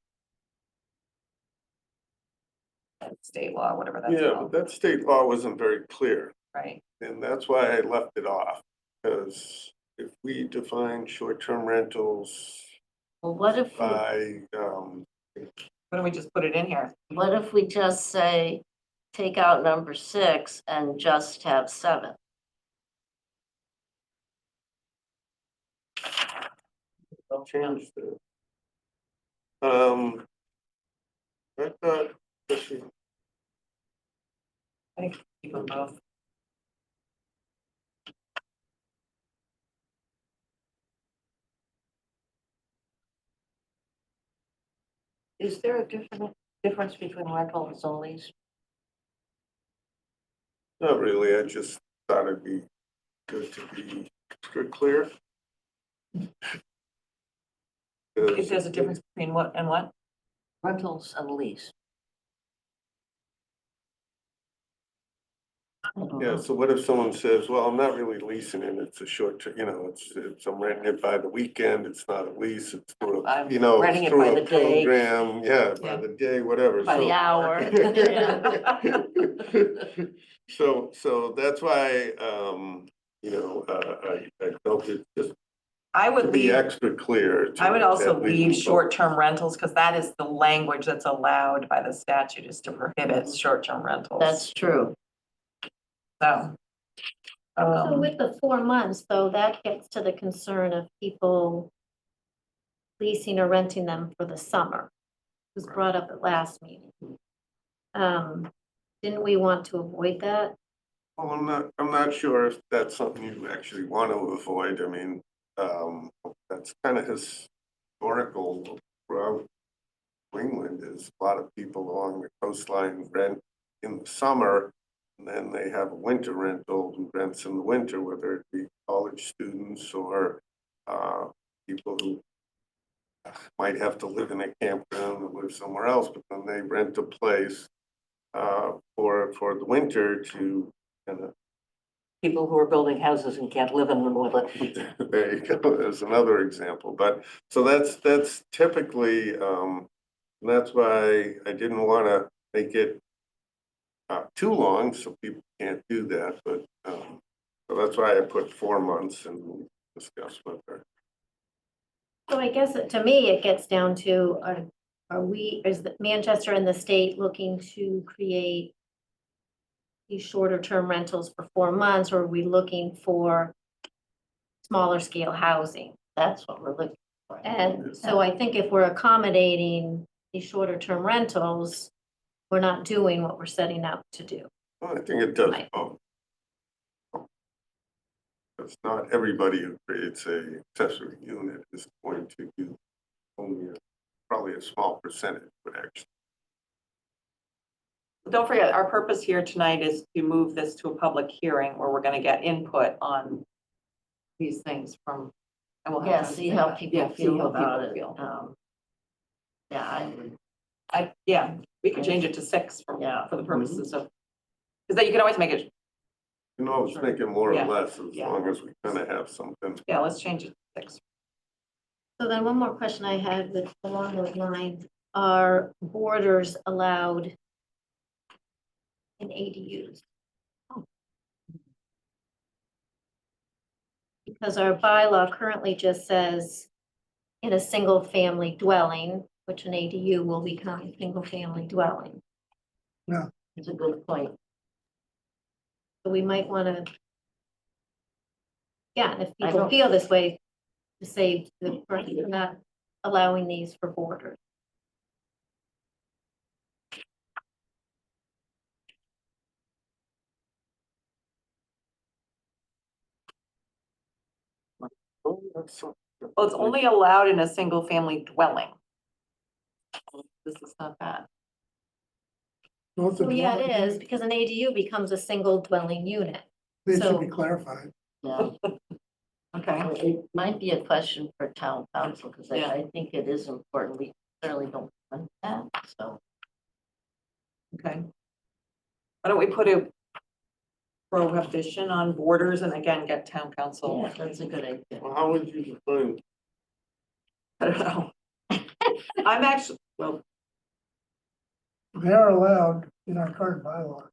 State law, whatever that's Yeah, but called, that state law wasn't very clear, right? and that's why I left it off. Because if we define short-term rentals Well, what if, by, Why don't we just put it in here? what if we just say, take out number 6 and just have 7? I'll change the. I thought, let's see, I think keep them both. Is there a difference between rentals and lease? not really, I just thought it'd be good to be extra clear. If there's a difference between what and what? Rentals and lease. Yeah, so what if someone says, well, I'm not really leasing it, it's a short term, I'm renting it by the weekend, it's not a lease, it's through, I'm it's renting it through by a the day. program, yeah, by Yeah. the day, whatever. By the So- hour. So that's why, I felt it just I to would be leave, extra clear. I would also leave both. short-term rentals, because that is the language that's allowed by the statute, is to prohibit short-term rentals. That's true. So. So with the 4 months, though, that gets to the concern of people leasing or renting them for the summer. It was brought up at last meeting. Didn't we want to avoid that? Well, I'm not sure if that's something you actually want to avoid. I mean, that's kind of historical throughout New England, is a lot of people along the coastline rent in the summer, and then they have a winter rental who rents in the winter, whether it be college students or people who might have to live in a campground or live somewhere else, but then they rent a place for the winter to kind of. People who are building houses and can't live in them with it. There you go, there's another example, but, so that's typically, that's why I didn't wanna make it too long, so people can't do that, but, so that's why I put 4 months and we'll discuss whether. So I guess to me, it gets down to, is Manchester and the state looking to create these shorter term rentals for 4 months, or are we looking for smaller scale housing? That's what we're looking for. And so I think if we're accommodating these shorter term rentals, we're not doing what we're setting up to do. Well, I think it does Right. both. It's not everybody who creates a accessory unit is going to do only probably a small percentage, but actually. Don't forget, our purpose here tonight is to move this to a public hearing where we're gonna get input on these things from. And we'll have Yeah, time to see think how about- people yeah, see feel how about people it. feel. Yeah, I would. We could change it to 6 for Yeah. the purposes of, because then you can always make it, You can always make it more or Yeah. less as Yeah. long as we kind of have something. yeah, let's change it to 6. So then one more question I had with along those lines, are borders allowed in ADUs? Because our bylaw currently just says in a single family dwelling, which an ADU will become a single family dwelling. It's a good point. So we might want to, yeah, and if I people don't- feel this way, to say that we're not allowing these for borders. Oh, that's so- Well, it's only allowed in a single family dwelling. This is not that. Both So the yeah, it dwelling is, because an ADU becomes a single dwelling unit. They should be so- clarified. Yeah. Okay, It might be a question for town council, because Yeah. I think it is important. We certainly don't want that, so. okay. Why don't we put a prohibition on borders and again, get town council? Yeah, that's a good idea. Well, how would you define? I don't know. I'm actually, well, They are allowed in our current bylaw.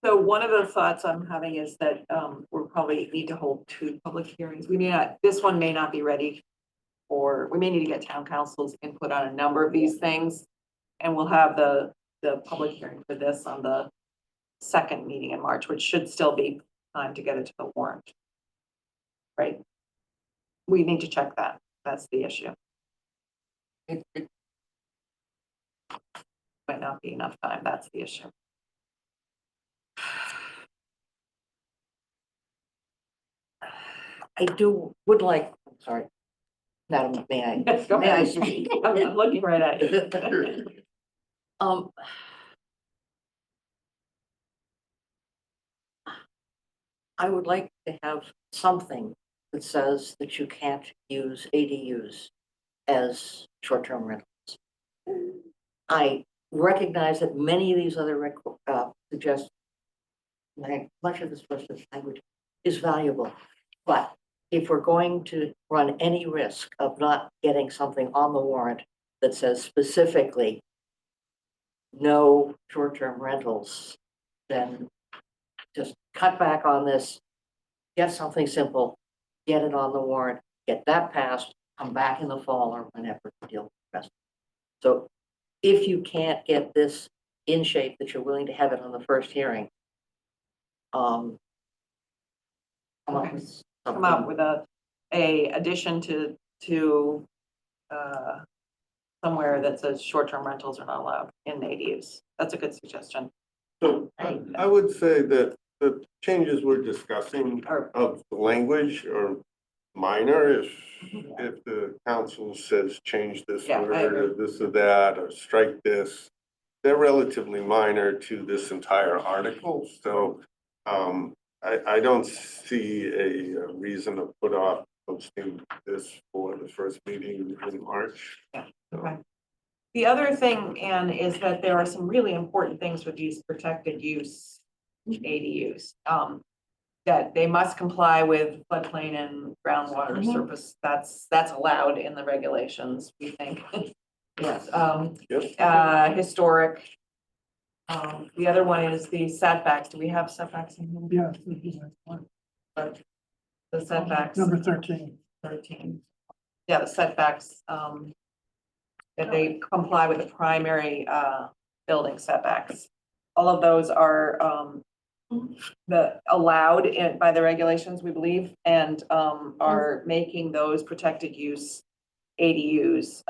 So one of the thoughts I'm having is that we'll probably need to hold 2 public hearings. We may not, this one may not be ready. Or we may need to get town council's input on a number of these things. And we'll have the public hearing for this on the 2nd meeting in March, which should still be time to get it to the warrant. Right? We need to check that. That's the issue. It might not be enough time. That's the issue. would like, sorry, Madam, may I? Yes, go May I ahead. speak? I'm looking right at you. I would like to have something that says that you can't use ADUs as short-term rentals. I recognize that many of these other suggest much of this specific language is valuable, but if we're going to run any risk of not getting something on the warrant that says specifically no short-term rentals, then just cut back on this, get something simple, get it on the warrant, get that passed, come back in the fall or whenever to deal with the rest. So if you can't get this in shape that you're willing to have it on the first hearing, come up with Come up something. with a addition to somewhere that says short-term rentals are not allowed in ADUs. That's a good suggestion. So I would say that the changes we're discussing of the language are minor. If the council says change this Yeah, I word or agree. this or that, or strike this, they're relatively minor to this entire article. So I don't see a reason to put off posting this for the first meeting in March. Okay. The other thing, Anne, is that there are some really important things with these protected use ADUs. That they must comply with floodplain and groundwater surface. That's allowed in the regulations, we think. Yes. Yep. Historic. The other one is the setbacks. Do we have setbacks in here? Yeah, But the setbacks. number 13. 13. Yeah, the setbacks, that they comply with the primary, building setbacks. All of those are, allowed by the regulations, we believe, and, are making those protected use ADUs.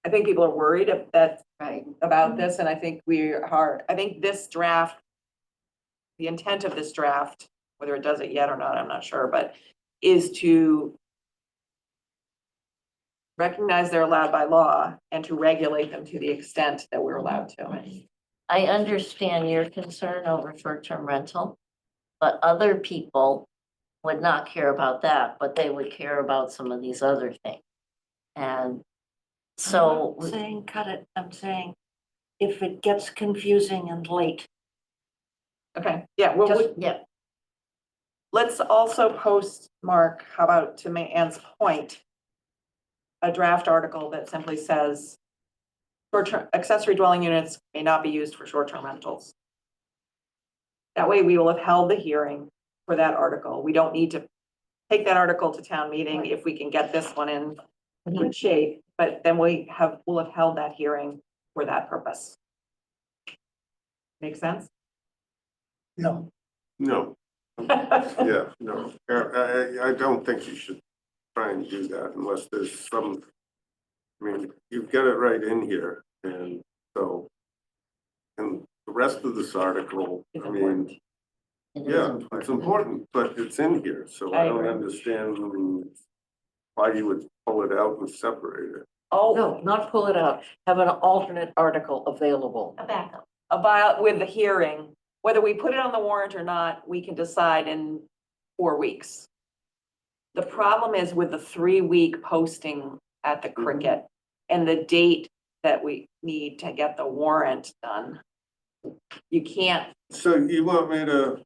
I think people are worried about this, and I think I think this draft, the intent of this draft, whether it does it yet or not, I'm not sure, but is to recognize they're allowed by law and to regulate them to the extent that we're allowed to. I understand your concern over short-term rental, but other people would not care about that, but they would care about some of these other things. And so. I'm not saying cut it, I'm saying if it gets confusing and late. Okay, yeah, well, Yeah. let's also post, Mark, how about to Anne's point, a draft article that simply says short-term accessory dwelling units may not be used for short-term rentals. That way we will have held the hearing for that article. We don't need to take that article to town meeting if we can get this one in good shape, but then we'll have held that hearing for that purpose. Make sense? No. No. Yeah, no, I don't think you should try and do that unless there's some, I mean, you get it right in here, and so, and the rest of this article, I mean, yeah, it's important, but it's in here, so I don't understand why you would pull it out and separate it. Oh, no, not pull it out, have an alternate article available. A backup. About with the hearing, whether we put it on the warrant or not, we can decide in 4 weeks. The problem is with the 3-week posting at the Cricket and the date that we need to get the warrant done. You can't. So you want me to,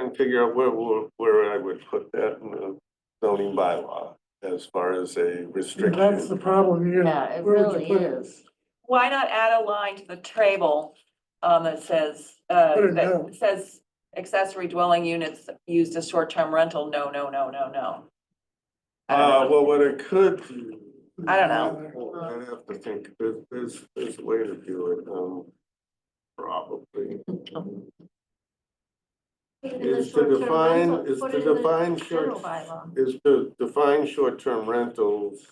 and figure out where I would put that in the zoning bylaw as far as a That's the restriction. problem here. Yeah, it Where would you really put it? is. Why not add a line to the table, that says, Put a note. that says accessory dwelling units used as short-term rental, no. I don't know. Well, what it could do. I don't know. I have to think, there's a way to do it, probably. Put it in the Is to short-term define, rental- is put to it in the define general short, bylaw. is to define short-term rentals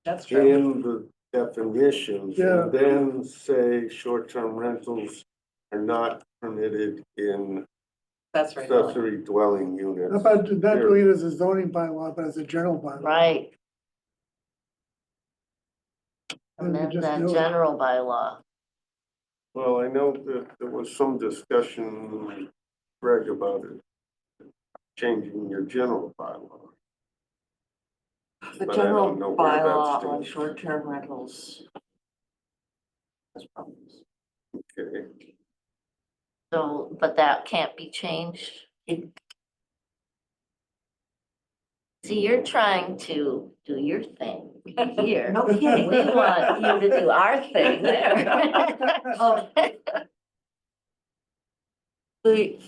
That's true. in the definitions. Yeah. And then say short-term rentals are not permitted in That's right. accessory dwelling How units. about not doing it as a zoning bylaw, but as a general bylaw? Right, Then you and then just that do it. general bylaw. Well, I know that there was some discussion, Greg, about it, changing your general bylaw. The But I don't know general where that bylaw on stands. short-term rentals. has problems. Okay. So, but that can't be changed. See, you're trying to do your thing here. No kidding. We want you to do our thing there. Okay.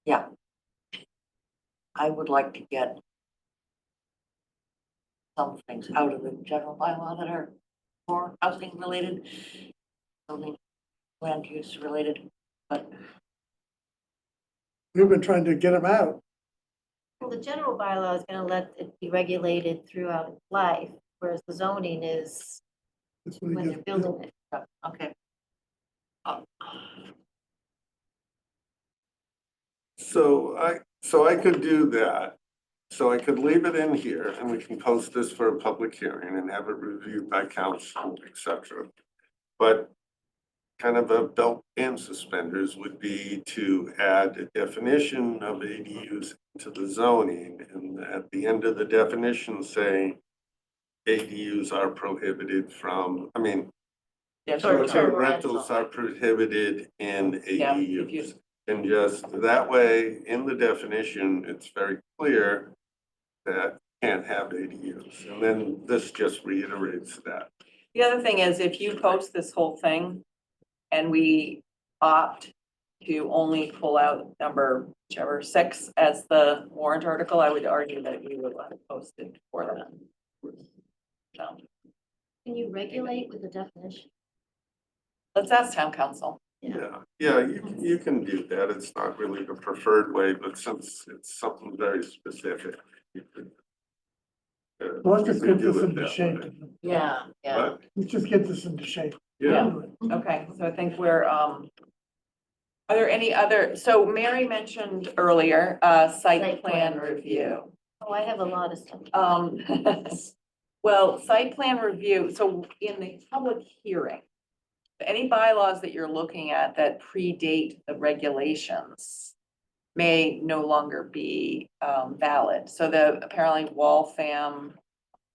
Yeah. I would like to get some things out of the general bylaw that are more housing related, only land use related, but We've been trying to get them out. Well, the general bylaw is gonna let it be regulated throughout its life, whereas the zoning is That's what when it they're gets. building it. okay. So I could do that. So I could leave it in here and we can post this for a public hearing and have it reviewed by council, et cetera. But kind of a belt and suspenders would be to add a definition of ADUs to the zoning, and at the end of the definition say ADUs are prohibited from, Yeah, short-term Short-term rentals rental. are prohibited in Yeah, if you- ADUs. And just that way, in the definition, it's very clear that you can't have ADUs. And then this just reiterates that. The other thing is, if you post this whole thing and we opt to only pull out number whichever 6 as the warrant article, I would argue that you would want to post it for them. So, Can you regulate with the definition? let's ask town council. Yeah, you can do that. It's not really the preferred way, but since it's something very specific. You could, Let's just you get could do this it into that shape. way. Yeah, yeah. But, Let's just get this into shape. yeah, Okay, so I think we're, are there any other, so Mary mentioned earlier, site plan review. Oh, I have a lot of stuff. Well, site plan review, so in the public hearing, any bylaws that you're looking at that predate the regulations may no longer be valid. So apparently Waltham,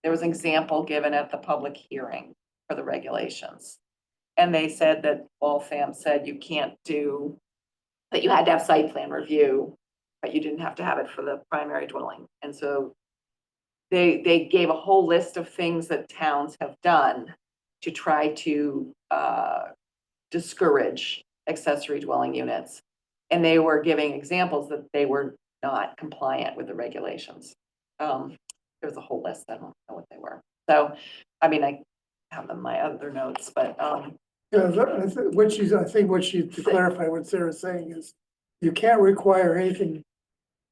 there was an example given at the public hearing for the regulations. And they said that Waltham said you can't do, that you had to have site plan review, but you didn't have to have it for the primary dwelling. And so they gave a whole list of things that towns have done to try to discourage accessory dwelling units. And they were giving examples that they were not compliant with the regulations. There's a whole list, I don't know what they were. So, I mean, I have them in my other notes, but Yeah, I think what she, to clarify what Sarah's saying is, you can't require anything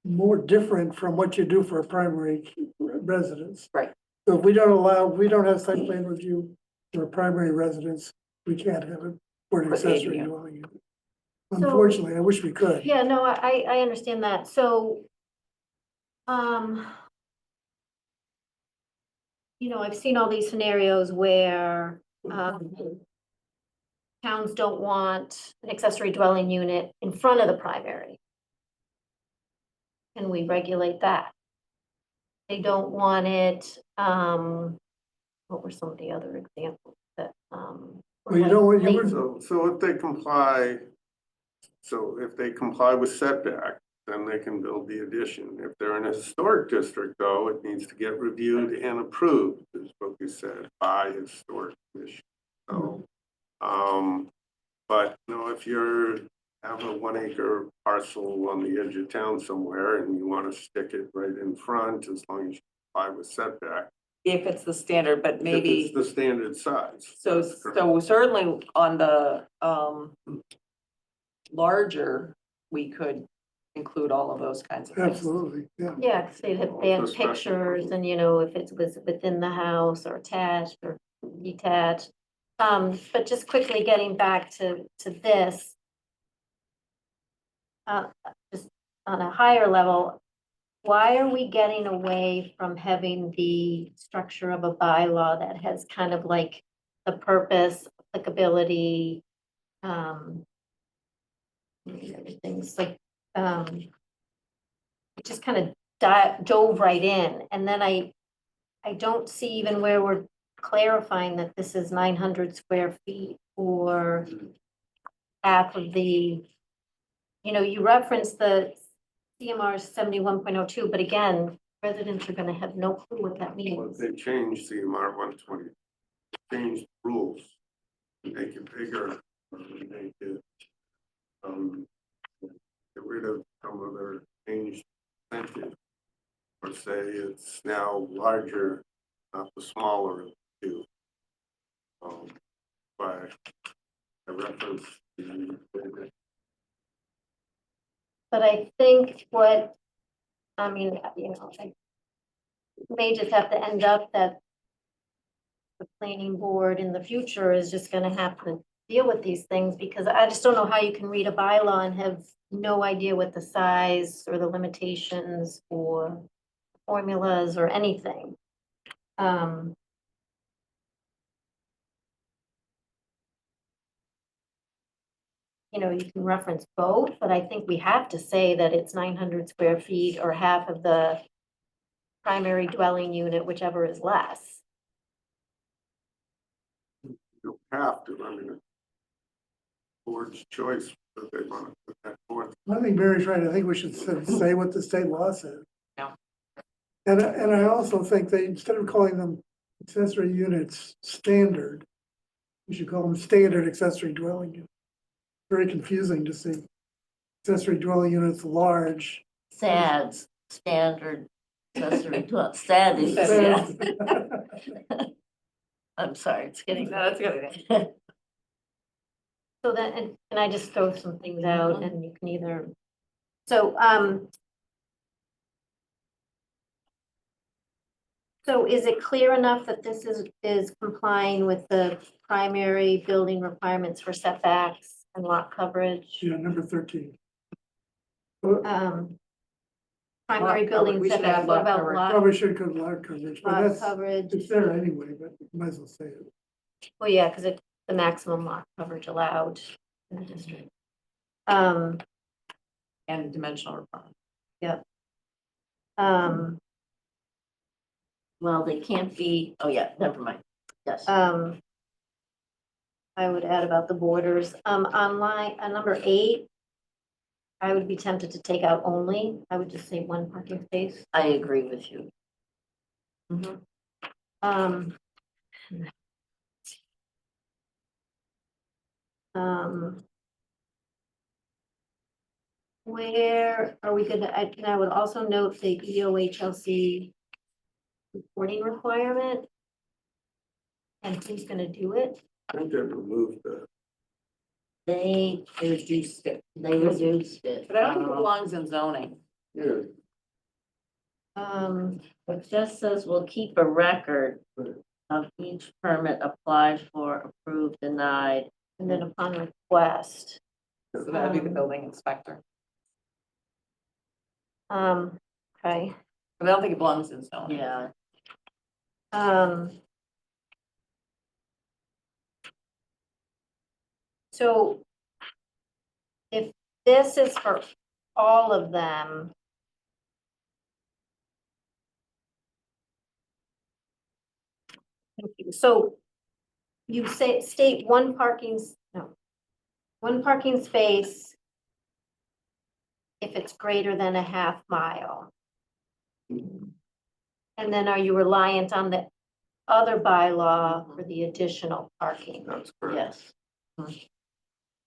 more different from what you do for a primary residence. Right. So if we don't have site plan review for a primary residence, we can't have it for an For accessory ADU. dwelling unit. Unfortunately, I wish we could. Yeah, no, I understand that. So, you know, I've seen all these scenarios where, towns don't want an accessory dwelling unit in front of the primary. Can we regulate that? They don't want it, what were some of the other examples that, Well, you know what, you were, So if they comply, so if they comply with setback, then they can build the addition. If they're in a historic district, though, it needs to get reviewed and approved, is what we said, by historic commission. So, but, you know, if you're, have a 1 acre parcel on the edge of town somewhere and you want to stick it right in front, as long as you comply with setback. If it's the standard, but If maybe. it's the standard size. So, That's correct. so certainly on the, larger, we could include all of those kinds of things. absolutely, yeah. Yeah, 'cause they had Also special pictures and, you know, if it was within the house or attached or detached. But just quickly getting back to this. Just on a higher level, why are we getting away from having the structure of a bylaw that has kind of like the purpose, applicability, things like, it just kind of dove right in, and then I don't see even where we're clarifying that this is 900 square feet or half of the, you know, you referenced the CMR 71.02, but again, residents are gonna have no clue what that Well, means. they changed CMR 120, changed rules, to make it bigger, make it, get rid of some of their changed percentage. Or say it's now larger, not the smaller of the two. By a reference to But I think what, I mean, you know, I may just have to end up that the planning board in the future is just gonna have to deal with these things, because I just don't know how you can read a bylaw and have no idea what the size or the limitations or formulas or anything. You know, you can reference both, but I think we have to say that it's 900 square feet or half of the primary dwelling unit, whichever is less. you don't have to, I mean, board's choice, but they want to put that forth. I think Mary's right. I think we should say what the state law says. Yeah. And I also think that instead of calling them accessory units standard, we should call them standard accessory dwelling unit. Very confusing to see accessory dwelling units large. SADS, standard accessory dwelling, SAD is, yeah. I'm sorry, it's getting. No, that's good. So that, and I just throw some things out and you can either, so, so is it clear enough that this is complying with the primary building requirements for setbacks and lot coverage? Yeah, number 13. Primary building we should setbacks, add what lot about coverage. lot, Probably should go lot coverage, but lot that's, coverage? it's there anyway, but you might as well say it. Well, yeah, because it's the maximum lot coverage allowed in the district. And dimensional requirement. Yep. Well, they can't be, oh yeah, never mind, yes. I would add about the borders, on line, number 8, I would be tempted to take out only, I would just say 1 parking space. I agree with you. Um, where are we gonna, and I would also note the EOHLC reporting requirement. And who's gonna do it? I think they removed the. They reduced it. They reduced it. But I don't think it belongs in zoning. Yeah. It just says we'll keep a record of each permit applied for, approved, denied. And then upon request. So that'd be the building inspector. Okay. But I don't think it belongs in zoning. Yeah. So if this is for all of them, so you say, state one one parking space if it's greater than a half mile. And then are you reliant on the other bylaw for the additional parking? That's correct. Yes.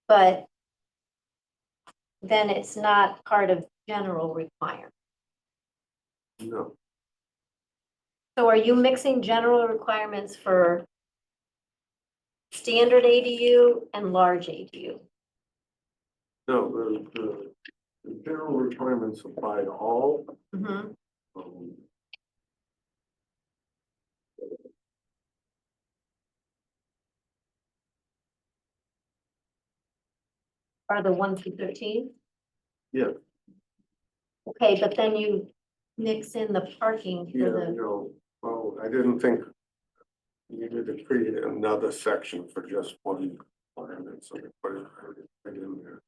But then it's not part of general requirement. No, So are you mixing general requirements for standard ADU and large ADU? no, the general requirements apply to all. Mhm. um, Are the 1 through 13? Yeah, Okay, but then you mix in the parking yeah, for the, no, well, I didn't think you needed to create another section for just one requirement, so I put it right in there.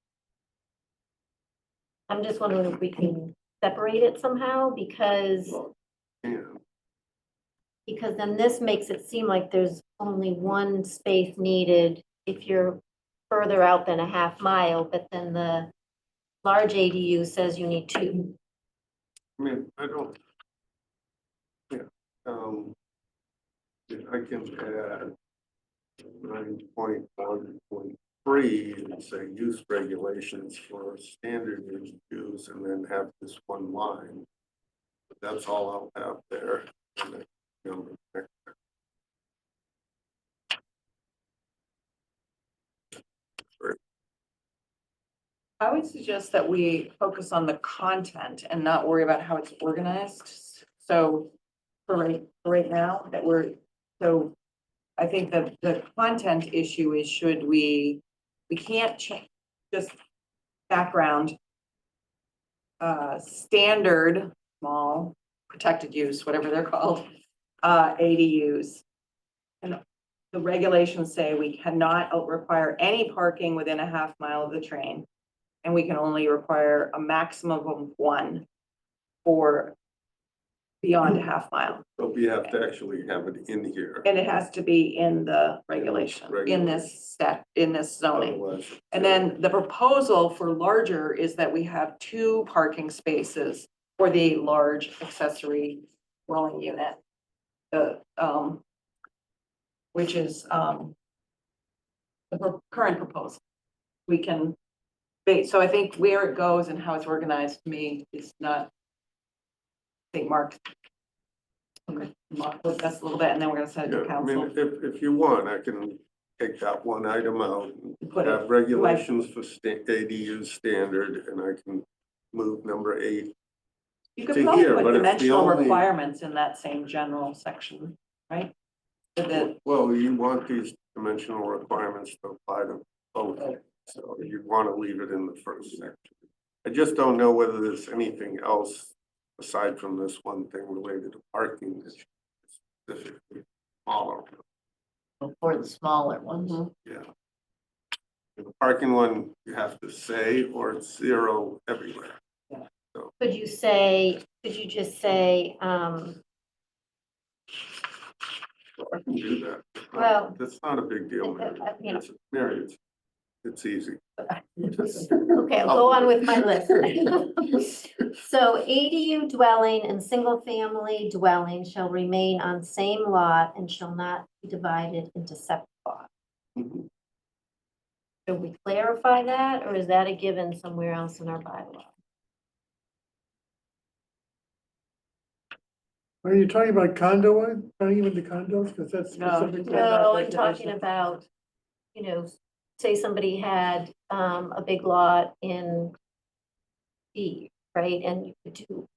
I'm just wondering if we can separate it somehow, because And then this makes it seem like there's only one space needed if you're further out than a half mile, but then the large ADU says you need 2. I mean, I don't. Yeah, I can add 9.1.3 and say use regulations for standard use and then have this one line. But that's all I'll have there. And then, next. I would suggest that we focus on the content and not worry about how it's organized. So for right now that so I think that the content issue is we can't change, just background. Standard, small, protected use, whatever they're called, ADUs. And the regulations say we cannot require any parking within a half mile of the train. And we can only require a maximum of 1 for beyond a half mile. So we have to actually have it in here. And it has to be in the regulation, in this zoning. Otherwise, And then the proposal for larger is that we have 2 parking spaces for the large accessory dwelling unit. Which is, the current proposal. We can, so I think where it goes and how it's organized to me is not. I think Mark with us a little bit, and then we're gonna send it to yeah, I mean, council. if you want, I can take that one item out and Put it have regulations for ADU standard, and I can move number 8. You could to probably here, put but if the dimensional only- requirements in that same general section, right? For the, Well, you want these dimensional requirements to apply to both, so you'd want to leave it in the first section. I just don't know whether there's anything else aside from this one thing related to parking that's specifically smaller. For the smaller ones. Yeah. The parking one, you have to say, or it's 0 everywhere. Could you just say, I can do that. Well, That's not a big deal, Mary. you know. Mary, it's easy. okay, I'll go on with my list. So ADU dwelling and single-family dwelling shall remain on same lot and shall not be divided into separate lots. Mhm. Should we clarify that, or is that a given somewhere else in our bylaw? Are you talking about turning them into condos? Because that's No. specific. No, I'm talking about, say somebody had a big lot in B, right, and you could do,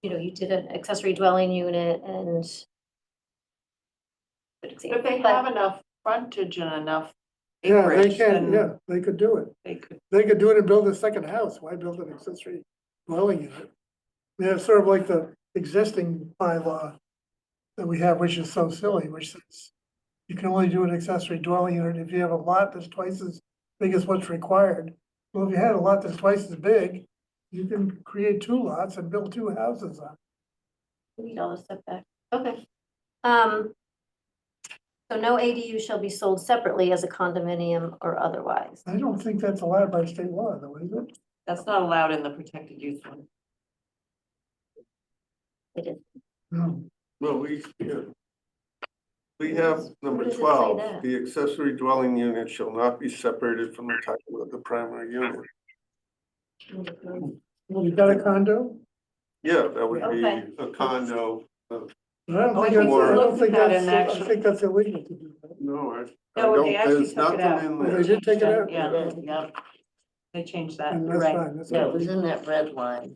you did an accessory dwelling unit and. if they have enough frontage and enough Yeah, they acreage, can, then yeah, they could do it. they could. They could do it and build a second house. Why build an accessory dwelling unit? Yeah, it's sort of like the existing bylaw that we have, which is so silly, which says you can only do an accessory dwelling unit if you have a lot that's twice as big as what's required. Well, if you had a lot that's twice as big, you can create 2 lots and build 2 houses on it. Meet all the setbacks, okay. So no ADU shall be sold separately as a condominium or otherwise. I don't think that's allowed by state law, though, is it? That's not allowed in the protected use one. It is. No. Well, we have number does it say 12, that? the accessory dwelling unit shall not be separated from the title of the primary unit. You got a condo? Yeah, that would be Okay. a condo. I don't Oh, I think think we that's, I don't looked think at that that's, and I actually- think that's illegal to do that. No, I No, don't, they actually there's took it nothing out. in Oh, there. they did take it out? Yeah, yeah, They changed that, And you're that's right. fine, that's yeah, it was fine. in that red line.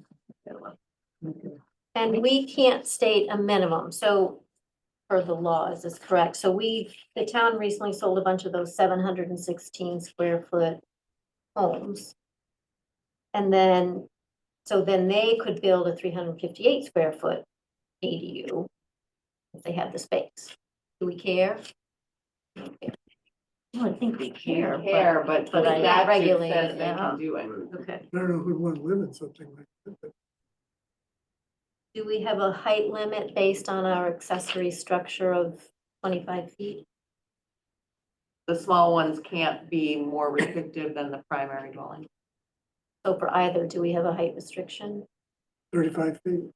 Okay. And we can't state a minimum, so per the law, is this correct? So the town recently sold a bunch of those 716 square foot homes. And then, so then they could build a 358 square foot ADU if they had the space. Do we care? Well, I think we care, Care, but but the I- statute regulated says they it, huh? can do it. Okay. I don't know who'd want to live in something like that, but Do we have a height limit based on our accessory structure of 25 feet? The small ones can't be more restrictive than the primary dwelling. So for either, do we have a height restriction? 35 feet.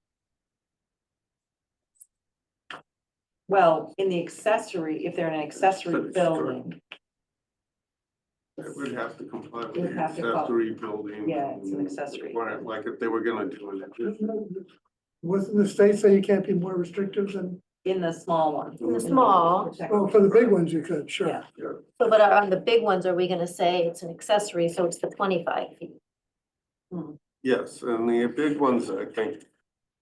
Well, in the accessory, if they're in an accessory building, It would have to comply with It would the have to comply. accessory building. Yeah, it's an accessory. Or like if they were gonna do an addition. Wasn't the state say you can't be more restrictive than, in the small ones. In the small. oh, for the big ones you could, sure. Yeah. So, but on the big ones, are we gonna say it's an accessory, so it's the 25 feet? Yes, and the big ones, I think,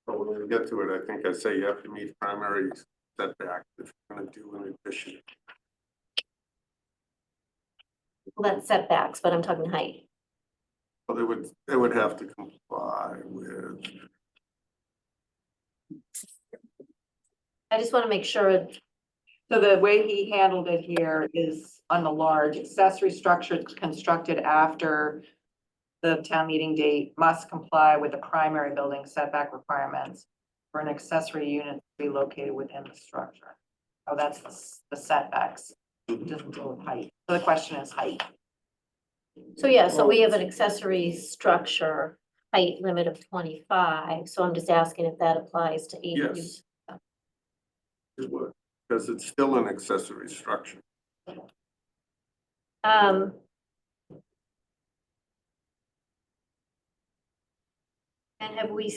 but when we get to it, I think I say you have to meet primary setback if you're gonna do an addition. Well, that's setbacks, but I'm talking height. Well, they would have to comply with, I just wanna make sure, So the way he handled it here is on the large accessory structure constructed after the town meeting date must comply with the primary building setback requirements for an accessory unit to be located within the structure. Oh, that's the setbacks. It doesn't deal with height. So the question is height. so yeah, so we have an accessory structure height limit of 25, so I'm just asking if that applies to ADUs. Yes. it would, because it's still an accessory structure. Um. And have we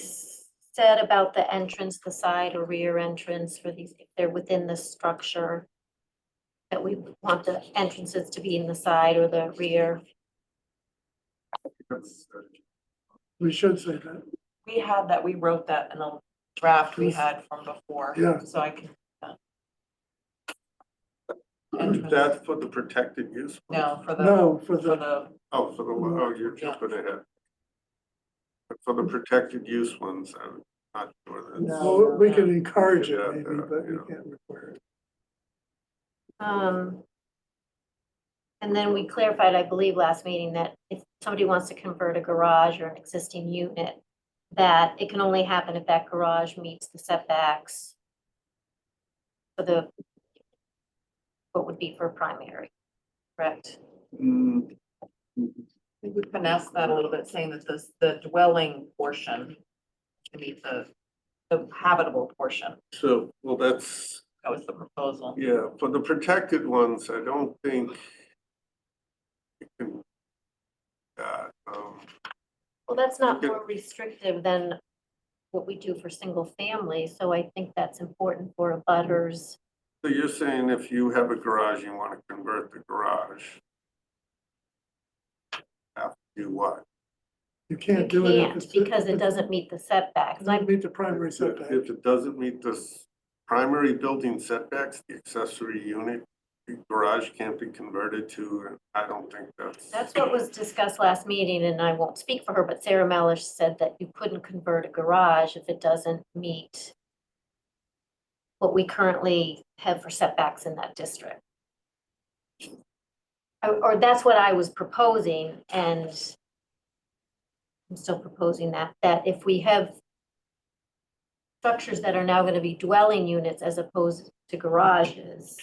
said about the entrance, the side or rear entrance for these, if they're within the structure? That we want the entrances to be in the side or the rear? We should say that. We had that, we wrote that in the draft we had from before. Yeah. So I can, That's for the protected use? no, for the, No, for for the, the, Oh, you're jumping ahead. But for the protected use ones, I'm not sure that's. well, we can encourage it Yeah, maybe, but we yeah. can't require it. And then we clarified, I believe, last meeting that if somebody wants to convert a garage or an existing unit, that it can only happen if that garage meets the setbacks for the, what would be for primary, correct? Mm, we would finesse that a little bit, saying that the dwelling portion to meet the habitable portion. So, well, that's, That was the proposal. yeah, for the protected ones, I don't think you can, Well, that's not Okay. more restrictive than what we do for single family, so I think that's important for abutters. so you're saying if you have a garage, you want to convert the garage? Have to do what? You You can't do it. if can't, it's- because it if doesn't meet the setbacks. And Doesn't I, meet the primary setback. If it doesn't meet the primary building setbacks, the accessory unit, the garage can't be converted to, I don't think that's what was discussed last meeting, and I won't speak for her, but Sarah Melish said that you couldn't convert a garage if it doesn't meet what we currently have for setbacks in that district. Or that's what I was proposing, and I'm still proposing that if we have structures that are now gonna be dwelling units as opposed to garages,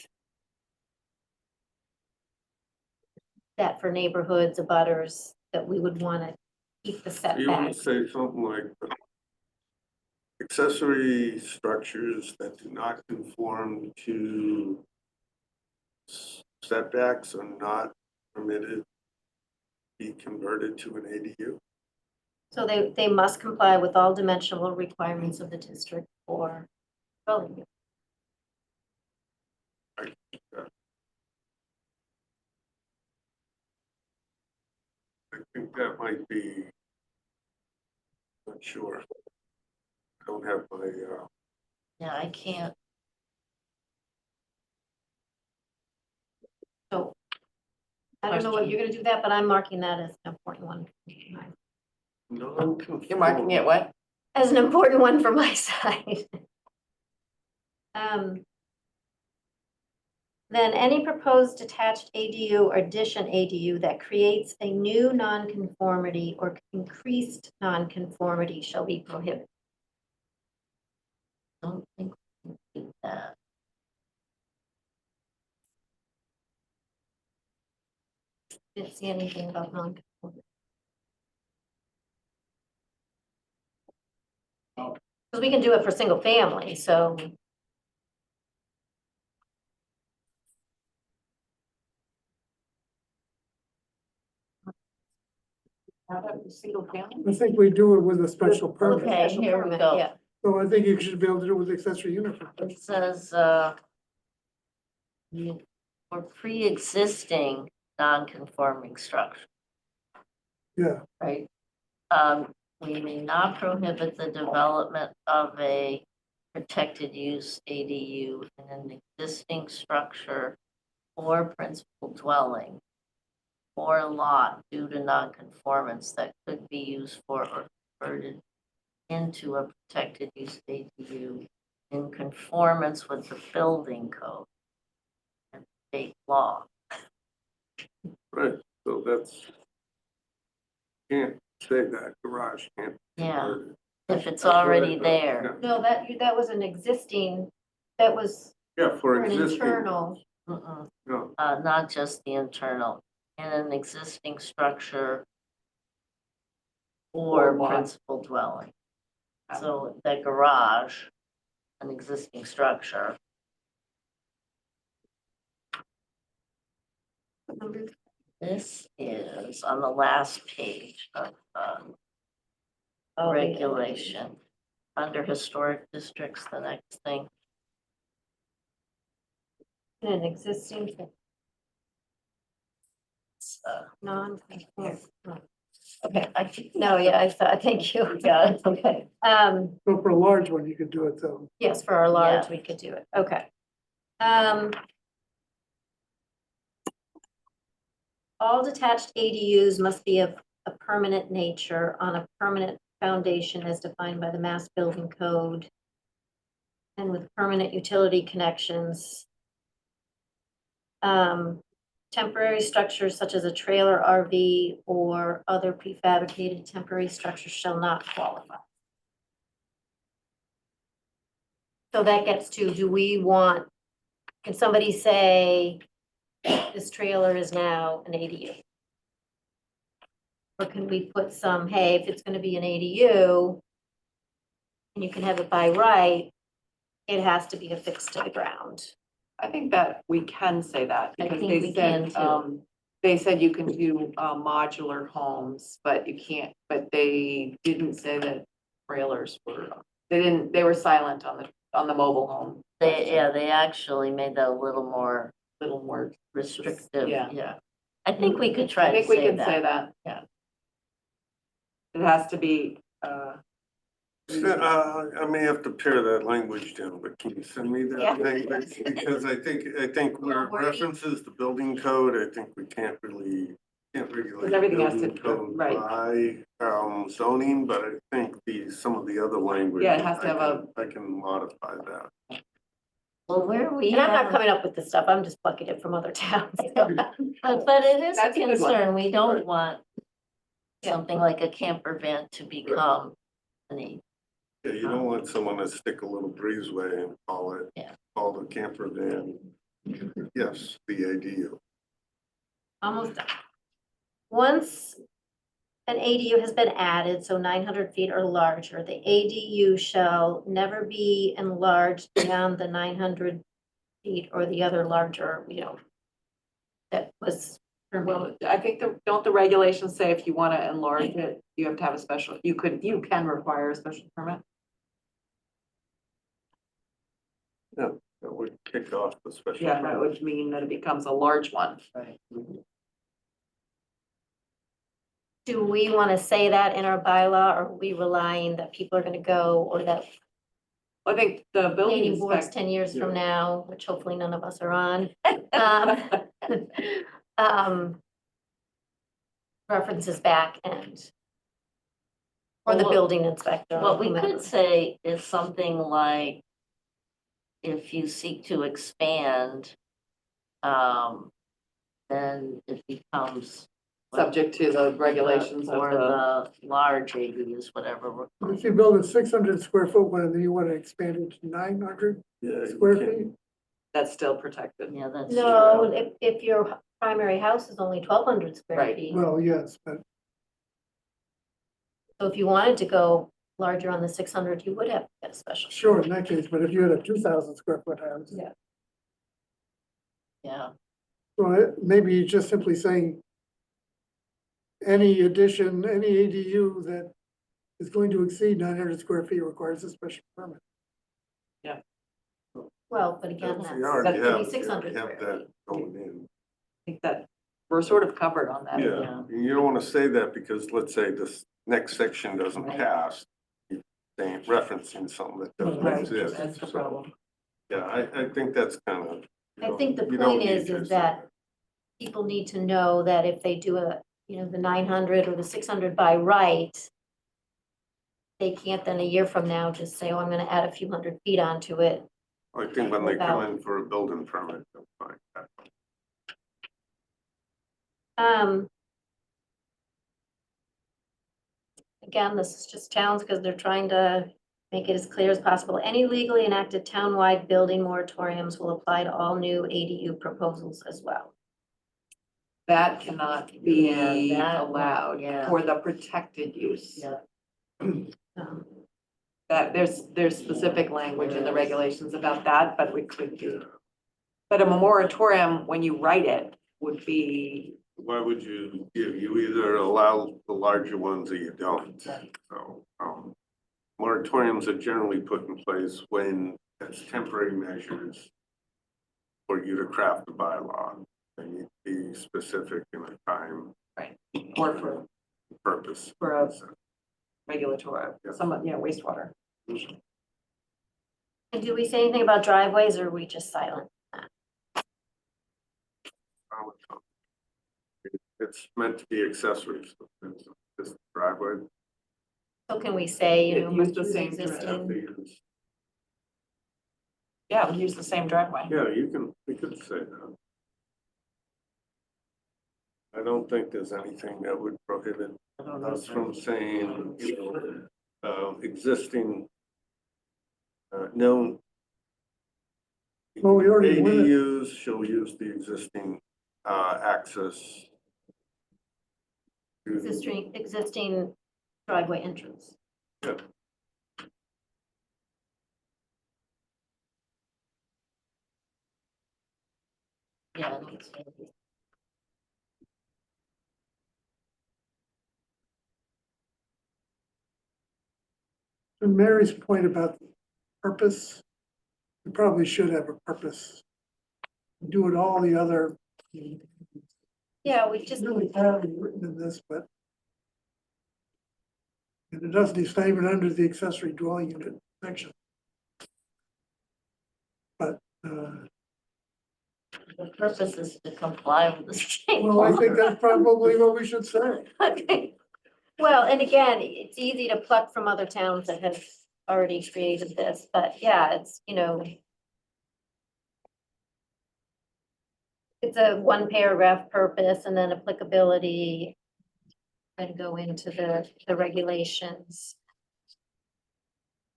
that for neighborhoods, abutters, that we would want to keep the You want setback. to say something like accessory structures that do not conform to setbacks are not permitted to be converted to an ADU? So they must comply with all dimensional requirements of the district for dwelling unit. I think that might be, not sure. I don't have my, Yeah, I can't. So I don't know what you're gonna do that, but I'm marking that as an important one. non-conforming. You're marking it what? As an important one for my side. Then any proposed detached ADU or addition ADU that creates a new nonconformity or increased nonconformity shall be prohibited. Don't think we can do that. Didn't see anything about nonconformity. Because we can do it for single family, so. Single family? I think we do it with a special permit. Okay, Special here we permit, go. yeah. So I think you should be able to do it with accessory unit. It says, for pre-existing non-conforming structure, Yeah, right? We may not prohibit the development of a protected use ADU in an existing structure or principal dwelling or a lot due to non-conformance that could be used for or converted into a protected use ADU in conformance with the building code and state law. Right, so that's, can't say that garage can't. be Yeah. converted. If it's That's what I already thought, there. No, that was an existing, that was Yeah, for for an existing. internal. Mm-mm. No, Not just the internal, in an existing structure or principal dwelling. So the garage, an existing structure. This is on the last page of regulation. Under historic districts, the next thing. In an existing non. Okay, No, yeah, I thought, thank you. Yeah, okay. so for a large one, you could do it though. Yes, for our large, Yeah. we could do it. Okay. All detached ADUs must be of a permanent nature on a permanent foundation as defined by the Mass Building Code and with permanent utility connections. Temporary structures such as a trailer, RV, or other prefabricated temporary structures shall not qualify. So that gets to, do we want, can somebody say, this trailer is now an ADU? Or can we put some, hey, if it's gonna be an ADU, and you can have it by right, it has to be affixed to the ground. I think that we can say that I because think they we can said, too. they said you can do modular homes, but you can't, but they didn't say that trailers were, they were silent on the mobile home. They actually made that a little more restrictive, Yeah. yeah. I think we could I try to think we say can say that. that. Yeah. It has to be, I may have to pare that language down, but can you send me Yeah. that language? Because I think where it wordy. references the building code, I think we can't regulate. everything has to- building code right. by zoning, but I think some of the other language. Yeah, it has to have I can modify that. Well, where we And I'm not have, coming up with this stuff, I'm just plucking it from other towns. but it is a That's a good one. concern. We don't want something like a camper van to become an ADU. Yeah, you don't want someone to stick a little breezeway and Yeah. call the camper van, yes, the ADU. Almost done. Once an ADU has been added, so 900 feet or larger, the ADU shall never be enlarged beyond the 900 feet or the other larger, that was Well, I think don't the regulations say if you want to enlarge it, you have to have a special, you can require a special permit? Yeah, that would kick off the special. Yeah, that would mean that it becomes a large one. Right. Do we want to say that in our bylaw, or are we relying that people are gonna go, or that I think the building planning boards inspector, 10 years from Yeah. now, which hopefully none of us are on, references back and or the Well, building inspector. or What we whomever. could say is something like, if you seek to expand, then it becomes subject to the regulations of or the, the large ADUs, whatever. If you build a 600 square foot one and then you want to expand it to 900 Yeah, square you can't- feet, that's still protected. Yeah, that's No, true. if your primary house is only 1,200 square Right. feet, well, yes, but so if you wanted to go larger on the 600, you would have to get a special. sure, in that case, but if you had a 2,000 square foot house. Yeah. Yeah, Well, maybe you're just simply saying any addition, any ADU that is going to exceed 900 square feet requires a special permit. Well, but again, That's- that's, you already that could be have- 600 you have square that feet. going in. I think that we're sort of covered on that. Yeah, and you don't want to say that because let's say this next section doesn't Right. pass. You're saying, referencing something that doesn't Right, exist. that's the So, problem. Yeah, I think that's kind of. I think the you don't point need is to say that people need to know that if they do the 900 or the 600 by right, they can't then a year from now just say, oh, I'm gonna add a few hundred feet onto it. I think when they come without- in for a building permit, they'll find that. Again, this is just towns because they're trying to make it as clear as possible. Any legally enacted townwide building moratoriums will apply to all new ADU proposals as well. That cannot be Yeah, that- allowed yeah. for the protected use. Yeah. That there's specific language in the regulations about that, but we could do. But a moratorium, when you write it, would be, Why would you either allow the larger ones or you don't? So, moratoriums are generally put in place when it's temporary measures for you to craft a bylaw. They need to be specific in a time or for purpose. a regulatory, wastewater. And do we say anything about driveways or are we just silent? It's meant to be accessories. It's just driveway. So can we say, Use must the use same existing? Yeah, we use the same driveway. Yeah, we could say that. I don't think there's anything that would prohibit us from saying, existing, known. Well, we already limit- ADUs shall use the existing, access. to- Existing driveway entrance. Yeah. Yeah. I don't see it. And Mary's point about purpose, we probably should have a purpose. Do it all the other. Yeah, we It's just, really badly written in this, but. And it doesn't, it's not even under the accessory dwelling unit section. But, The purpose is to comply with the state well, I law. think that's probably what we should say. okay. Well, and again, it's easy to pluck from other towns that have already created this, but yeah, it's, it's a one paragraph purpose and then applicability. And go into the regulations.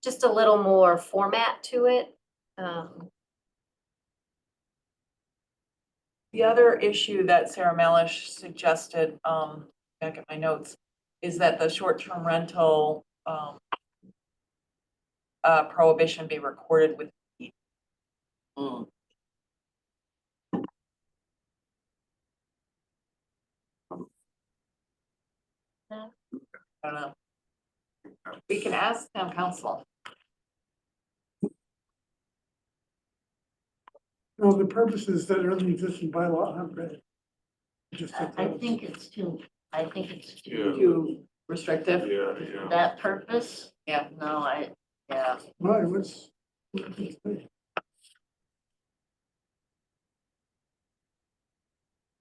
Just a little more format to it. The other issue that Sarah Malish suggested, back at my notes, is that the short-term rental, prohibition be recorded with. Mm. I don't know. We can ask town council. No, the purposes that are in the existing bylaw, I've read it. Just that I those- think it's too, Too restrictive. Yeah. that purpose, Yeah. no, yeah. Why, what's?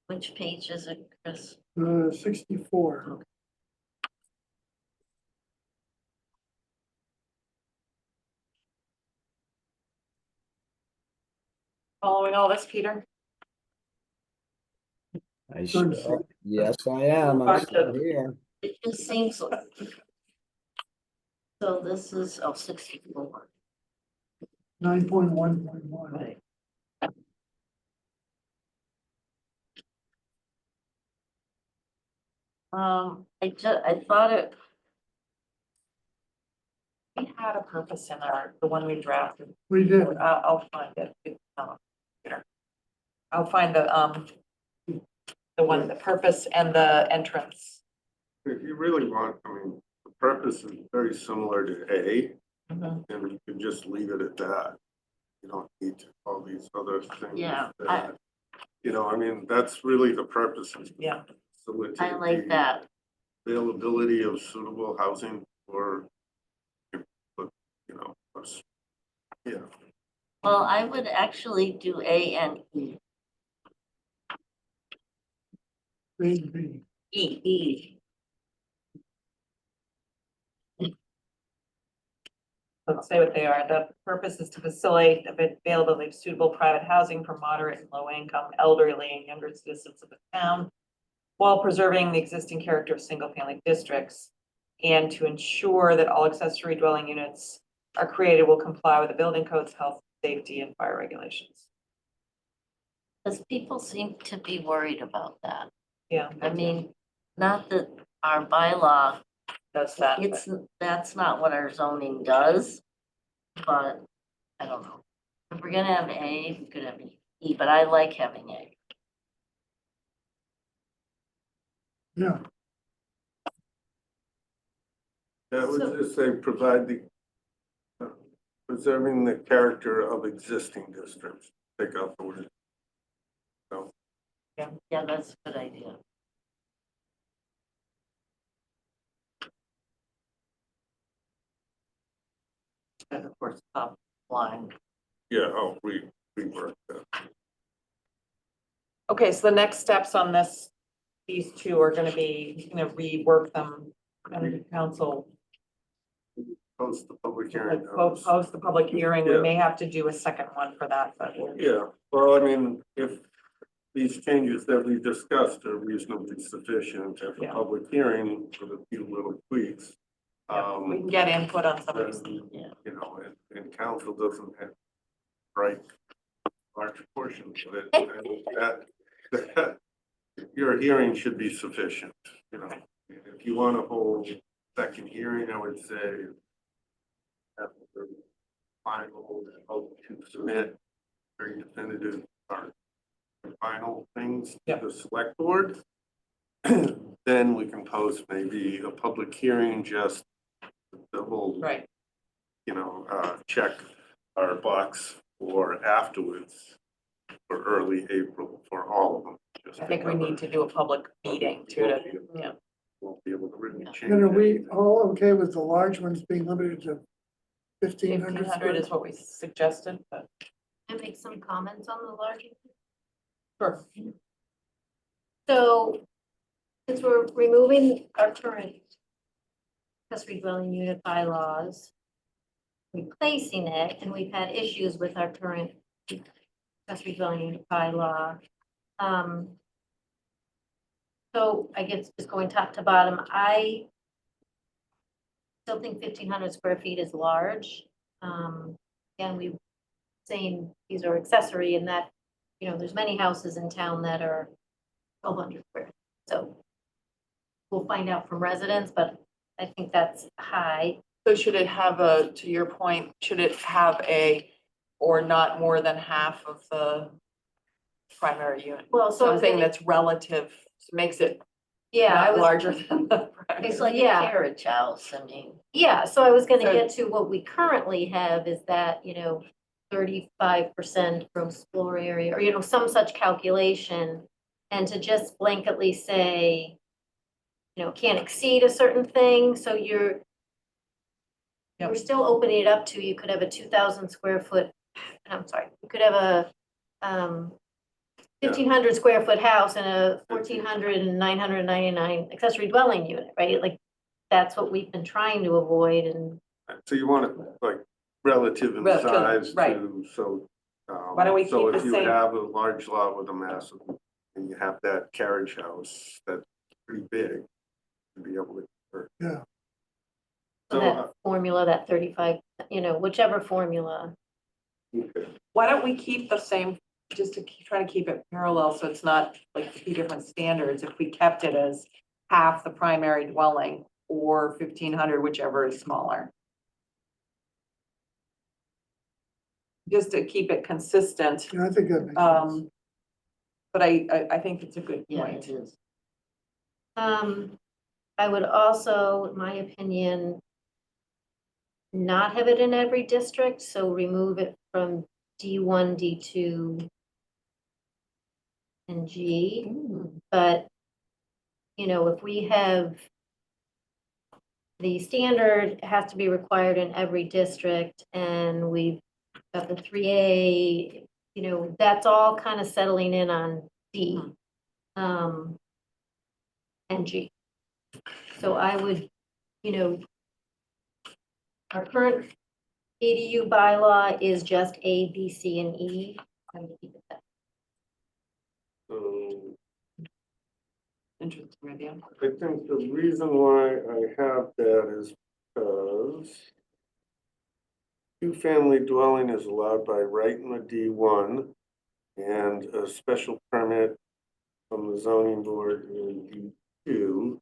Which page is it, Chris? 64. Following all this, Peter? Yes, I am. I'm still here. It just seems like. So this is, 64. 9.1.1. Right. I thought it, We had a purpose in the one we drafted. We did. I'll find it. Peter. I'll find the one, the purpose and the entrance. If you really want, I mean, the purpose is very similar to A, Mhm. and you can just leave it at that. You don't need all these other things. Yeah, that, you know, I mean, that's really the purpose. Is Yeah. facilitate I like the that. Availability of suitable housing for, you know, us. Yeah. Well, I would actually do A and E. B. E. Let's say what they are. The purpose is to facilitate the availability of suitable private housing for moderate and low income, elderly and younger citizens of the town, while preserving the existing character of single family districts, and to ensure that all accessory dwelling units are created will comply with the building codes, health, safety, and fire regulations. Because people seem to be worried about that. Yeah. I mean, not that our bylaw, Does that. that's not what our zoning does. But I don't know. If we're gonna have A, we could have E, but I like having A. Yeah. That would just say provide the preserving the character of existing districts. Take out the word. So, Yeah, that's a good idea. And of course, top line. yeah, rework that. Okay, so the next steps on this, these two are gonna be, rework them and the council. Post the public hearing. Post the public hearing. We Yeah. may have to do a second one for that, but we'll. Yeah, well, I mean, if these changes that we discussed are reasonably sufficient at the Yeah. public hearing with a few little tweaks. We can get input on some of these. then, Yeah. you know, and council doesn't have right large portions of it. And that your hearing should be sufficient, you know. If you want a whole second hearing, I would say have the final, hope to submit very definitive or final things to Yep. the select board. Then we can post maybe a public hearing, just double, Right. check our box for afterwards for early April for all of them. Just I think we remember, need to do a public meeting too, yeah. won't be able to really change. And are we it. all okay with the large ones being limited to 1,500? 1,500 is what we suggested, but. Can I make some comments on the larger? Sure. So, since we're removing our current accessory dwelling unit bylaws, replacing it, and we've had issues with our current accessory dwelling unit bylaw. So I guess just going top to bottom, I still think 1,500 square feet is large. And we saying these are accessory and that you know, there's many houses in town that are 1,200 square. So we'll find out from residents, but I think that's high. So should it have a, to your point, should it have a, or not more than half of the primary unit? Well, so I was Something gonna- that's relative, makes it Yeah, I not was, larger than the primary. It's like a Yeah. carriage house, I mean. yeah, so I was gonna So- get to what we currently have is that, you know, 35% gross floor area, or, you know, some such calculation. And to just blanketly say, you know, can't exceed a certain thing, so you're still opening it up to, you could have a 2,000 square foot, I'm sorry, you could have a, 1,500 square foot house and a 1,400 and 999 accessory dwelling unit, right? Like, that's what we've been trying to avoid, and So you want it like relative in Relative, size right. to, so. Why don't we So keep if the you same- have a large lot with a massive, and you have that carriage house that's pretty big, to be able to. Yeah. So, that formula, that 35, you know, whichever formula. okay. Why don't we keep the same, just to try to keep it parallel, so it's not like 2 different standards, if we kept it as half the primary dwelling or 1,500, whichever is smaller. Just to keep it consistent, Yeah, I think that makes sense. but I think it's a good Yeah, point. it is. I would also, in my opinion, not have it in every district, so remove it from D1, D2, and G. But, you know, if we have the standard has to be required in every district, and we've got the 3A, you know, that's all kind of settling in on D. And G. So I would, you know, our current ADU bylaw is just A, B, C, and E. I would keep it that. Interesting idea. I think the reason why I have that is because two-family dwelling is allowed by right in the D1 and a special permit from the zoning board in D2.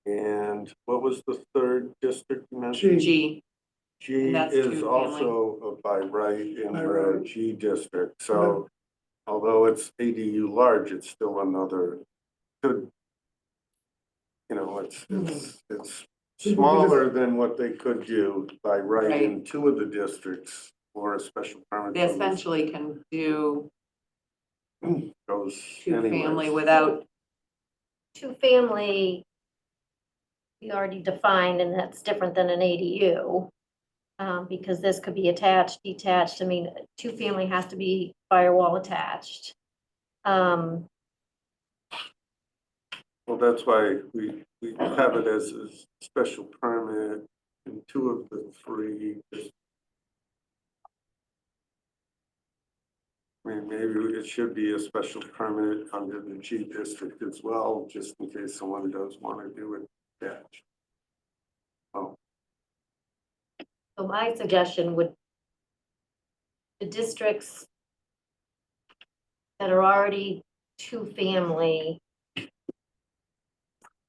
And what was the third district you mentioned? G, G And that's is two-family. also a by right in By the right. G district, so although it's ADU large, it's still another, could, you know, it's smaller than what they could do by right in 2 of the districts or a special permit. they from the- essentially can do Goes 2-family anyways. without, Two-family, we already defined, and that's different than an ADU. Because this could be attached, detached. I mean, two-family has to be firewall attached. Well, that's why we have it as a special permit in 2 of the 3. I mean, maybe it should be a special permit under the G district as well, just in case someone does want to do it attached. Oh, So my suggestion would, the districts that are already two-family,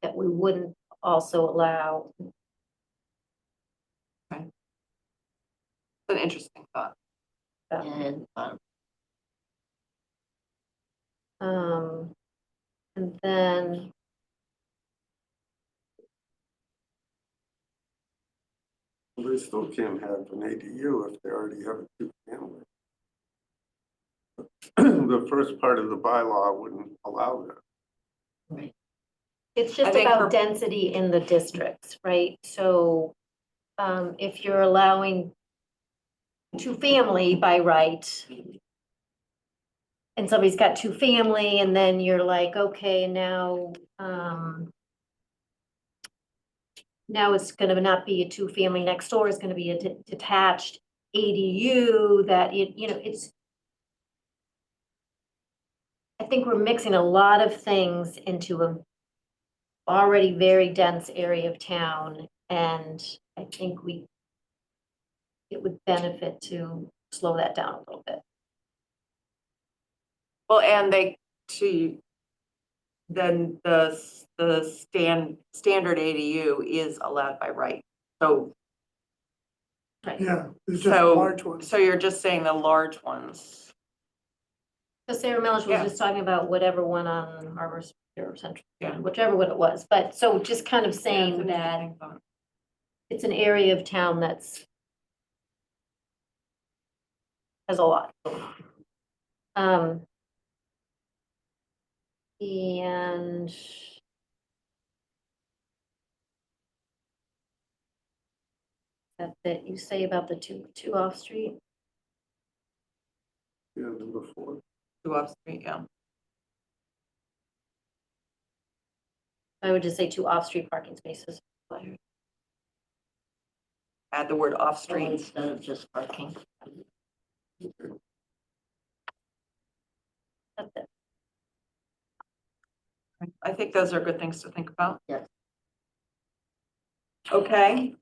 that we wouldn't also allow. it's an interesting thought. And, And then, they still can't have an ADU if they already have a 2-family. The first part of the bylaw wouldn't allow that. it's just think about her- density in the districts, right? So, if you're allowing two-family by right, and somebody's got two-family, and then you're like, okay, now, now it's gonna not be a two-family, next door is gonna be a detached ADU that, you know, it's, I think we're mixing a lot of things into a already very dense area of town, and I think it would benefit to slow that down a little bit. Well, and then the standard ADU is allowed by right. So, Yeah, there's just so, large ones. so you're just saying the large ones. So Sarah Melish was Yeah. just talking about whatever one on Harbor Street or Central, Yeah. whichever one it was, but so just kind of Yeah, it's saying an that interesting thought. it's an area of town that's has a lot. Um, and that you say about the two off street, Yeah, number 4. Two off street, yeah. I would just say two off street parking spaces. Add the word off street. Instead of just parking. That's it. I think those are good things to think about. Yes. Okay,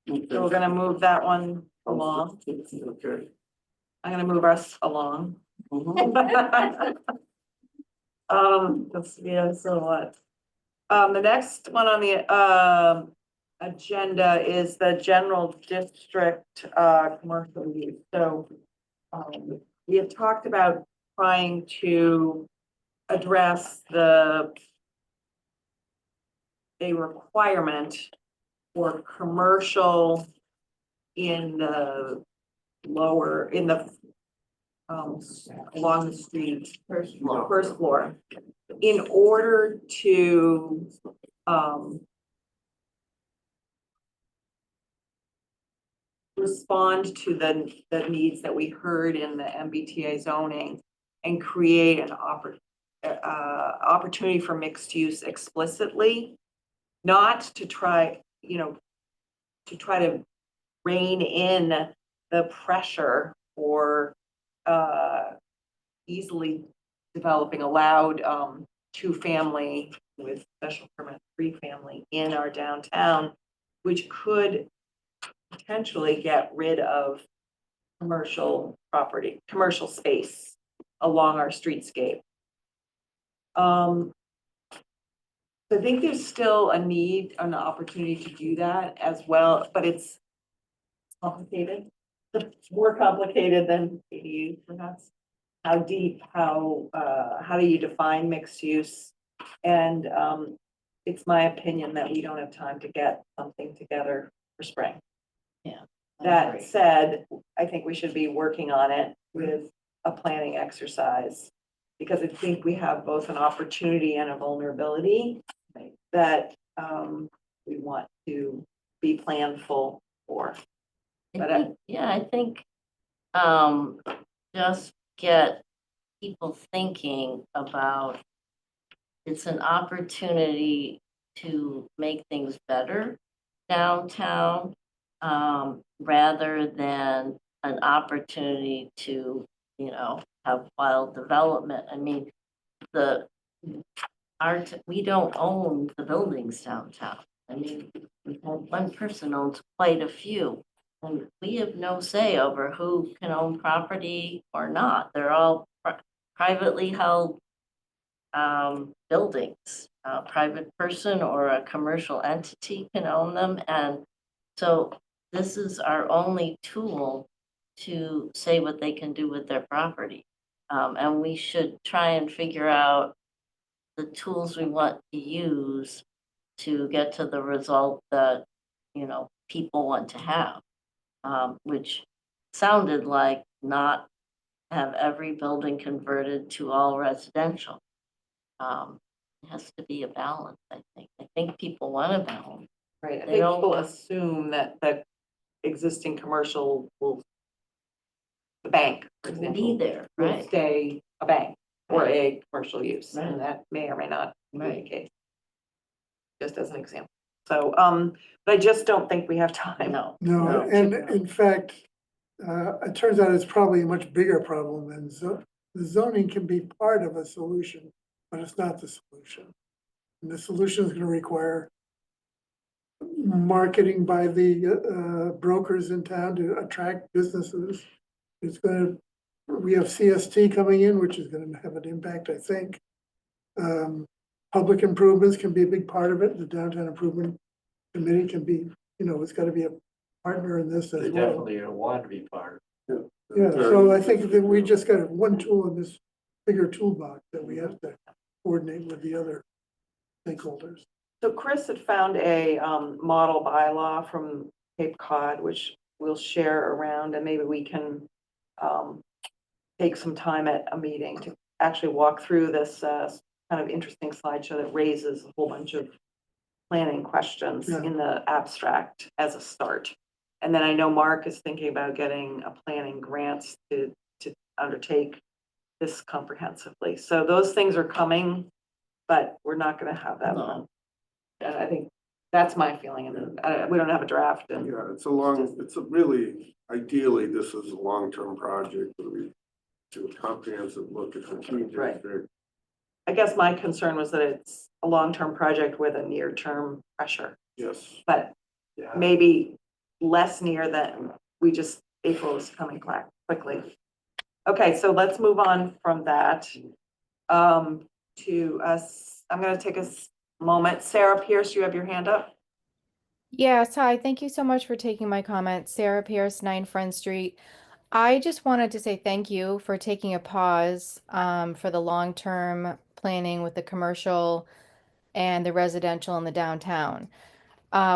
so we're gonna move that one along. Okay. I'm gonna move us along. Let's see, so what? The next one on the, agenda is the general district, commercial use. So, we have talked about trying to address a requirement for commercial in the along the street, first floor, in order to, respond to the needs that we heard in the MBTA zoning and create an opportunity for mixed use explicitly, not to try, to rein in the pressure for easily developing allowed 2-family with special permit 3-family in our downtown, which could potentially get rid of commercial property, commercial space along our streetscape. I think there's still a need, an opportunity to do that as well, but it's complicated. It's more complicated than ADU perhaps. How deep, how do you define mixed use? And it's my opinion that we don't have time to get something together for spring. Yeah. That said, I think we should be working on it with a planning exercise. Because I think we have both an opportunity and a vulnerability that we want to be planful for. I think just get people thinking about it's an opportunity to make things better downtown, rather than an opportunity to, have wild development. I mean, we don't own the buildings downtown. I mean, one person owns quite a few. And we have no say over who can own property or not. They're all privately held buildings. A private person or a commercial entity can own them. And so this is our only tool to say what they can do with their property. And we should try and figure out the tools we want to use to get to the result that, people want to have. Which sounded like not have every building converted to all residential. It has to be a balance, I think. I think people want a balance. Right, I They think don't- people assume that the existing commercial the bank, for Be example, there, will right? stay a bank or a commercial use, Right. and that may or may not be the Right. case. Just as an example. So, but I just don't think we have time. No. No, and in fact, it turns out it's probably a much bigger problem than the zoning can be part of a solution, but it's not the solution. And the solution is gonna require marketing by the brokers in town to attract businesses. It's gonna we have CST coming in, which is gonna have an impact, I think. Public improvements can be a big part of it. The downtown improvement committee can be, it's gotta be a partner in this They as well. definitely want to be part of Yeah, so I think that we just got one tool in this bigger toolbox that we have to coordinate with the other stakeholders. So Chris had found a model bylaw from Cape Cod, which we'll share around, and maybe we can take some time at a meeting to actually walk through this kind of interesting slideshow that raises a whole bunch of planning questions Yeah. in the abstract as a start. And then I know Mark is thinking about getting a planning grants to undertake this comprehensively. So those things are coming, but we're not gonna have that one. And I think that's my feeling, and we don't have a draft and. Yeah, it's a really, ideally, this is a long-term project, where we do a comprehensive look at the key Right. district. I guess my concern was that it's a long-term project with a near-term pressure, Yes. but Yeah. maybe less near than April is coming quickly. Okay, so let's move on from that. To us, I'm gonna take a moment. Sarah Pierce, you have your hand up? Yes, hi. Thank you so much for taking my comment. Sarah Pierce, 9 Front Street. I just wanted to say thank you for taking a pause for the long-term planning with the commercial and the residential in the downtown.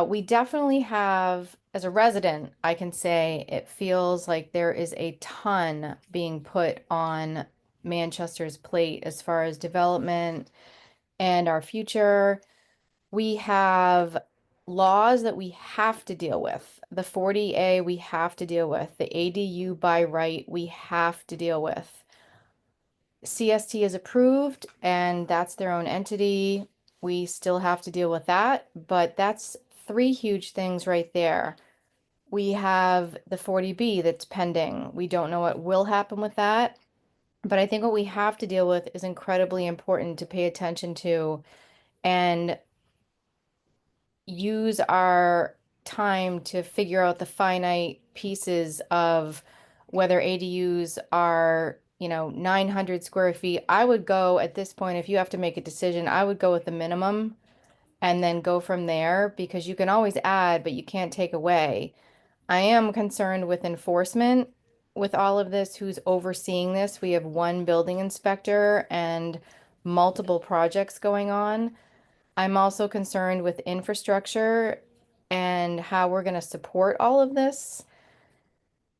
We definitely have, as a resident, I can say it feels like there is a ton being put on Manchester's plate as far as development and our future. We have laws that we have to deal with. The 40A we have to deal with. The ADU by right we have to deal with. CST is approved and that's their own entity. We still have to deal with that, but that's 3 huge things right there. We have the 40B that's pending. We don't know what will happen with that, but I think what we have to deal with is incredibly important to pay attention to and use our time to figure out the finite pieces of whether ADUs are, 900 square feet. I would go at this point, if you have to make a decision, I would go with the minimum and then go from there because you can always add, but you can't take away. I am concerned with enforcement with all of this, who's overseeing this. We have one building inspector and multiple projects going on. I'm also concerned with infrastructure and how we're going to support all of this.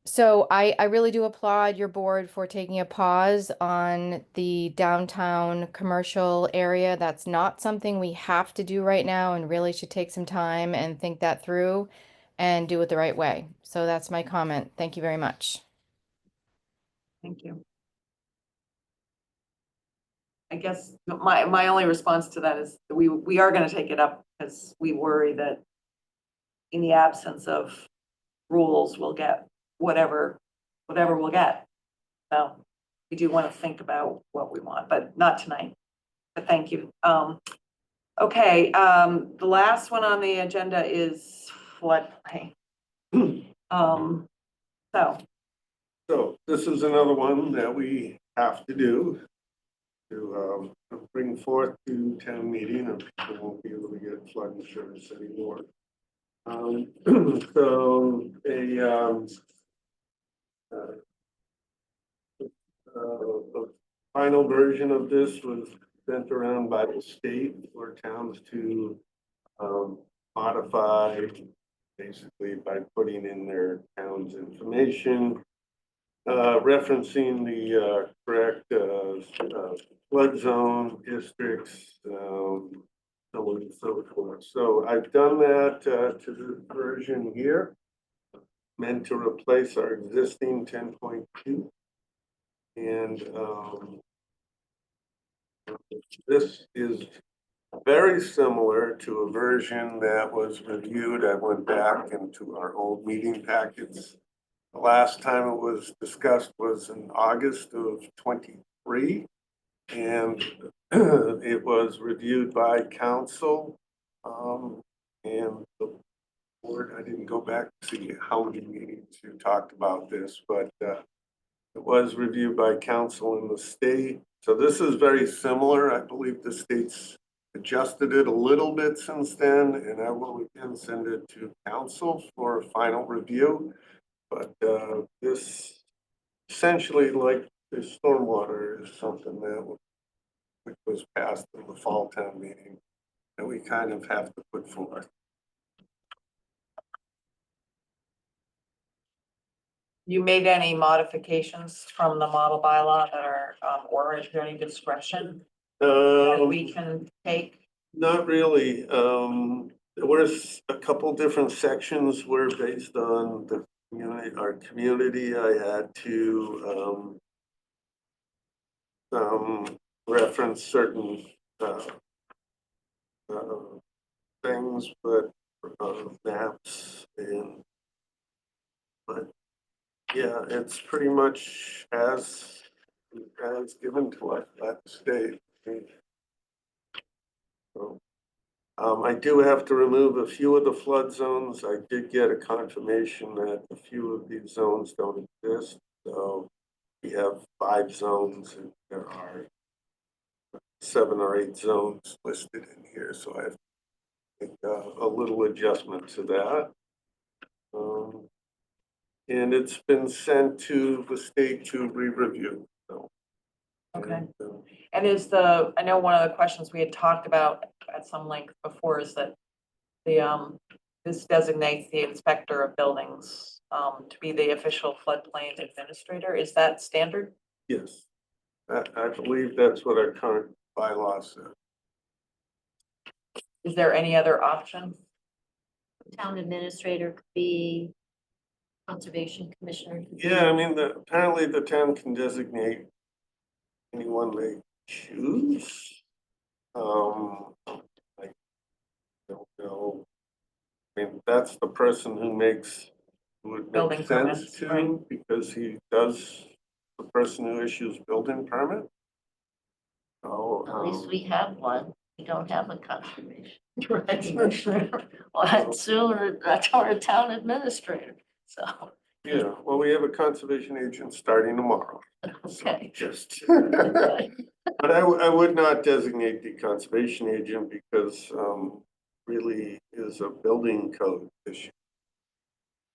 So I really do applaud your board for taking a pause on the downtown commercial area. That's not something we have to do right now and really should take some time and think that through and do it the right way. So that's my comment. Thank you very much. Thank you. I guess my only response to that is we are gonna take it up because we worry that in the absence of rules, we'll get whatever we'll get. So we do want to think about what we want, but not tonight. But thank you. Okay, the last one on the agenda is floodplain. So this is another one that we have to do to bring forth to town meeting, or people won't be able to get flood insurance anymore. So the final version of this was sent around by the state for towns to modify, basically by putting in their town's information, referencing the correct flood zone districts, so on and so forth. So I've done that to the version here, meant to replace our existing 10.2. And this is very similar to a version that was reviewed. I went back into our old meeting packets. The last time it was discussed was in August of 23, and it was reviewed by council. And the board, I didn't go back to see how many meetings you talked about this, but It was reviewed by council in the state. So this is very similar. I believe the state's adjusted it a little bit since then, and I will again send it to council for final review. But this essentially, like the stormwater, is something that which was passed in the fall town meeting that we kind of have to put forth. You made any modifications from the model bylaw that are, or is there any discretion that we can take? Not really. There was a couple different sections were based on the community, our community. I had to reference certain things, but maps and but yeah, it's pretty much as given to us by the state. So, I do have to remove a few of the flood zones. I did get a confirmation that a few of these zones don't exist. So we have 5 zones and there are 7 or 8 zones listed in here. So I have to make a little adjustment to that. And it's been sent to the state to re-review. So, Okay. And I know one of the questions we had talked about at some length before is that this designates the inspector of buildings, to be the official floodplain administrator. Is that standard? Yes, I believe that's what our current bylaw says. Is there any other option? Town administrator could be conservation commissioner. could be- Yeah, I mean, apparently the town can designate anyone they choose. I don't know. I mean, that's the person who would Building make sense permits, to, right. because the person who issues building permit. So, At least we have one. We don't have a conservation. Right. Well, that's soon, that's our town administrator, so, yeah, well, we have a conservation agent starting tomorrow. So okay. just, but I would not designate the conservation agent because really is a building code issue.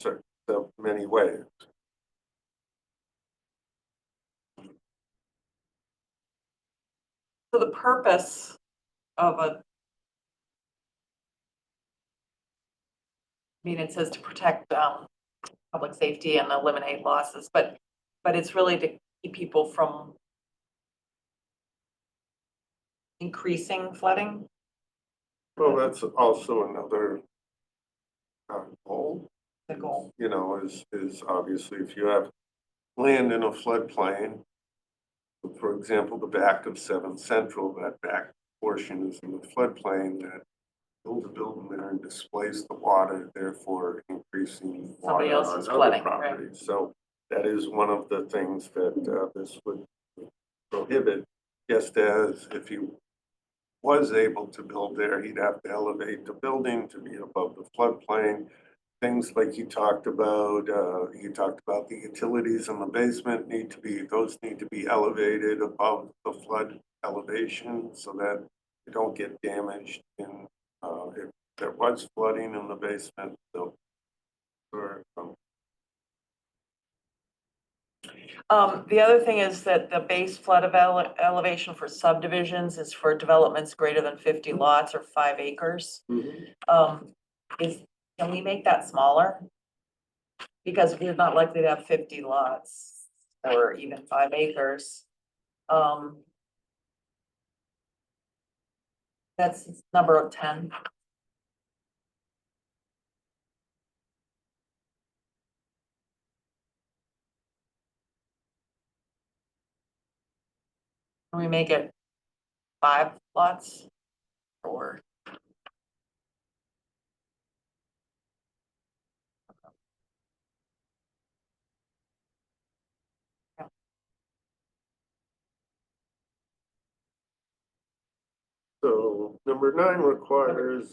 So many ways. So the purpose of it says to protect public safety and eliminate losses, but it's really to keep people from increasing flooding. Well, that's also another goal. The goal. You know, is obviously if you have land in a floodplain, for example, the back of 7 Central, that back portion is in the floodplain, that build a building there and displace the water, therefore increasing Somebody water else's on other flooding, right. properties. So that is one of the things that this would prohibit, just as if he was able to build there, he'd have to elevate the building to be above the floodplain. Things like he talked about the utilities in the basement need to be elevated above the flood elevation so that they don't get damaged in if there was flooding in the basement. So, The other thing is that the base flood elevation for subdivisions is for developments greater than 50 lots or 5 acres. Can we make that smaller? Because we're not likely to have 50 lots or even 5 acres. That's number 10. Can we make it 5 lots or? So number 9 requires.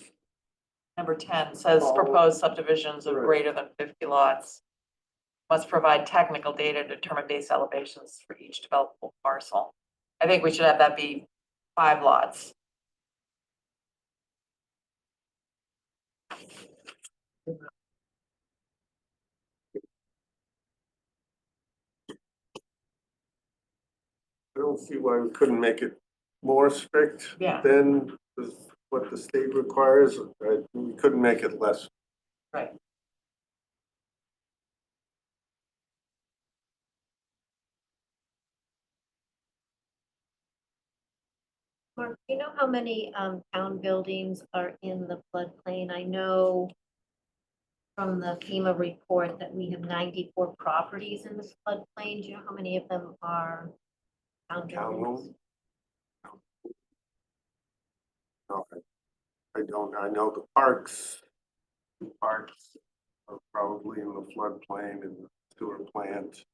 Number 10 says proposed subdivisions of Right. greater than 50 lots. must provide technical data to determine base elevations for each developable parcel. I think we should have that be 5 lots. I don't see why we couldn't make it more strict Yeah. than what the state requires. We couldn't make it less. Right. Mark, do you know how many town buildings are in the floodplain? I know from the FEMA report that we have 94 properties in the floodplain. Do you know how many of them are town buildings? Townhomes? No, I don't. I know the parks are probably in the floodplain and the sewer plant,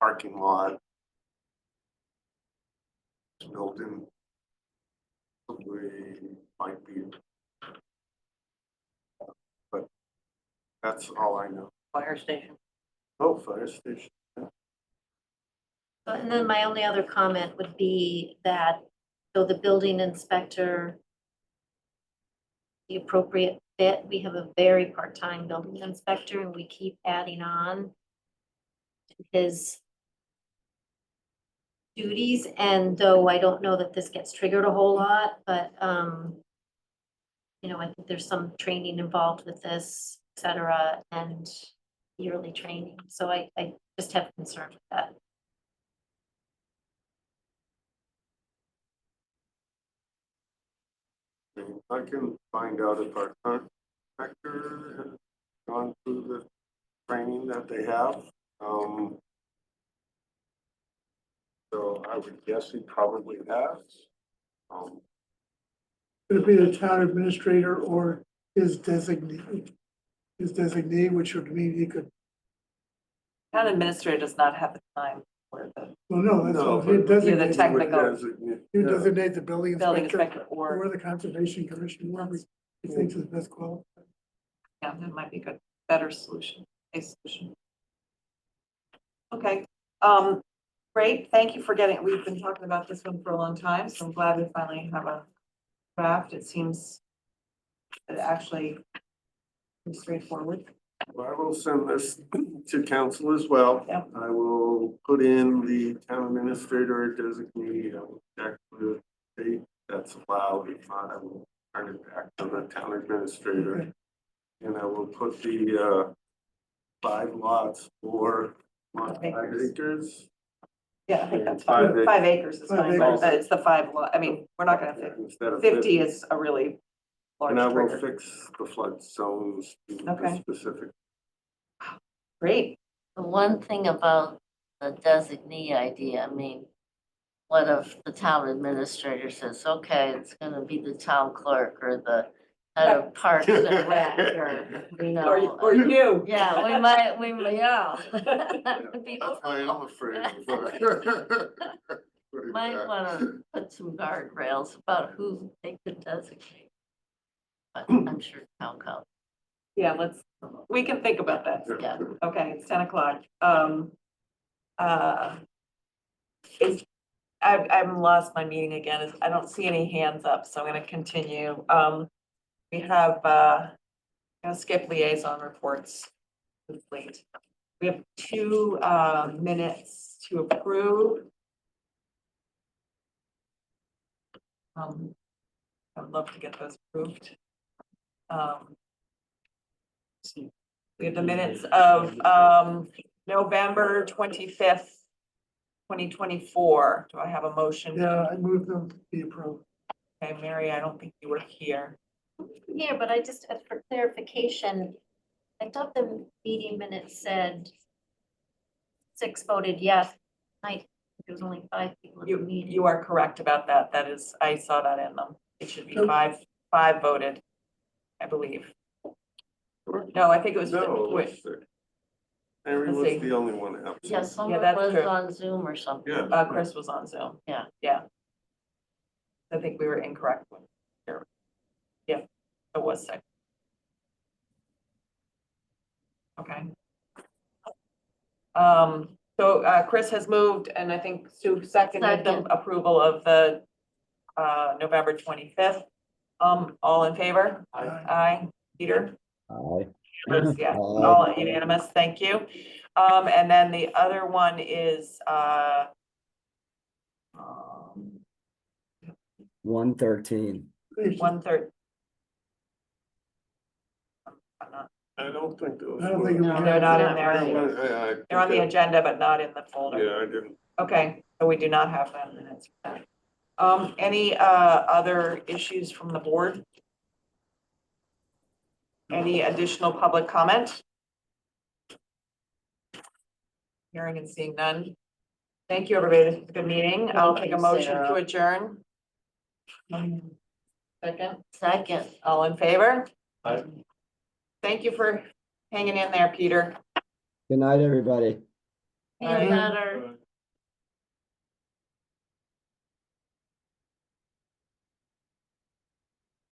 parking lot. Building. Probably might be. But that's all I know. Fire station. Oh, fire station. And then my only other comment would be that, so the building inspector, the appropriate fit, we have a very part-time building inspector and we keep adding on to his duties. And though I don't know that this gets triggered a whole lot, but, you know, I think there's some training involved with this, et cetera, and yearly training. So I just have concern with that. I can find out if our contractor has gone through the training that they have. So I would guess he probably has. Could it be the town administrator or his designee? His designee, which would mean he could, Town administrator does not have the time for the well, no, that's all, he but- designate. the technical You designate the building building inspector inspector or, or the conservation commission, whoever he thinks is best qualified. yeah, that might be a good, better solution, a solution. Okay, great, thank you for getting, we've been talking about this one for a long time, so I'm glad we finally have a draft. It seems that it actually is straightforward. Well, I will send this to council as well. Yep. I will put in the town administrator or designee. I will check with the state that's allowed. If not, I will turn it back to the town administrator. Okay. And I will put the 5 lots for 5 acres. Yeah, I think that's 5 fine. 5 acres is 5 fine, acres. but it's the 5 lot, I mean, we're not gonna fit. Instead of 50 is a really large And I will trigger. fix the flood zones to the Okay. specific. Great, The one thing about the designee idea, I mean, what if the town administrator says, okay, it's gonna be the town clerk or the head of parks and rec or, you know. or you. Yeah, we might, yeah. That's why I'm afraid of Might wanna put some guardrails about who they could designate. But I'm sure town council, Yeah, we can think about that. yeah. Okay, it's 10 o'clock. I've lost my meeting again. I don't see any hands up, so I'm gonna continue. We have, gonna skip liaison reports. Complete. We have 2 minutes to approve. I'd love to get those approved. We have the minutes of November 25th, 2024. Do I have a motion? Yeah, I moved them to be approved. Okay, Mary, I don't think you were here. Yeah, but I just, for clarification, I thought the meeting minutes said 6 voted yes. There was only 5 people at the meeting. You are correct about that. That is, I saw that in them. It should be Nope. 5 voted, I believe. No, I think it was. No, wait, it's Mary Let's was see. the only one absent. Yeah, someone that's was true. on Zoom or something. Yeah. Chris was on Zoom. Yeah. Yeah. I think we were incorrect. Yeah, it was 6. Okay. So Chris has moved and I think Sue seconded the Second. approval of the November 25th. All in favor? Aye. Peter? Aye. Yeah, Aye. all unanimous, thank you. And then the other one is, 113. 1/3. I don't think those. I don't think it No, was- they're not in Not there. right. They're on the agenda, but not in the folder. Yeah, I didn't. Okay, so we do not have that minutes. for that. Any other issues from the board? Any additional public comment? Hearing and seeing none. Thank you, everybody. This is a good meeting. I'll Thank take a you, motion to Sarah. adjourn. Second, Second. all in favor? Aye. Thank you for hanging in there, Peter. Good night, everybody. Feel Aye. better.